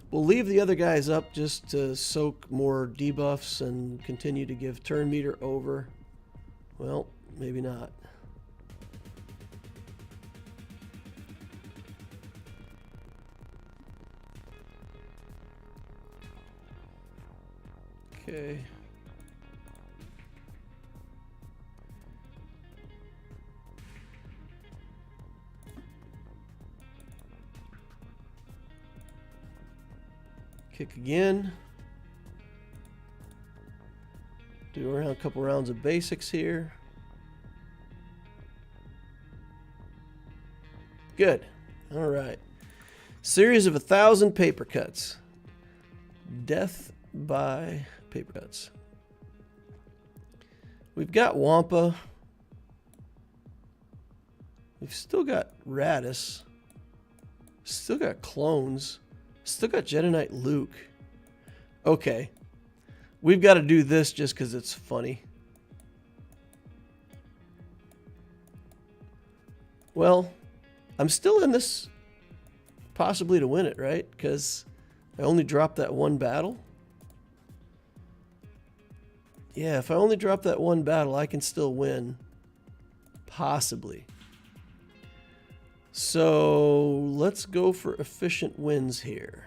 We'll leave the other guys up just to soak more debuffs and continue to give turn meter over. Well, maybe not. Okay. Kick again. Do a couple rounds of basics here. Good. All right. Series of 1,000 paper cuts. Death by paper cuts. We've got Wampa. We've still got Radis. Still got clones. Still got Jedi Knight Luke. Okay. We've got to do this just because it's funny. Well, I'm still in this possibly to win it, right? Because I only dropped that one battle. Yeah, if I only drop that one battle, I can still win. Possibly. So let's go for efficient wins here.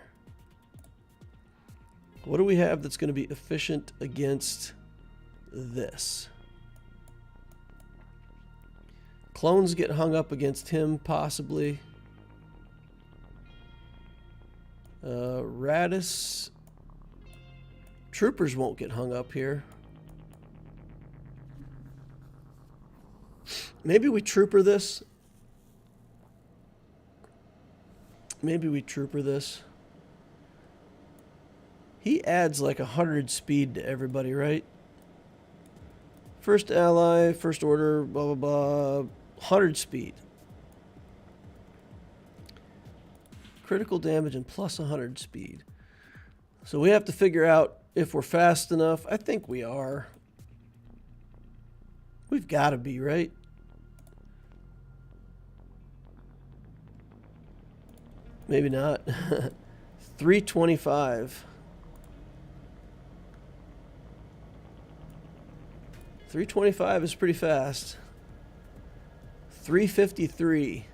What do we have that's going to be efficient against this? Clones get hung up against him, possibly. Radis. Troopers won't get hung up here. Maybe we trooper this. Maybe we trooper this. He adds like 100 speed to everybody, right? First ally, first order, blah, blah, blah. 100 speed. Critical damage and plus 100 speed. So we have to figure out if we're fast enough. I think we are. We've got to be, right? Maybe not. 325. 325 is pretty fast. 353.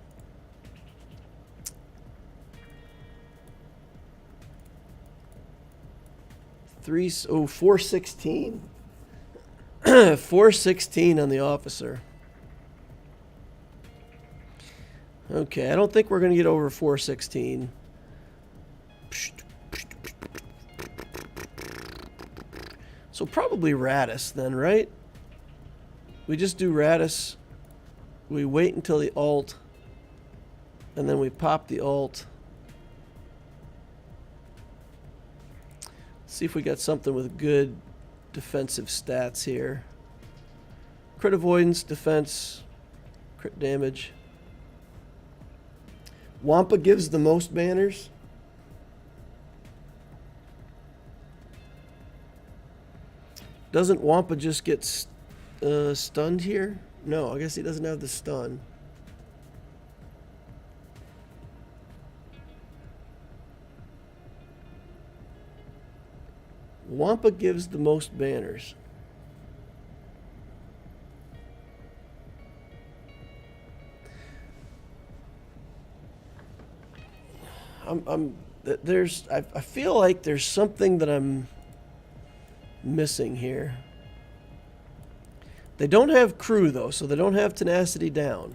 416. 416 on the officer. Okay, I don't think we're going to get over 416. So probably Radis then, right? We just do Radis. We wait until the alt. And then we pop the alt. See if we got something with good defensive stats here. Crit avoidance, defense, crit damage. Wampa gives the most banners. Doesn't Wampa just get stunned here? No, I guess he doesn't have the stun. Wampa gives the most banners. I feel like there's something that I'm missing here. They don't have crew though, so they don't have tenacity down.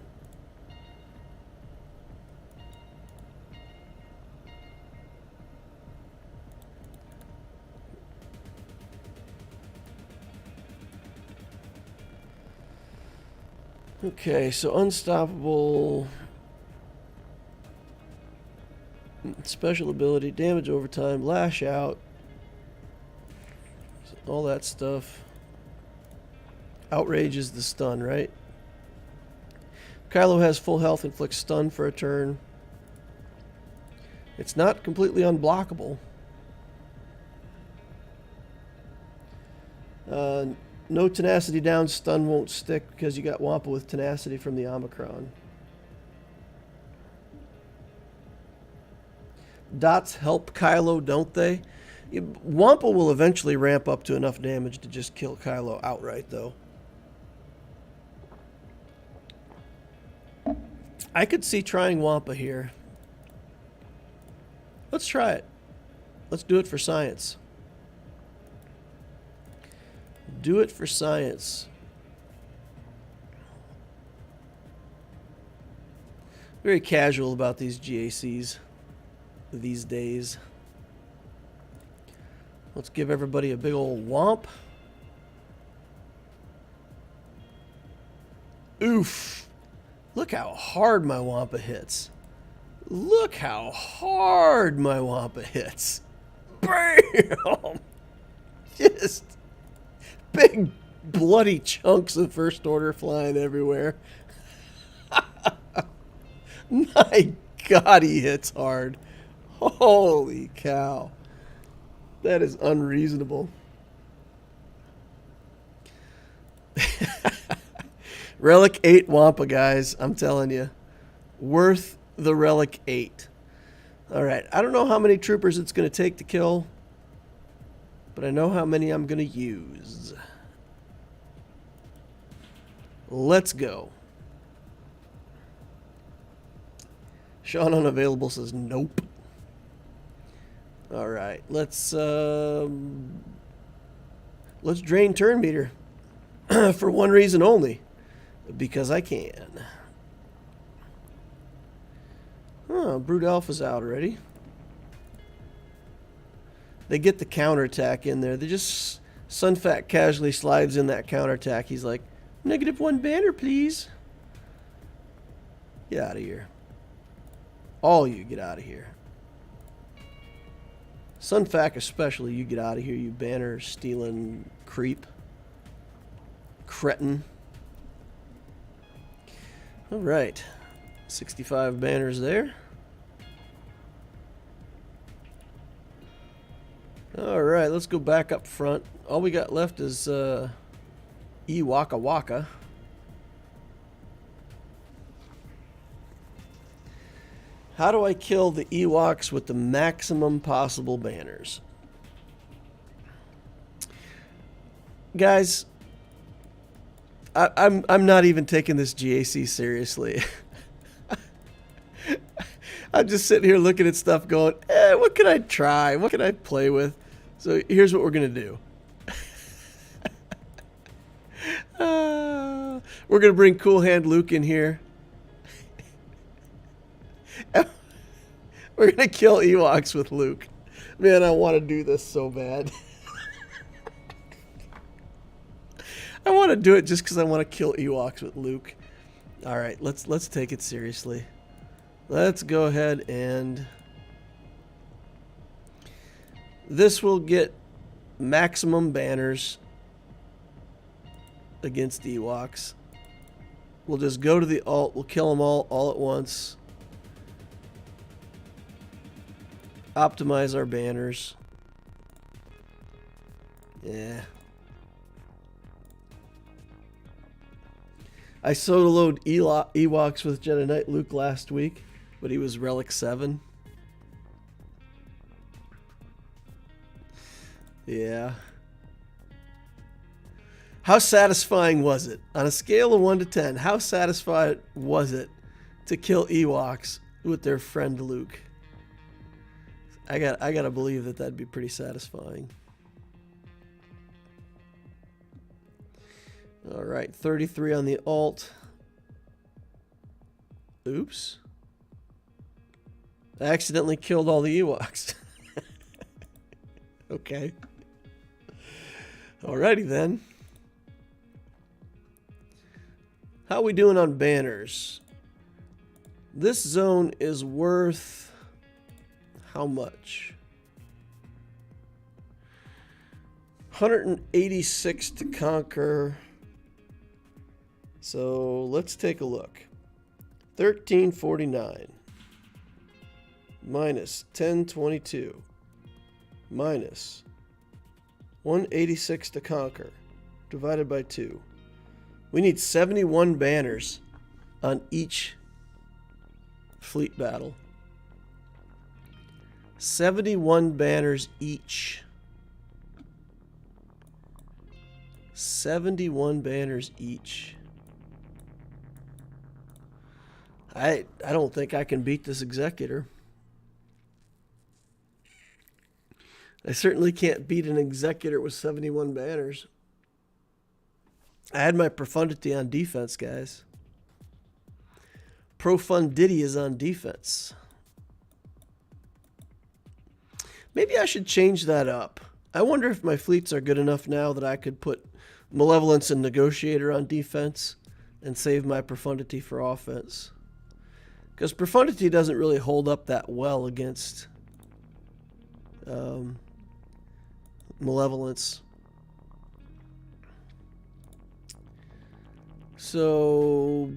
Okay, so unstoppable, special ability, damage overtime, lash out, all that stuff. Outrage is the stun, right? Kylo has full health, inflicts stun for a turn. It's not completely unblockable. No tenacity down, stun won't stick because you got Wampa with tenacity from the Omicron. Dots help Kylo, don't they? Wampa will eventually ramp up to enough damage to just kill Kylo outright, though. I could see trying Wampa here. Let's try it. Let's do it for science. Do it for science. Very casual about these GACs these days. Let's give everybody a big old womp. Oof. Look how hard my Wampa hits. Look how hard my Wampa hits. Bam! Just big bloody chunks of first order flying everywhere. My God, he hits hard. Holy cow. That is unreasonable. Relic 8 Wampa, guys. I'm telling you. Worth the Relic 8. Alright, I don't know how many troopers it's going to take to kill, but I know how many I'm going to use. Let's go. Sean Unavailable says nope. Alright, let's drain turn meter. For one reason only. Because I can. Oh, Brood Alpha's out already. They get the counterattack in there. They just... Sunfat casually slides in that counterattack. He's like, -1 banner, please. Get out of here. All you get out of here. Sunfac especially, you get out of here, you banner stealing creep. Cretin. Alright. 65 banners there. Alright, let's go back up front. All we got left is Waka Waka. How do I kill the Ewoks with the maximum possible banners? Guys, I'm not even taking this GAC seriously. I'm just sitting here looking at stuff going, what can I try? What can I play with? So here's what we're going to do. We're going to bring Cool Hand Luke in here. We're going to kill Ewoks with Luke. Man, I want to do this so bad. I want to do it just because I want to kill Ewoks with Luke. Alright, let's take it seriously. Let's go ahead and... This will get maximum banners against Ewoks. We'll just go to the alt. We'll kill them all at once. Optimize our banners. Yeah. I solo-load Ewoks with Jedi Knight Luke last week, but he was Relic 7. Yeah. How satisfying was it? On a scale of 1 to 10, how satisfied was it to kill Ewoks with their friend Luke? I gotta believe that that'd be pretty satisfying. Alright, 33 on the alt. Oops. I accidentally killed all the Ewoks. Okay. Alrighty then. How are we doing on banners? This zone is worth how much? 186 to conquer. So let's take a look. 1349 minus 1022 minus 186 to conquer divided by 2. We need 71 banners on each fleet battle. 71 banners each. 71 banners each. I don't think I can beat this Executor. I certainly can't beat an Executor with 71 banners. I had my profundity on defense, guys. Profundity is on defense. Maybe I should change that up. I wonder if my fleets are good enough now that I could put Malevolence and Negotiator on defense. and save my profundity for offense. Because profundity doesn't really hold up that well against malevolence. So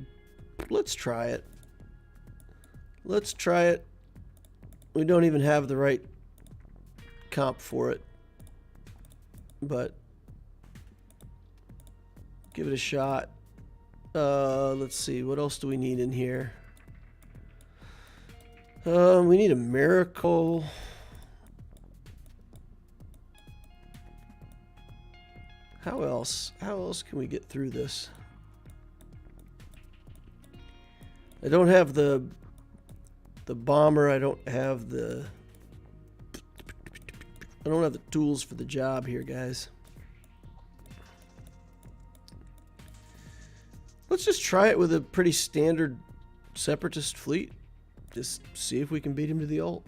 let's try it. Let's try it. We don't even have the right comp for it, but give it a shot. Let's see, what else do we need in here? We need a miracle. How else can we get through this? I don't have the bomber. I don't have the tools for the job here, guys. Let's just try it with a pretty standard separatist fleet. Just see if we can beat him to the ult.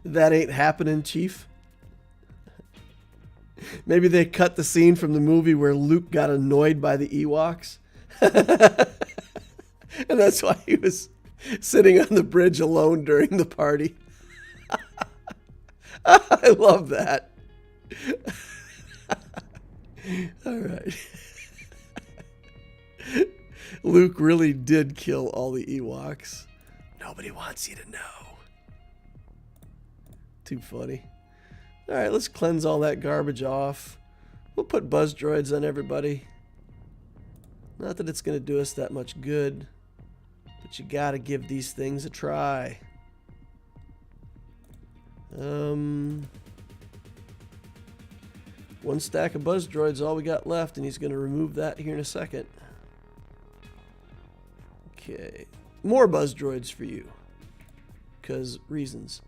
That ain't happening, Chief. Maybe they cut the scene from the movie where Luke got annoyed by the Ewoks. And that's why he was sitting on the bridge alone during the party. I love that. All right. Luke really did kill all the Ewoks. Nobody wants you to know. Too funny. All right, let's cleanse all that garbage off. We'll put buzz droids on everybody. Not that it's going to do us that much good, but you got to give these things a try. One stack of buzz droids, all we got left, and he's going to remove that here in a second. Okay, more buzz droids for you, because reasons.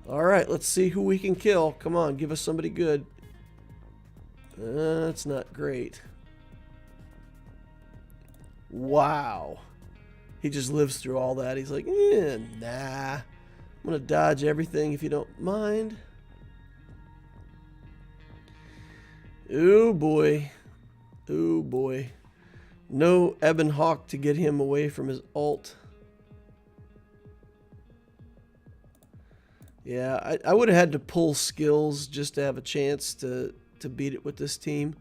All right, let's see who we can kill. Come on, give us somebody good. That's not great. Wow. He just lives through all that. He's like, nah. I'm going to dodge everything if you don't mind. Oh, boy. Oh, boy. No Ebon Hawk to get him away from his ult. Yeah, I would have had to pull skills just to have a chance to beat it with this team.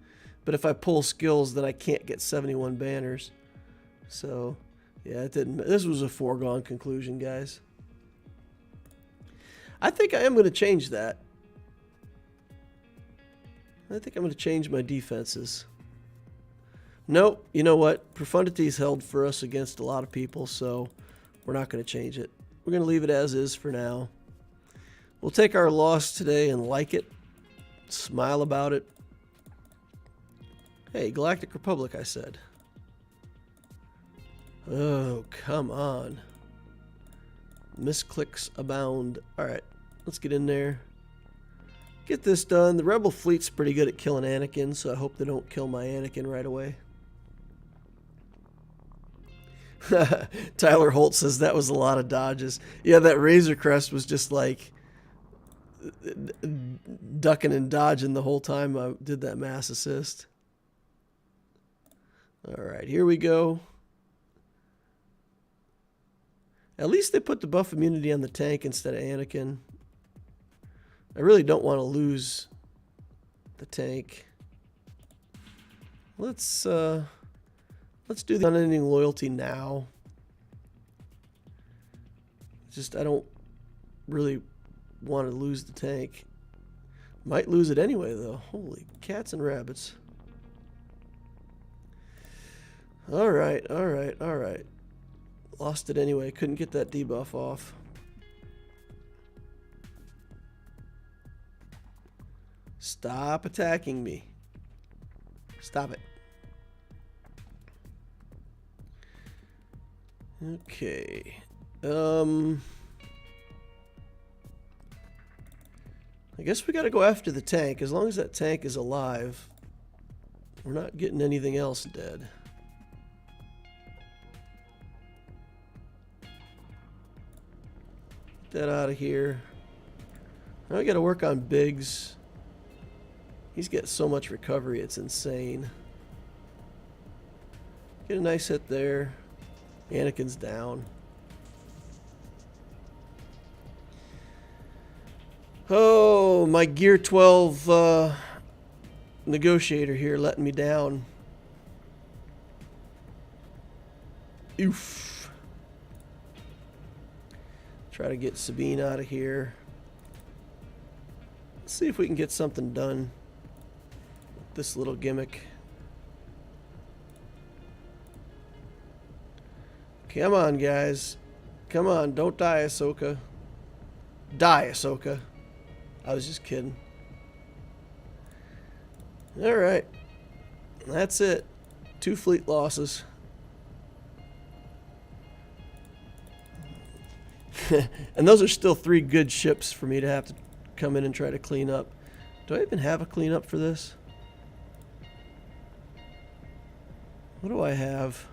But if I pull skills, then I can't get 71 banners. So, yeah, it didn't. This was a foregone conclusion, guys. I think I am going to change that. I think I'm going to change my defenses. Nope, you know what? Profundity is held for us against a lot of people, so we're not going to change it. We're going to leave it as is for now. We'll take our loss today and like it. Smile about it. Hey, Galactic Republic, I said. Oh, come on. Misclicks abound. Alright, let's get in there. Get this done. The Rebel fleet's pretty good at killing Anakin, so I hope they don't kill my Anakin right away. Tyler Holt says that was a lot of dodges. Yeah, that Razor Crest was just like ducking and dodging the whole time I did that mass assist. Alright, here we go. At least they put the buff immunity on the tank instead of Anakin. I really don't want to lose the tank. Let's do the unending loyalty now. Just I don't really want to lose the tank. Might lose it anyway though. Holy cats and rabbits. Alright. Lost it anyway. Couldn't get that debuff off. Stop attacking me. Stop it. Okay. I guess we got to go after the tank. As long as that tank is alive, we're not getting anything else dead. Get that out of here. Now we got to work on Biggs. He's got so much recovery, it's insane. Get a nice hit there. Anakin's down. Oh, my Gear 12 negotiator here letting me down. Oof. Try to get Sabine out of here. Let's see if we can get something done with this little gimmick. Come on, guys. Come on, don't die, Ahsoka. Die, Ahsoka. I was just kidding. Alright. That's it. 2 fleet losses. And those are still 3 good ships for me to have to come in and try to clean up. Do I even have a cleanup for this? What do I have?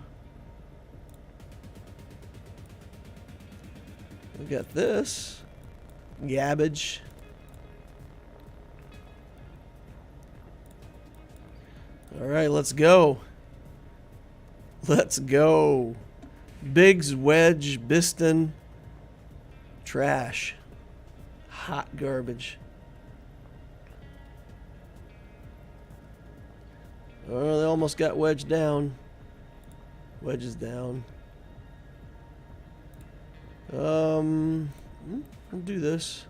We got this. Gabbage. Alright, let's go. Let's go. Biggs, Wedge, Biston. Trash. Hot garbage. Oh, they almost got Wedge down. Wedge is down. I'll do this.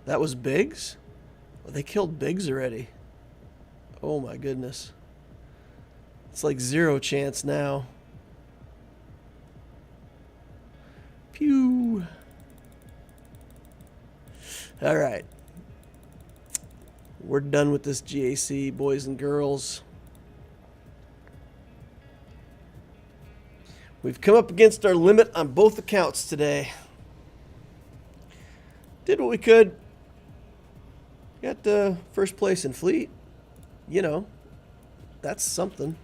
That was Biggs? Well, they killed Biggs already. Oh my goodness. It's like 0 chance now. Pew. Alright. We're done with this GAC, boys and girls. We've come up against our limit on both accounts today. Did what we could. Got the first place in fleet. You know, that's something.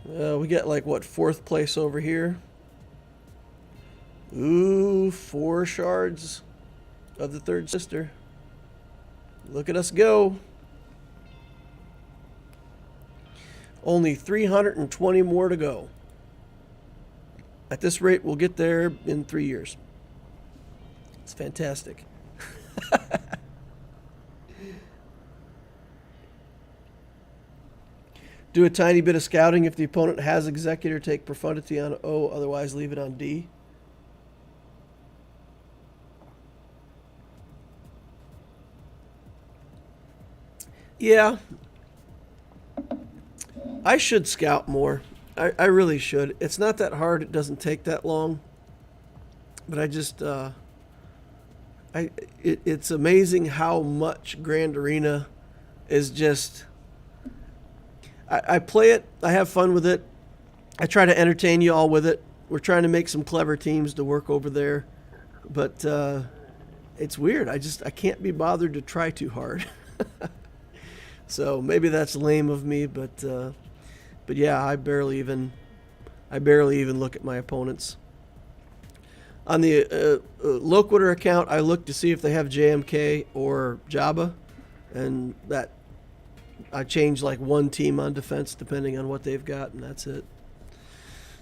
We got like, what, 4th place over here? Ooh, 4 shards of the 3rd sister. Look at us go. Only 320 more to go. At this rate, we'll get there in 3 years. It's fantastic. Do a tiny bit of scouting if the opponent has Executor. Take Profundity on O, otherwise leave it on D. Yeah. I should scout more. I really should. It's not that hard. It doesn't take that long. But I just... it's amazing how much Grand Arena is just... I play it. I have fun with it. I try to entertain you all with it. We're trying to make some clever teams to work over there. But it's weird. I can't be bothered to try too hard. So maybe that's lame of me, but yeah, I barely even look at my opponents. On the Loquitur account, I look to see if they have JMK or Jabba, and that I change like 1 team on defense depending on what they've got, and that's it.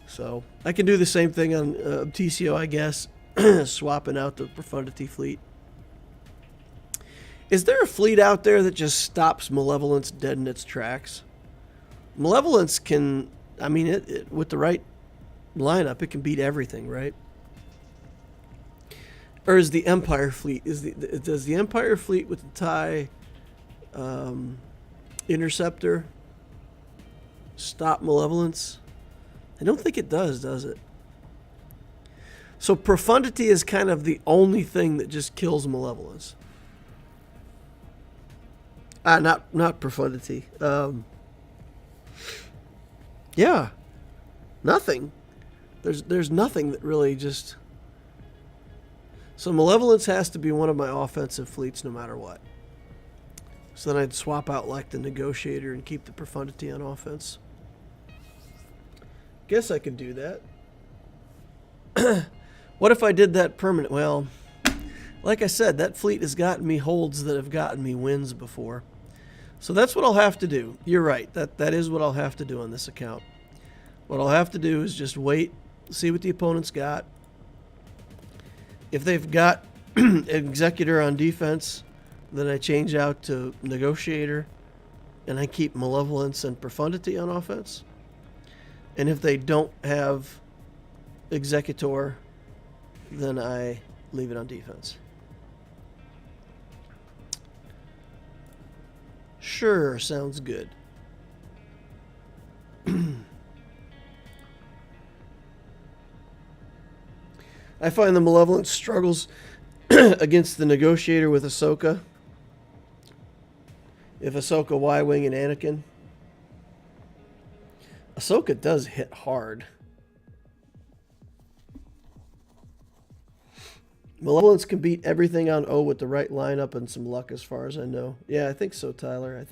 So I can do the same thing on TCO, I guess, swapping out the Profundity fleet. Is there a fleet out there that just stops Malevolence dead in its tracks? Malevolence can, I mean, it with the right lineup, it can beat everything, right? Or is the Empire fleet, does the Empire fleet with the TIE Interceptor stop Malevolence? I don't think it does it? So Profundity is kind of the only thing that just kills Malevolence. Not Profundity. Yeah. Nothing. There's nothing that really just... So Malevolence has to be one of my offensive fleets no matter what. So then I'd swap out like the Negotiator and keep the Profundity on offense. Guess I could do that. What if I did that permanent? Well, like I said, that fleet has gotten me holds that have gotten me wins before. So that's what I'll have to do. You're right. That is what I'll have to do on this account. What I'll have to do is just wait, see what the opponent's got. If they've got Executor on defense, then I change out to Negotiator, and I keep Malevolence and Profundity on offense. And if they don't have Executor, then I leave it on defense. Sure, sounds good. I find the Malevolence struggles against the Negotiator with Ahsoka. If Ahsoka, Y-Wing, and Anakin. Ahsoka does hit hard. Malevolence can beat everything on O with the right lineup and some luck, as far as I know. Yeah, I think so, Tyler.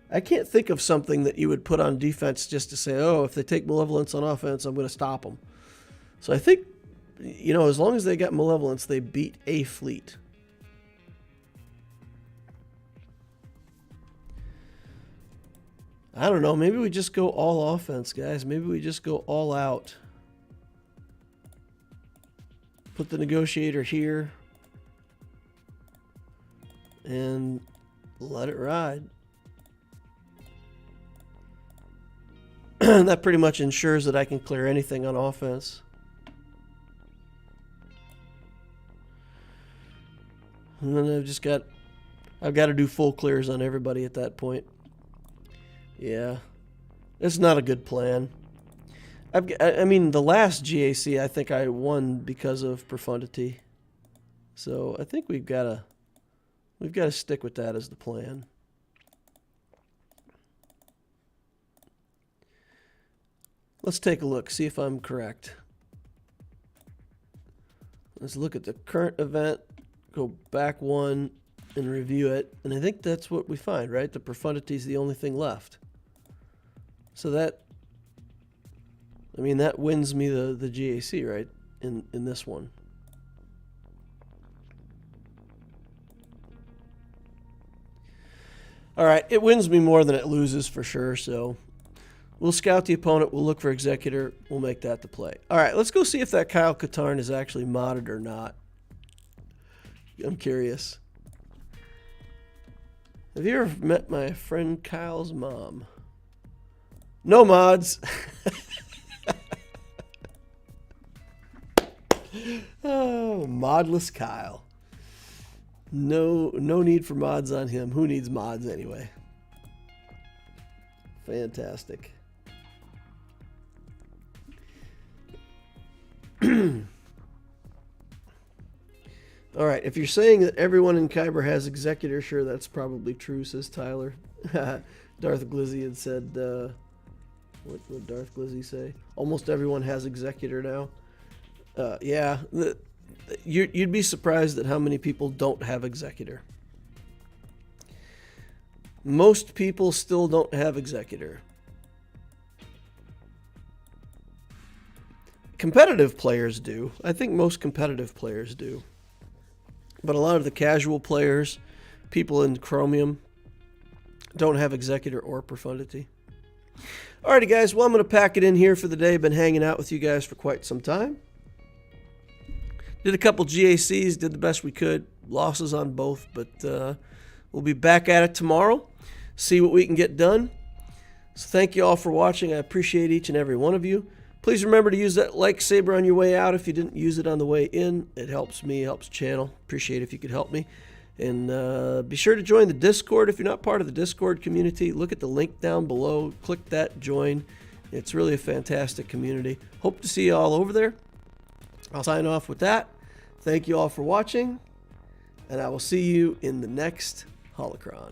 I can't think of something that you would put on defense just to say, oh, if they take Malevolence on offense, I'm going to stop them. So I think, you know, as long as they got Malevolence, they beat a fleet. I don't know. Maybe we just go all offense, guys. Maybe we just go all out. Put the Negotiator here. And let it ride. That pretty much ensures that I can clear anything on offense. And then I've got to do full clears on everybody at that point. Yeah, it's not a good plan. I mean, the last GAC, I think I won because of Profundity. So I think we've got to stick with that as the plan. Let's take a look, see if I'm correct. Let's look at the current event, go back one, and review it. And I think that's what we find, right? The Profundity is the only thing left. So that, I mean, that wins me the GAC, right? In this one. All right, it wins me more than it loses for sure, so we'll scout the opponent, we'll look for Executor, we'll make that the play. All right, let's go see if that Kyle Katarn is actually modded or not. I'm curious. Have you ever met my friend Kyle's mom? No mods. Oh, modless Kyle. No need for mods on him. Who needs mods anyway? Fantastic. All right, if you're saying that everyone in Kyber has Executor, sure, that's probably true, says Tyler. Darth Glizzy had said, what would Darth Glizzy say? Almost everyone has Executor now. Yeah, you'd be surprised at how many people don't have Executor. Most people still don't have Executor. Competitive players do. I think most competitive players do. But a lot of the casual players, people in Chromium, don't have Executor or Profundity. Alrighty, guys. Well, I'm going to pack it in here for the day. Been hanging out with you guys for quite some time. Did a couple GACs, did the best we could. Losses on both, but we'll be back at it tomorrow. See what we can get done. So thank you all for watching. I appreciate each and every one of you. Please remember to use that like saber on your way out if you didn't use it on the way in. It helps me, helps the channel. Appreciate it if you could help me. And be sure to join the Discord if you're not part of the Discord community. Look at the link down below. Click that, join. It's really a fantastic community. Hope to see you all over there. I'll sign off with that. Thank you all for watching, and I will see you in the next Holocron.